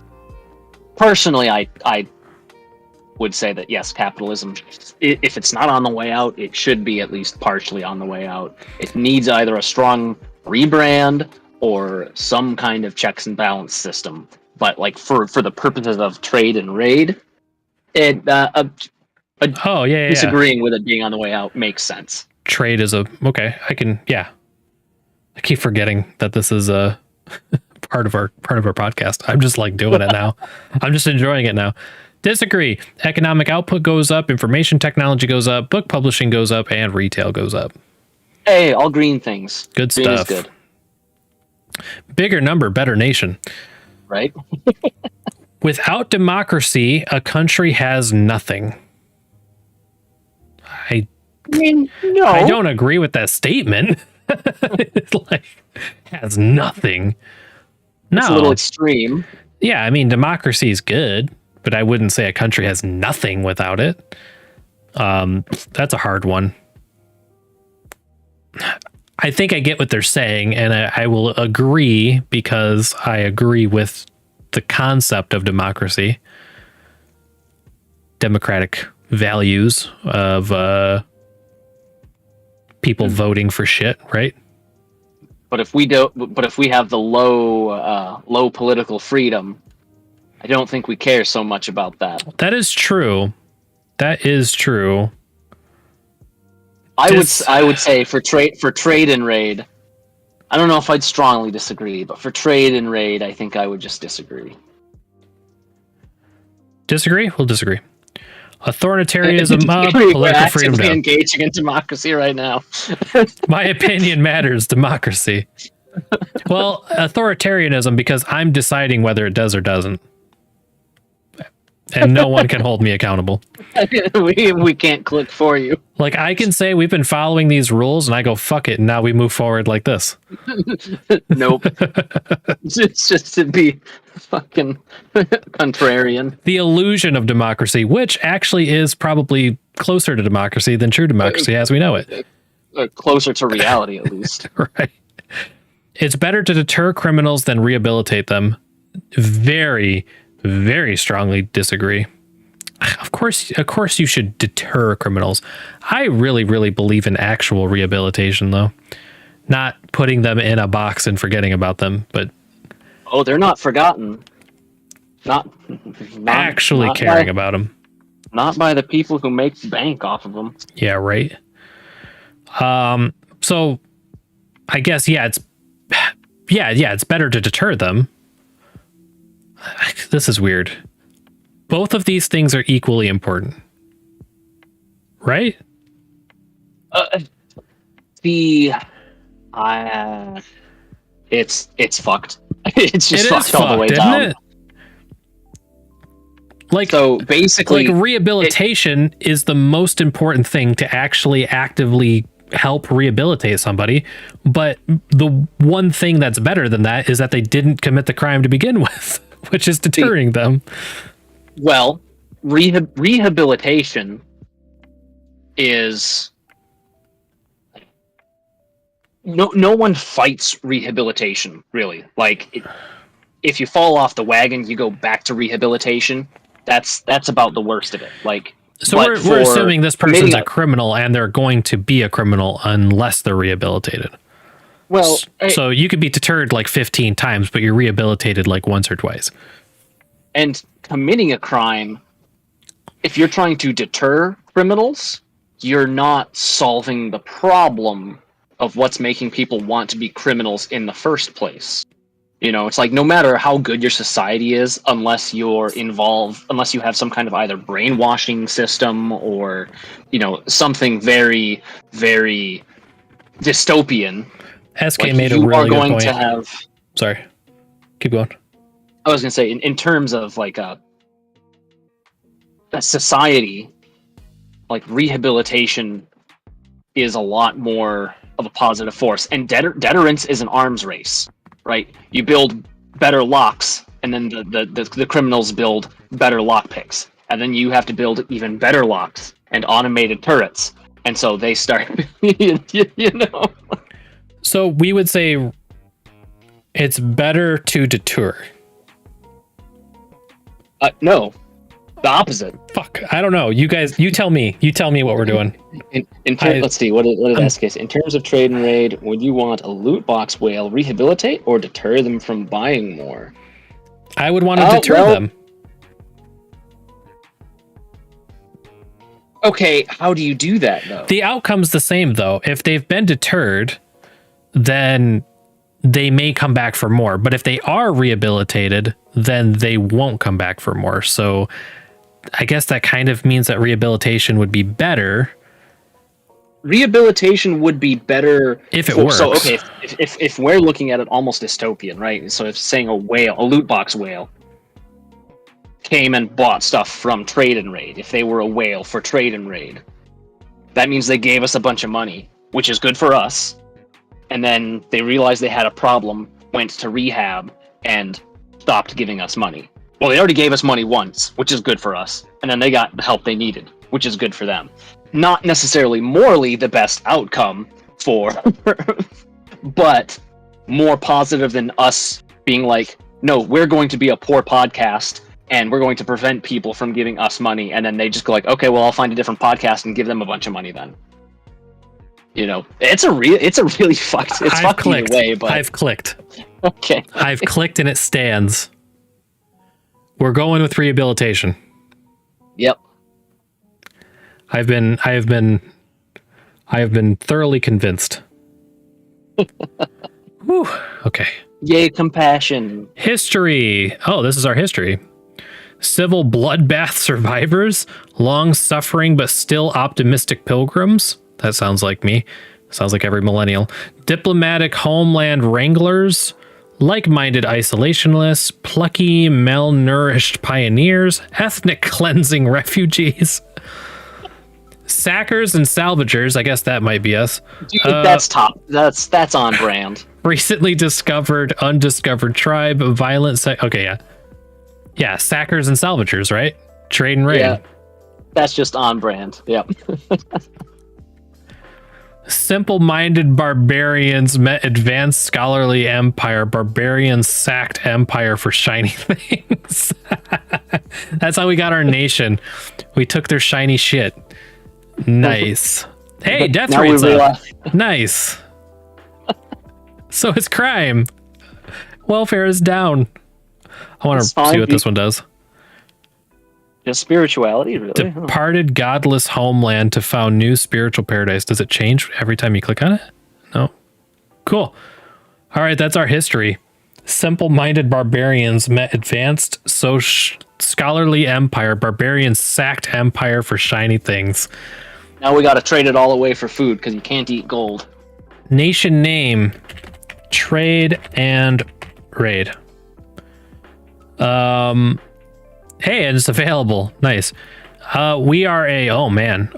Personally, I would say that yes, capitalism, if it's not on the way out, it should be at least partially on the way out. It needs either a strong rebrand or some kind of checks and balance system. But like for the purposes of trade and raid, disagreeing with it being on the way out makes sense. Trade is I keep forgetting that this is a part of our podcast. I'm just like doing it now. I'm just enjoying it now. Disagree: economic output goes up, information technology goes up, book publishing goes up, and retail goes up. Hey, all green things. Good green stuff. Is good. Bigger number, better nation. Right? Without democracy, a country has nothing. I don't agree with that statement. It's like, has nothing. It's a little No. extreme. Yeah, I mean, democracy is good, but I wouldn't say a country has nothing without it. That's a hard one. I think I get what they're saying, and I will agree because I agree with the concept of democracy, democratic values of people voting for shit, right? But if we have the low political freedom, I don't think we care so much about that. That is true. That is true. I would say for trade and raid, I don't know if I'd strongly disagree, but for trade and raid, I think I would just disagree. Disagree? We'll disagree. Authoritarianism up, We're political freedom actively down. engaging in democracy right now. My opinion matters, democracy. Well, authoritarianism because I'm deciding whether it does or doesn't. And no one can hold me accountable. we can't click for you. Like I can say we've been following these rules and I go, fuck it, and now we move forward like this. Nope. It's just to be fucking contrarian. The illusion of democracy, which actually is probably closer to democracy than true democracy as we know it. Closer to reality, at least. Right. It's better to deter criminals than rehabilitate them. Very, very strongly disagree. Of course you should deter criminals. I really, really believe in actual rehabilitation, though. Not putting them in a box and forgetting about them, but Oh, they're not forgotten. Not actually caring about them. Not by the people who make bank off of them. Yeah, right. So I guess it's better to deter them. This is weird. Both of these things are equally important. Right? It's fucked. It's just It fucked is all the way fucked, down. isn't it? Like, so basically, like rehabilitation is the most important thing to actually actively help rehabilitate somebody. But the one thing that's better than that is that they didn't commit the crime to begin with, which is deterring them. Well, rehabilitation is no one fights rehabilitation, really. Like, if you fall off the wagon, you go back to rehabilitation. That's about the worst of it. Like, so we're assuming this person's a criminal and they're going to be a criminal unless they're rehabilitated. Well, so you could be deterred like 15 times, but you're rehabilitated like once or twice. And committing a crime, if you're trying to deter criminals, you're not solving the problem of what's making people want to be criminals in the first place. You know, it's like no matter how good your society is, unless you have some kind of either brainwashing system or, you know, something very, very dystopian. SK made a really good point. To Sorry, keep going. I was going to say, in terms of like a society, like rehabilitation is a lot more of a positive force, and deterrence is an arms race. Right, you build better locks, and then the criminals build better lockpicks, and then you have to build even better locks and automated turrets, and so they start, you know. So we would say it's better to deter. No, the opposite. Fuck, I don't know. You guys, you tell me. You tell me what we're doing. Let's see. What did SK say? In terms of trade and raid, would you want a loot box whale rehabilitate or deter them from buying more? I would want to deter them. Okay, how do you do that though? The outcome's the same though. If they've been deterred, then they may come back for more. But if they are rehabilitated, then they won't come back for more. So I guess that kind of means that rehabilitation would be better. Rehabilitation would be better if it works. So okay, if we're looking at it almost dystopian, right? So if saying a loot box whale came and bought stuff from trade and raid, if they were a whale for trade and raid, that means they gave us a bunch of money, which is good for us. And then they realized they had a problem, went to rehab, and stopped giving us money. Well, they already gave us money once, which is good for us, and then they got the help they needed, which is good for them. Not necessarily morally the best outcome for, but more positive than us being like, no, we're going to be a poor podcast and we're going to prevent people from giving us money, and then they just go like, okay, well, I'll find a different podcast and give them a bunch of money then. You know, it's a really fucked. It's fucked either way, but I've clicked. Okay. I've clicked and it stands. We're going with rehabilitation. Yep. I have been thoroughly convinced. Whew. Okay. Yay, compassion. History. Oh, this is our history. Civil bloodbath survivors, long-suffering but still optimistic pilgrims. That sounds like me. Sounds like every millennial. Diplomatic homeland wranglers, like-minded isolationists, plucky, malnourished pioneers, ethnic cleansing refugees, sackers and salvagers. I guess that might be us. Dude, that's top. That's on brand. Recently discovered, undiscovered tribe, violent. Okay, yeah. Yeah, sackers and salvagers, right? Trade and raid. Yeah, that's just on brand. Yep. Simple-minded barbarians met advanced scholarly empire. Barbarians sacked empire for shiny things. That's how we got our nation. We took their shiny shit. Nice. Hey, death Now we rate's up. realize- Nice. So is crime. Welfare is down. I want to It's fine. see what this one does. Just spirituality, really. Departed godless homeland to found new spiritual paradise. Does it change every time you click on it? No. Cool. All right, that's our history. Simple-minded barbarians met advanced scholarly empire. Barbarians sacked empire for shiny things. Now we got to trade it all away for food because you can't eat gold. Nation name, trade and raid. Hey, and it's available. Nice. We are a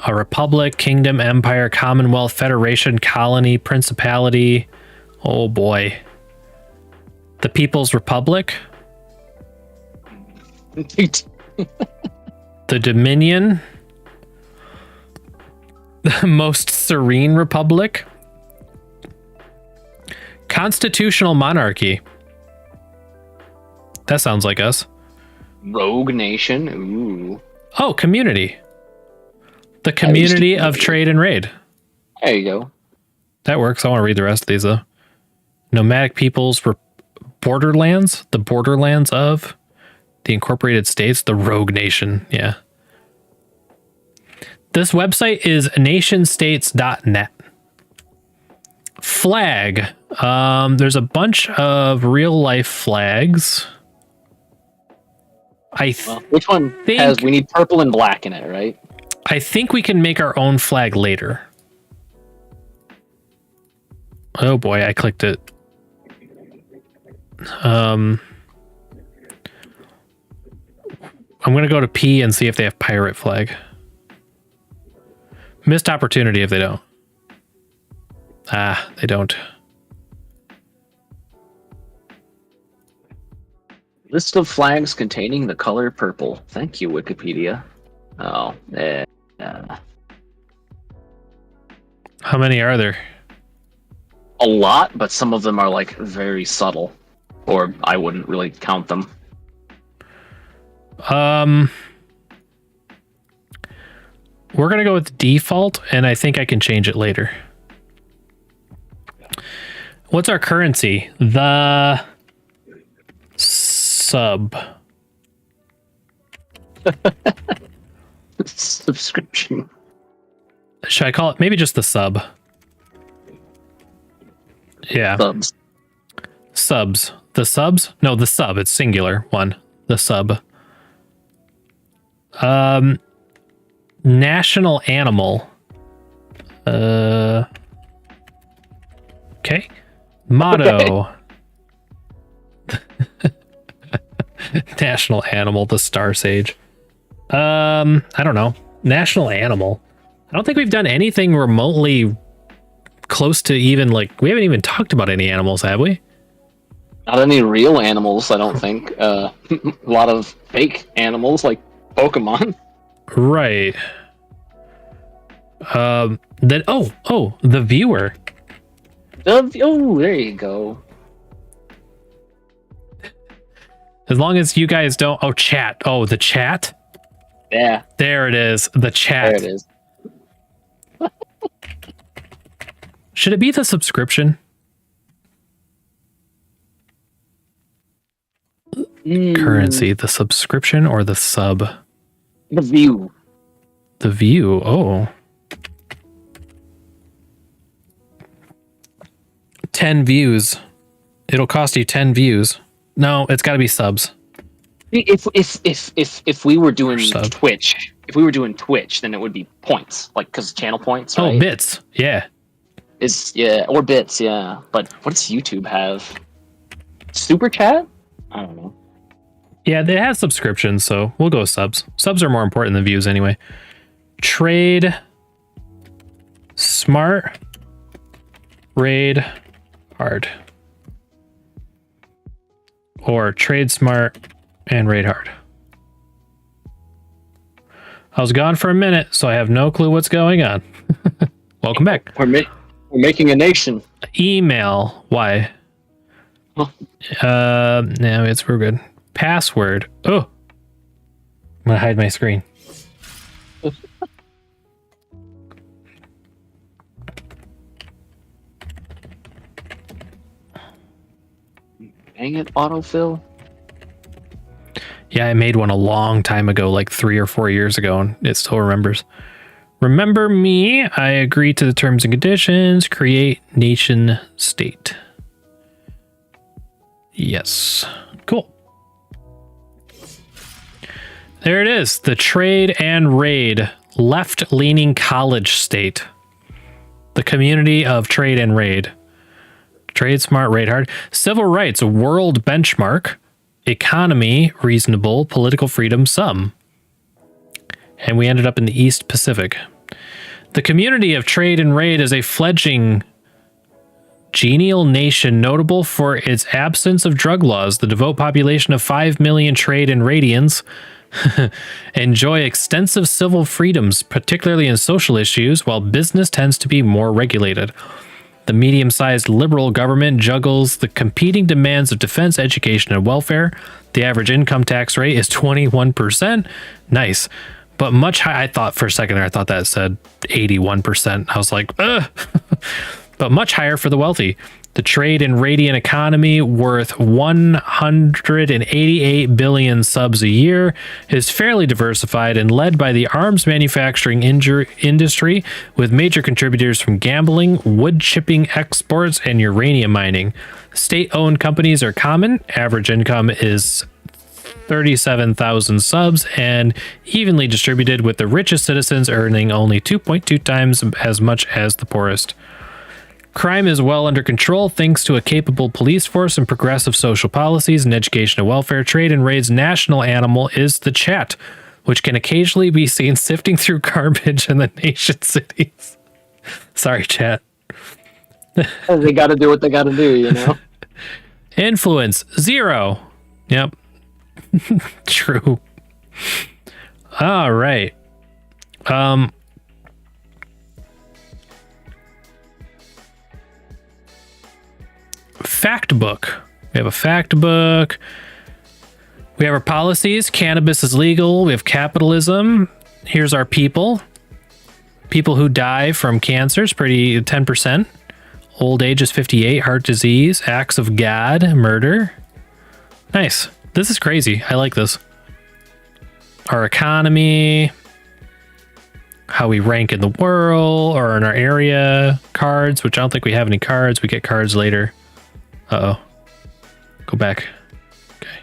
republic, kingdom, empire, commonwealth, federation, colony, principality. Oh boy. The People's Republic. The Dominion. The Most Serene Republic. Constitutional Monarchy. That sounds like us. Rogue Nation. Ooh. Oh, Community. The Community of Trade and Raid. There you go. That works. I want to read the rest of these, though. Nomadic Peoples, Borderlands. The Borderlands of the Incorporated States. The Rogue Nation. Yeah. This website is nationstates.net. Flag. There's a bunch of real-life flags. Which one has? We need purple and black in it, right? I think we can make our own flag later. Oh boy, I clicked it. I'm gonna go to P and see if they have pirate flag. Missed opportunity if they don't. Ah, they don't. List of flags containing the color purple. Thank you, Wikipedia. Oh, How many are there? a lot, but some of them are like very subtle, or I wouldn't really count them. We're gonna go with default, and I think I can change it later. What's our currency? The sub. Subscription. Should I call it maybe just the sub? Yeah. Subs. Subs. The subs? No, the sub. It's singular. One. The sub. National animal. Okay. Motto. National animal, the Star Sage. I don't know. National animal. I don't think we've done anything remotely close to even like we haven't even talked about any animals, have we? Not any real animals, I don't think. A lot of fake animals like Pokemon. Right. Then the viewer. Oh, there you go. As long as you guys don't. Oh, chat. Oh, the chat. Yeah. There it is. The chat. There it is. Should it be the subscription? Currency, the subscription or the sub? The view. The view. Oh. 10 views. It'll cost you 10 views. No, it's got to be subs. If we were doing Sub. Twitch, then it would be points, like because channel points. Right? Oh, bits. Yeah. Or bits. Yeah. But what does YouTube have? Super chat? I don't know. Yeah, they have subscriptions, so we'll go with subs. Subs are more important than views anyway. Trade smart, raid hard. Or trade smart and raid hard. I was gone for a minute, so I have no clue what's going on. Welcome back. We're making a nation. Email. Why? Huh. No, we're good. Password. Oh. I'm gonna hide my screen. Dang it, autofill. Yeah, I made one a long time ago, like 3 or 4 years ago, and it still remembers. Remember me. I agree to the terms and conditions. Create nation state. Yes. Cool. There it is. The trade and raid left-leaning college state. The community of trade and raid. Trade smart, raid hard. Civil rights, a world benchmark. Economy, reasonable. Political freedom, some. And we ended up in the East Pacific. The community of trade and raid is a fledgling genial nation notable for its absence of drug laws. The devout population of 5 million trade and radians enjoy extensive civil freedoms, particularly in social issues, while business tends to be more regulated. The medium-sized liberal government juggles the competing demands of defense, education, and welfare. The average income tax rate is 21%. Nice. But much higher. I thought for a second there, I thought that said 81%. I was like, ugh. But much higher for the wealthy. The trade and radiant economy, worth 188 billion subs a year, is fairly diversified and led by the arms manufacturing industry, with major contributors from gambling, wood chipping exports, and uranium mining. State-owned companies are common. Average income is 37,000 subs and evenly distributed, with the richest citizens earning only 2.2 times as much as the poorest. Crime is well under control thanks to a capable police force and progressive social policies and education and welfare. Trade and raid's national animal is the chat, which can occasionally be seen sifting through garbage in the nation cities. Sorry, chat. They got to do what they got to do, you know? Influence, 0. Yep. True. All right. Fact book. We have a fact book. We have our policies. Cannabis is legal. We have capitalism. Here's our people. People who die from cancers, pretty 10%. Old age is 58. Heart disease. Acts of God. Murder. Nice. This is crazy. I like this. Our economy. How we rank in the world or in our area. Cards, which I don't think we have any cards. We get cards later. Uh-oh. Go back. Okay.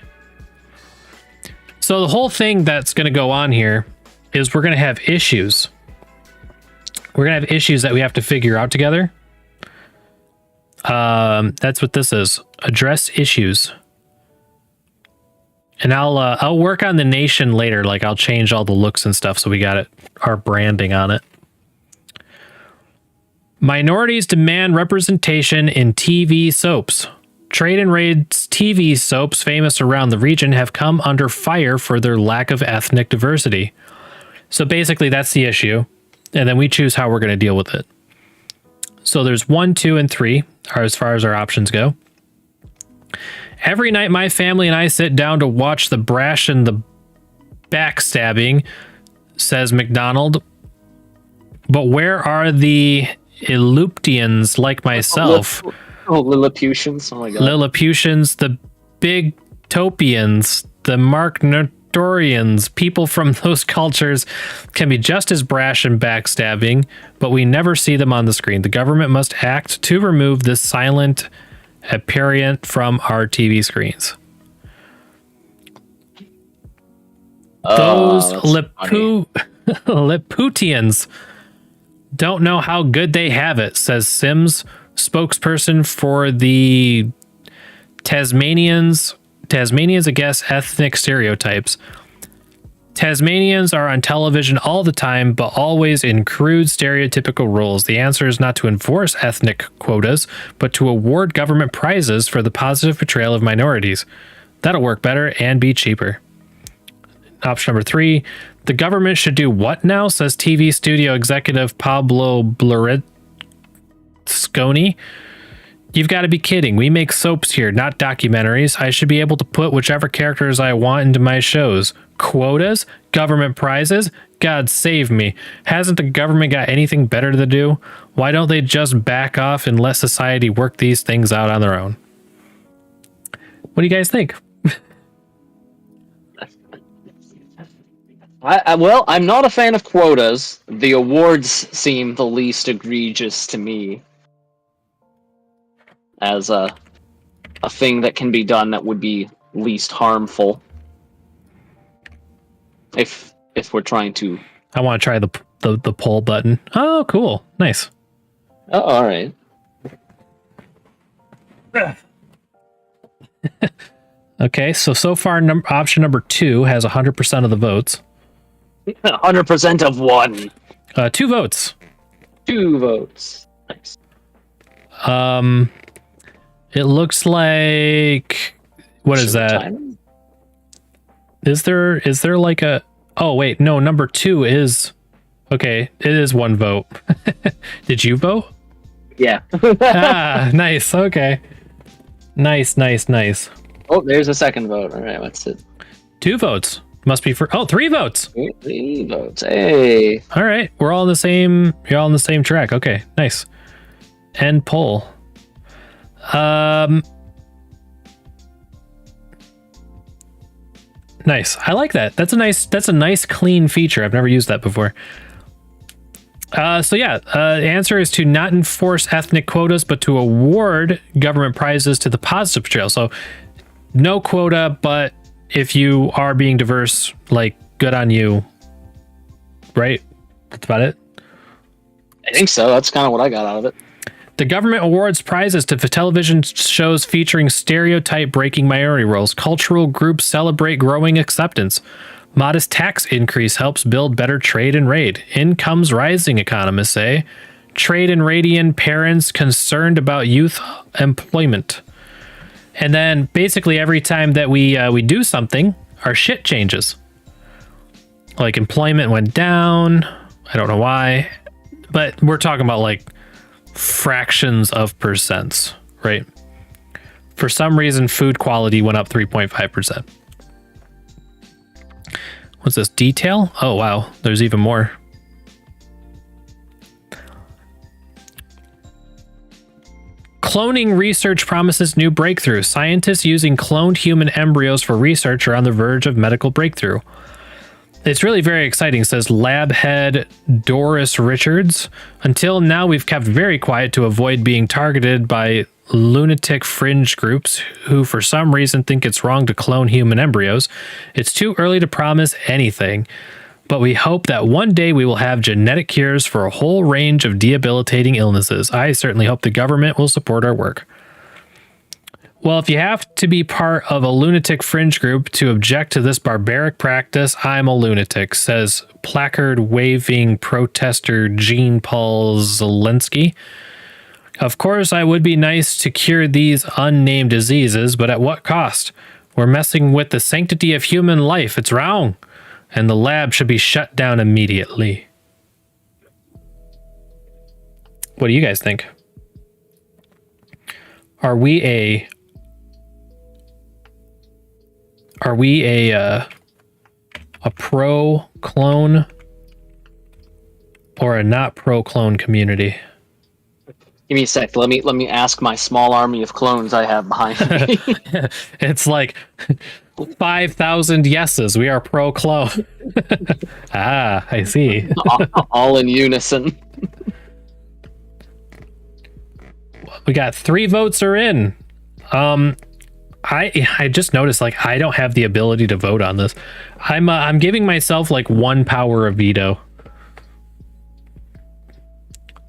So the whole thing that's going to go on here is we're going to have issues. We're going to have issues that we have to figure out together. That's what this is. Address issues. And I'll work on the nation later. Like I'll change all the looks and stuff so we got our branding on it. Minorities demand representation in TV soaps. Trade and Raid's TV soaps famous around the region have come under fire for their lack of ethnic diversity. So basically, that's the issue. And then we choose how we're going to deal with it. So there's 1, 2, and 3 are as far as our options go. Every night, my family and I sit down to watch the brash and the backstabbing, says McDonald. But where are the Illuptians like myself? Lilliputians. Oh my god. Lilliputians, the Big Topians, the Mark Notorians, people from those cultures can be just as brash and backstabbing, but we never see them on the screen. The government must act to remove this silent apparent from our TV screens. Those Lilliputians don't know how good they have it, says Sims, spokesperson for the Tasmanians, I guess, ethnic stereotypes. Tasmanians are on television all the time, but always in crude, stereotypical roles. The answer is not to enforce ethnic quotas, but to award government prizes for the positive portrayal of minorities. That'll work better and be cheaper. Option number 3, the government should do what now, says TV studio executive Pablo Bluretsconi. You've got to be kidding. We make soaps here, not documentaries. I should be able to put whichever characters I want into my shows. Quotas? Government prizes? God save me. Hasn't the government got anything better to do? Why don't they just back off and let society work these things out on their own? What do you guys think? Well, I'm not a fan of quotas. The awards seem the least egregious to me as a thing that can be done that would be least harmful. If we're trying to, I want to try the poll button. Oh, cool, nice. Oh, all right. Okay, so far, option number 2 has 100% of the votes. 100% of 1. 2 votes. 2 votes. Nice. It looks like, what is that? Time? Is there like a? Oh wait, no. Number 2 is okay. It is 1 vote. Did you vote? Yeah. Nice. Okay. Nice. Oh, there's a second vote. All right, what's it? 2 votes. Must be for 3 votes. 3 votes. Hey. All right, we're all on the same. You're all on the same track. Okay, nice. End poll. Nice. I like that. That's a nice clean feature. I've never used that before. So yeah, the answer is to not enforce ethnic quotas, but to award government prizes to the positive portrayal. So no quota, but if you are being diverse, like, good on you. Right? That's about it. I think so. That's kind of what I got out of it. The government awards prizes to television shows featuring stereotype-breaking minority roles. Cultural groups celebrate growing acceptance. Modest tax increase helps build better trade and raid. Incomes rising, economists say. Trade and radian parents concerned about youth employment. And then basically every time that we do something, our shit changes. Like employment went down. I don't know why, but we're talking about like fractions of percents, right? For some reason, food quality went up 3.5%. What's this? Detail? Oh, wow. There's even more. Cloning research promises new breakthrough. Scientists using cloned human embryos for research are on the verge of medical breakthrough. It's really very exciting, says lab head Doris Richards. Until now, we've kept very quiet to avoid being targeted by lunatic fringe groups who for some reason think it's wrong to clone human embryos. It's too early to promise anything, but we hope that one day we will have genetic cures for a whole range of debilitating illnesses. I certainly hope the government will support our work. Well, if you have to be part of a lunatic fringe group to object to this barbaric practice, I'm a lunatic, says placard-waving protester Jean Paul Zelensky. Of course, I would be nice to cure these unnamed diseases, but at what cost? We're messing with the sanctity of human life. It's wrong. And the lab should be shut down immediately. What do you guys think? Are we a pro clone or a not pro clone community? Give me a sec. Let me ask my small army of clones I have behind me. It's like 5,000 yeses. We are pro clone. Ah, I see. all in unison. We got 3 votes are in. I just noticed like I don't have the ability to vote on this. I'm giving myself like 1 power of veto.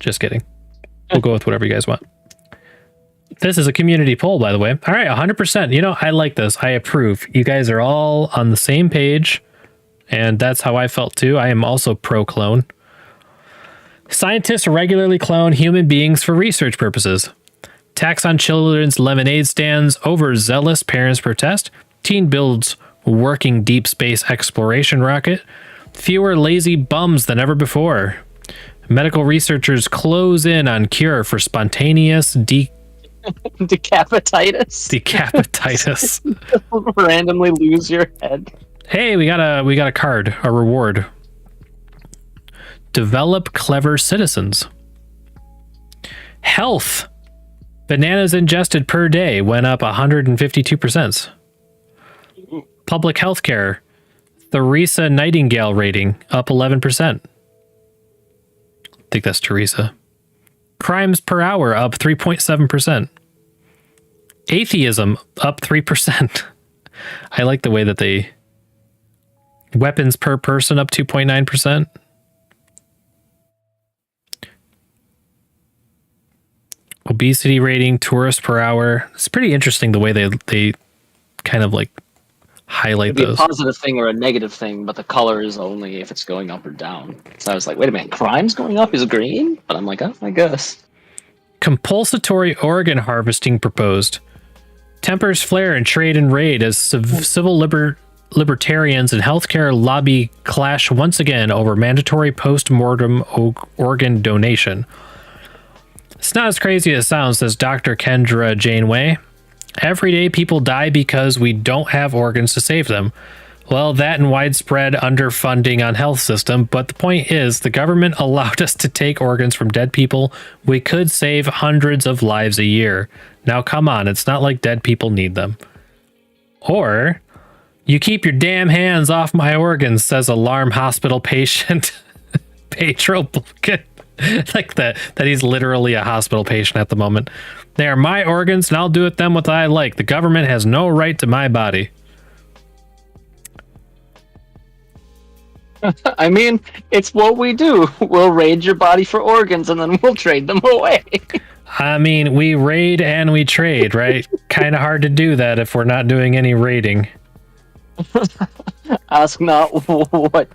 Just kidding. We'll go with whatever you guys want. This is a community poll, by the way. All right, 100%. You know, I like this. I approve. You guys are all on the same page, and that's how I felt too. I am also pro-clone. Scientists regularly clone human beings for research purposes. Tax on children's lemonade stands, overzealous parents protest. Teen builds working deep space exploration rocket. Fewer lazy bums than ever before. Medical researchers close in on cure for spontaneous decapititis. Randomly lose your head. Hey, we got a card, a reward. Develop clever citizens. Health. Bananas ingested per day went up 152%. Public health care. Theresa Nightingale rating up 11%. I think that's Teresa. Crimes per hour up 3.7%. Atheism up 3%. I like the way that they... Weapons per person up 2.9%. Obesity rating, tourist per hour. It's pretty interesting the way they kind of like highlight It'd be those. a positive thing or a negative thing, but the color is only if it's going up or down. So I was like, wait a minute, crime's going up is green? But I'm like, oh, I guess. Compulsory organ harvesting proposed. Tempers flare in trade and raid as civil libertarians and healthcare lobby clash once again over mandatory post-mortem organ donation. It's not as crazy as it sounds, says Dr. Kendra Janeway. Every day people die because we don't have organs to save them. Well, that and widespread underfunding on health system, but the point is the government allowed us to take organs from dead people. We could save hundreds of lives a year. Now come on, it's not like dead people need them. Or, you keep your damn hands off my organs, says alarm hospital patient Pedro Bulkin. Like that he's literally a hospital patient at the moment. They are my organs and I'll do with them what I like. The government has no right to my body. I mean, it's what we do. We'll raid your body for organs and then we'll trade them away. I mean, we raid and we trade, right? Kind of hard to do that if we're not doing any raiding. Ask not what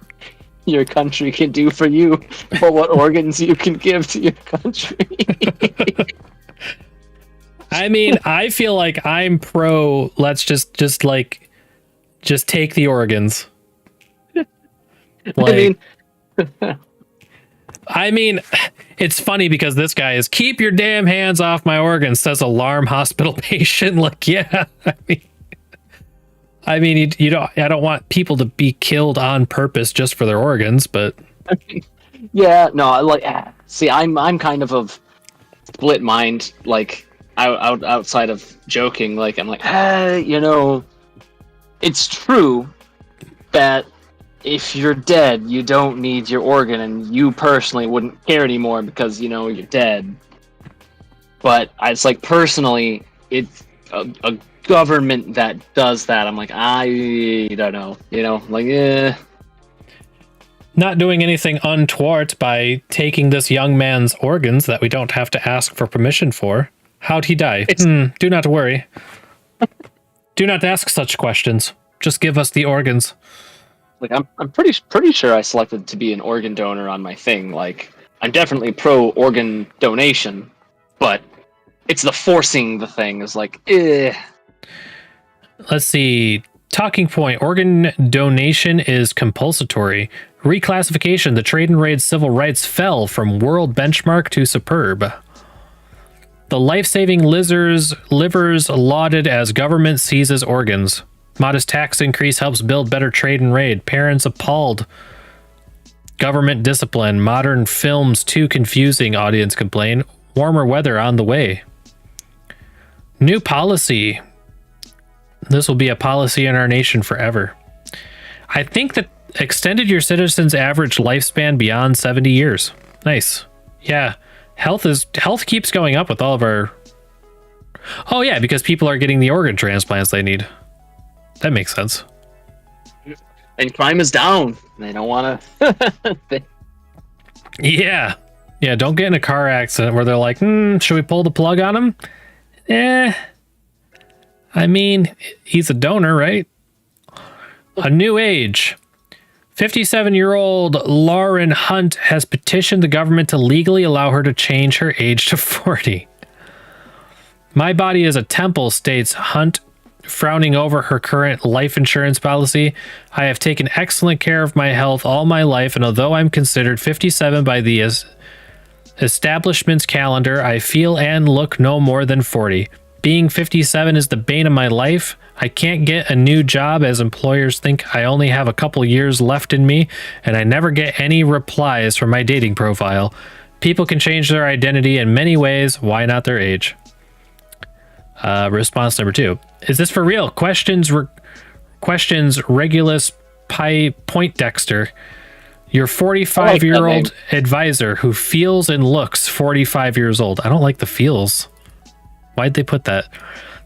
your country can do for you, but what organs you can give to your country. I mean, I feel like I'm pro. Let's just take the organs. Like, I mean, it's funny because this guy is keep your damn hands off my organs, says alarm hospital patient. Like, yeah, I mean, you don't. I don't want people to be killed on purpose just for their organs, but yeah, no, like, see, I'm kind of split mind. Like, outside of joking, like, I'm like, you know, it's true that if you're dead, you don't need your organ, and you personally wouldn't care anymore because you know you're dead. But it's like personally, it's a government that does that. I'm like, I don't know, you know, like, not doing anything untoward by taking this young man's organs that we don't have to ask for permission for. How'd he die? Do not worry. Do not ask such questions. Just give us the organs. Like, I'm pretty sure I selected to be an organ donor on my thing. Like, I'm definitely pro organ donation, but it's the forcing the thing is like, eh. Let's see. Talking point. Organ donation is compulsory. Reclassification. The trade and raid civil rights fell from world benchmark to superb. The life-saving livers lauded as government seizes organs. Modest tax increase helps build better trade and raid. Parents appalled. Government discipline. Modern films too confusing, audience complain. Warmer weather on the way. New policy. This will be a policy in our nation forever. I think that extended your citizens' average lifespan beyond 70 years. Nice. Yeah. Health keeps going up with all of our... Oh yeah, because people are getting the organ transplants they need. That makes sense. And crime is down. They don't want to... Yeah. Yeah, don't get in a car accident where they're like, should we pull the plug on him? I mean, he's a donor, right? A new age. 57-year-old Lauren Hunt has petitioned the government to legally allow her to change her age to 40. My body is a temple, states Hunt, frowning over her current life insurance policy. I have taken excellent care of my health all my life, and although I'm considered 57 by the establishment's calendar, I feel and look no more than 40. Being 57 is the bane of my life. I can't get a new job as employers think I only have a couple years left in me, and I never get any replies from my dating profile. People can change their identity in many ways. Why not their age? Response number 2. Is this for real? Questions Regulus Poindexter. Your 45-year-old advisor who feels and looks 45 years old. I don't like the feels. Why'd they put that?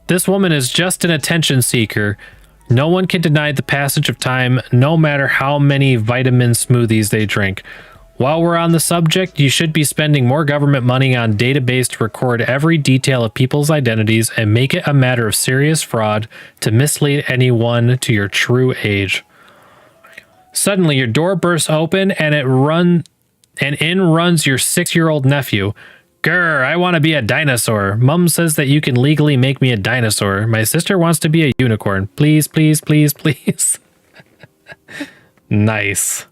This woman is just an attention seeker. No one can deny the passage of time, no matter how many vitamin smoothies they drink. While we're on the subject, you should be spending more government money on database to record every detail of people's identities and make it a matter of serious fraud to mislead anyone to your true age. Suddenly, your door bursts open and in runs your 6-year-old nephew. Grr, I want to be a dinosaur. Mom says that you can legally make me a dinosaur. My sister wants to be a unicorn. Please, please, please, please. Nice.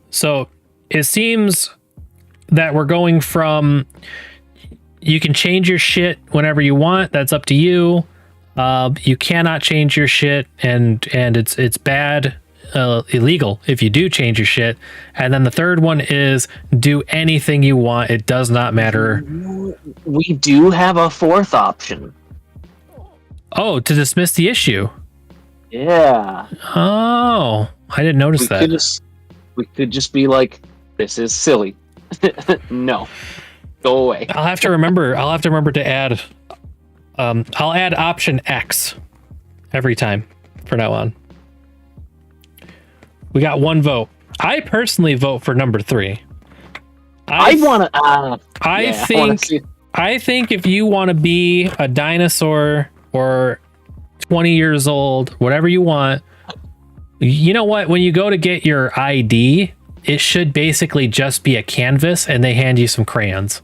So it seems that we're going from you can change your shit whenever you want. That's up to you. You cannot change your shit, and it's bad, illegal if you do change your shit. And then the third one is do anything you want. It does not matter. We do have a fourth option. Oh, to dismiss the issue. Yeah. Oh, I didn't notice that. We could just be like, this is silly. No, go away. I'll have to remember to add. I'll add option X every time from now on. We got one vote. I personally vote for number 3. I think if you want to be a dinosaur or 20 years old, whatever you want, you know what? When you go to get your ID, it should basically just be a canvas and they hand you some crayons.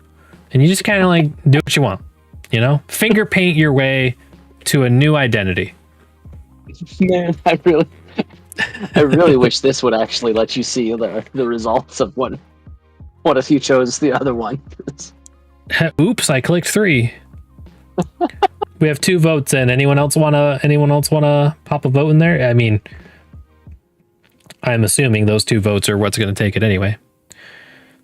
And you just kind of like do what you want. You know, finger paint your way to a new identity. Man, I really wish this would actually let you see the results of what if you chose the other one. Oops, I clicked 3. We have 2 votes in. Anyone else wanna pop a vote in there? I mean, I'm assuming those 2 votes are what's going to take it anyway.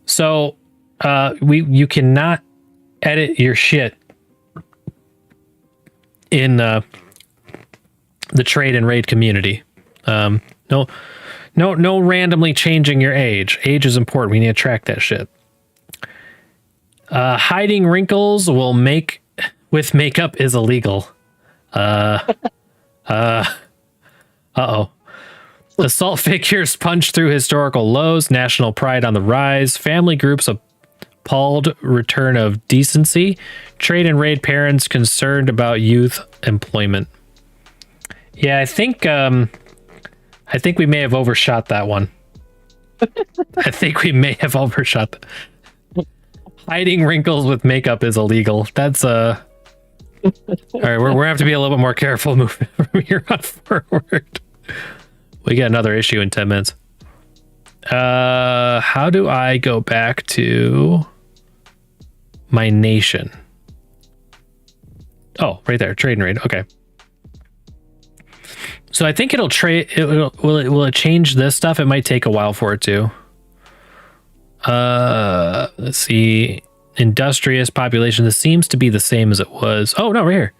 So, you cannot edit your shit in the trade and raid community. No randomly changing your age. Age is important. We need to track that shit. Hiding wrinkles with makeup is illegal. Assault figures punch through historical lows. National pride on the rise. Family groups appalled return of decency. Trade and raid parents concerned about youth employment. Yeah, I think I think we may have overshot that one. I think we may have overshot that. Hiding wrinkles with makeup is illegal. That's all right, we're gonna have to be a little bit more careful moving from here on forward. We got another issue in 10 minutes. How do I go back to my nation? Oh, right there, trade and raid. Okay. So I think it'll trade. Will it change this stuff? It might take a while for it to. Let's see. Industrious population. This seems to be the same as it was. Oh no, right here.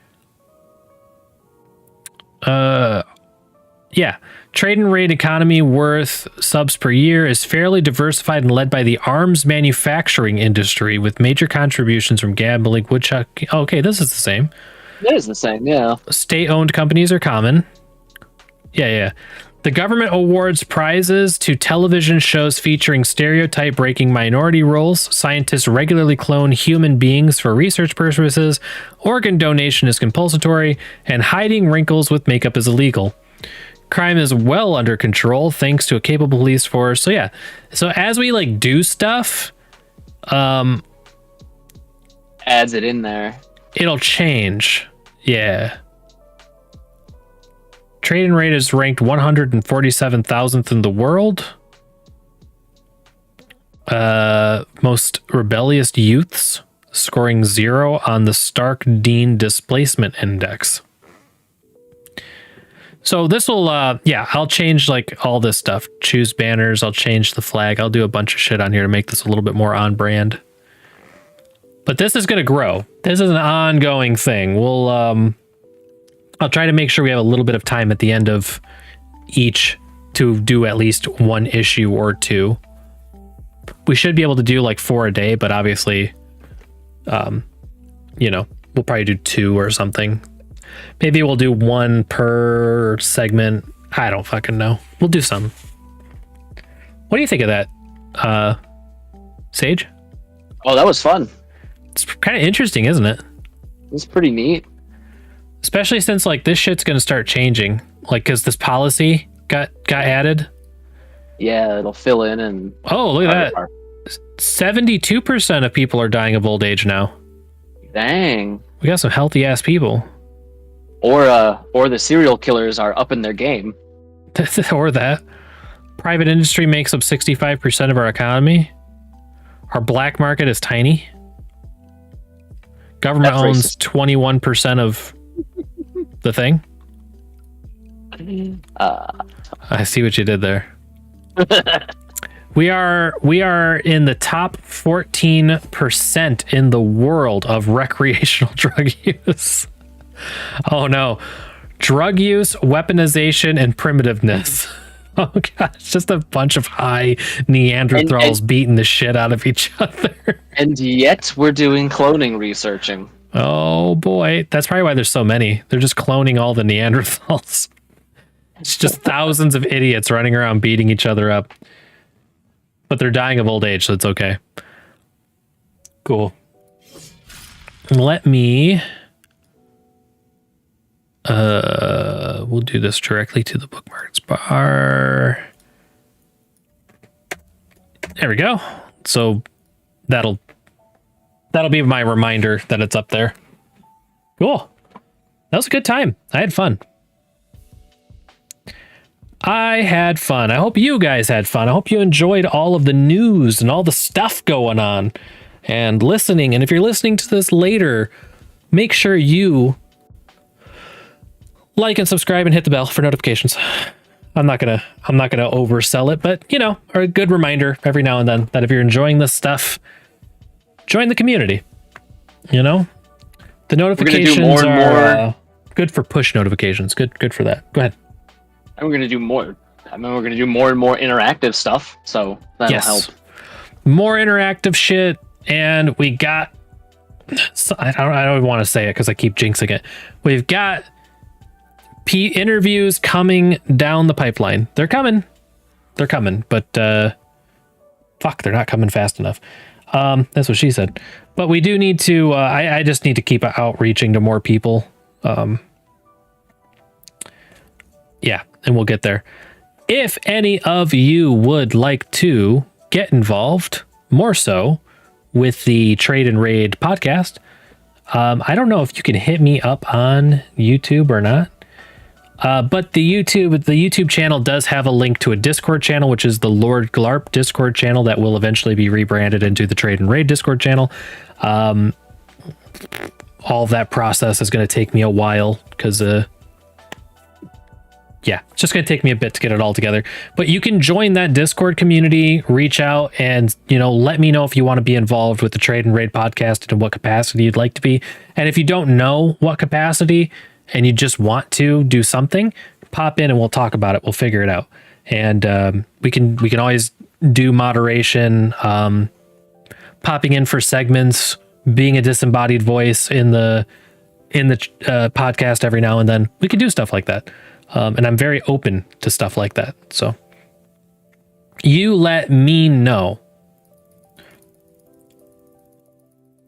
Yeah. Trade and raid economy worth subs per year is fairly diversified and led by the arms manufacturing industry with major contributions from gambling, woodchuck. Okay, this is the same. It is the same, yeah. State-owned companies are common. Yeah. The government awards prizes to television shows featuring stereotype-breaking minority roles. Scientists regularly clone human beings for research purposes. Organ donation is compulsory, and hiding wrinkles with makeup is illegal. Crime is well under control thanks to a capable police force. So yeah, so as we like do stuff, adds it in there. It'll change. Yeah. Trade and raid is ranked 147,000th in the world. Most rebellious youths, scoring 0 on the Stark-Dean Displacement Index. So this will, yeah, I'll change like all this stuff. Choose banners. I'll change the flag. I'll do a bunch of shit on here to make this a little bit more on brand. But this is going to grow. This is an ongoing thing. We'll, I'll try to make sure we have a little bit of time at the end of each to do at least one issue or two. We should be able to do like 4 a day, but obviously, you know, we'll probably do 2 or something. Maybe we'll do 1 per segment. I don't fucking know. We'll do some. What do you think of that, Sage? Oh, that was fun. It's kind of interesting, isn't it? It's pretty neat. Especially since like this shit's going to start changing. Like, because this policy got added. Yeah, it'll fill in and... Oh, look at that. 72% of people are dying of old age now. Dang. We got some healthy ass people. Or the serial killers are up in their game. Or that. Private industry makes up 65% of our economy. Our black market is tiny. Government That's owns racist. 21% of the thing. I see what you did there. We are in the top 14% in the world of recreational drug use. Oh no. Drug use, weaponization, and primitiveness. Oh gosh, just a bunch of high Neanderthals beating the shit out of each other. And yet we're doing cloning researching. Oh boy, that's probably why there's so many. They're just cloning all the Neanderthals. It's just thousands of idiots running around beating each other up. But they're dying of old age, so it's okay. Cool. Let me... we'll do this directly to the bookmarks bar. There we go. So that'll be my reminder that it's up there. Cool. That was a good time. I had fun. I hope you guys had fun. I hope you enjoyed all of the news and all the stuff going on and listening. And if you're listening to this later, make sure you like and subscribe and hit the bell for notifications. I'm not gonna oversell it, but you know, a good reminder every now and then that if you're enjoying this stuff, join the community. You know, the notifications are good for push notifications. Good for that. Go ahead. And we're gonna do more. I mean, we're gonna do more and more interactive stuff, so that'll help. More interactive shit, and we got. I don't want to say it because I keep jinxing it. We've got interviews coming down the pipeline. They're coming, but fuck, they're not coming fast enough. That's what she said. But we do need to. I just need to keep outreaching to more people. Yeah, and we'll get there. if any of you would like to get involved more so with the Trade and Raid podcast, I don't know if you can hit me up on YouTube or not. But the YouTube channel does have a link to a Discord channel, which is the Lord Glarp Discord channel that will eventually be rebranded into the Trade and Raid Discord channel. All of that process is going to take me a while because, yeah, it's just going to take me a bit to get it all together. But you can join that Discord community, reach out, and, you know, let me know if you want to be involved with the Trade and Raid podcast and in what capacity you'd like to be. And if you don't know what capacity and you just want to do something, pop in and we'll talk about it. We'll figure it out. And we can always do moderation, popping in for segments, being a disembodied voice in the podcast every now and then. We can do stuff like that. And I'm very open to stuff like that. So you let me know.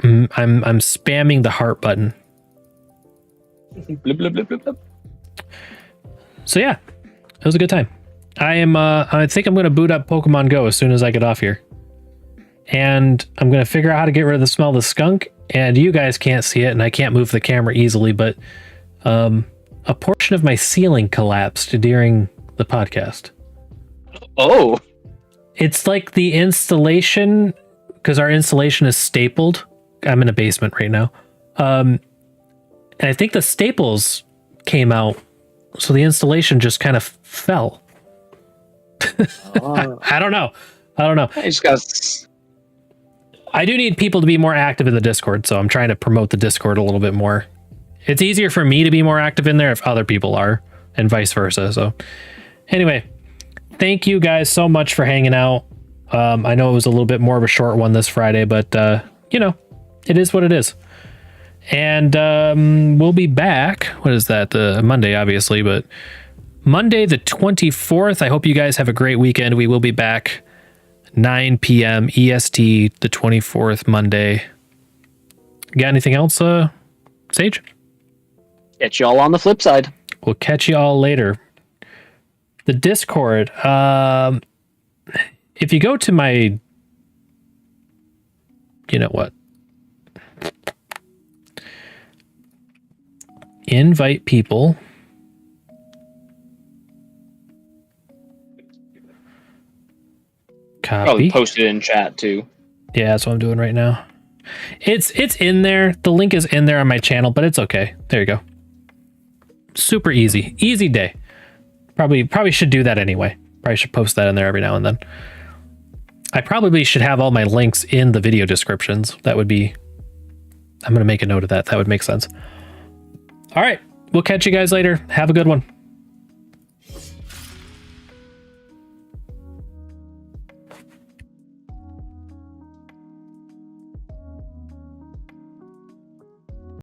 I'm spamming the heart button. Blip, blip, blip, blip, blip. So yeah, it was a good time. I think I'm going to boot up Pokemon Go as soon as I get off here. And I'm going to figure out how to get rid of the smell of the skunk. And you guys can't see it, and I can't move the camera easily, but a portion of my ceiling collapsed during the podcast. Oh. It's like the installation, because our installation is stapled. I'm in a basement right now. And I think the staples came out, so the installation just kind of fell. I don't know. I do need people to be more active in the Discord, so I'm trying to promote the Discord a little bit more. It's easier for me to be more active in there if other people are, and vice versa. So anyway, thank you guys so much for hanging out. I know it was a little bit more of a short one this Friday, but you know, it is what it is. And we'll be back. What is that? Monday, obviously, but Monday the 24th. I hope you guys have a great weekend. We will be back 9 p.m. EST, the 24th, Monday. Got anything else, Sage? Catch y'all on the flip side. We'll catch you all later. The Discord. If you go to my, you know what? Invite people. Copy. Probably post it in chat too. Yeah, that's what I'm doing right now. It's in there. The link is in there on my channel, but it's okay. There you go. Super easy. Easy day. Probably should do that anyway. Probably should post that in there every now and then. I probably should have all my links in the video descriptions. That would be... I'm going to make a note of that. That would make sense. All right. We'll catch you guys later. Have a good one.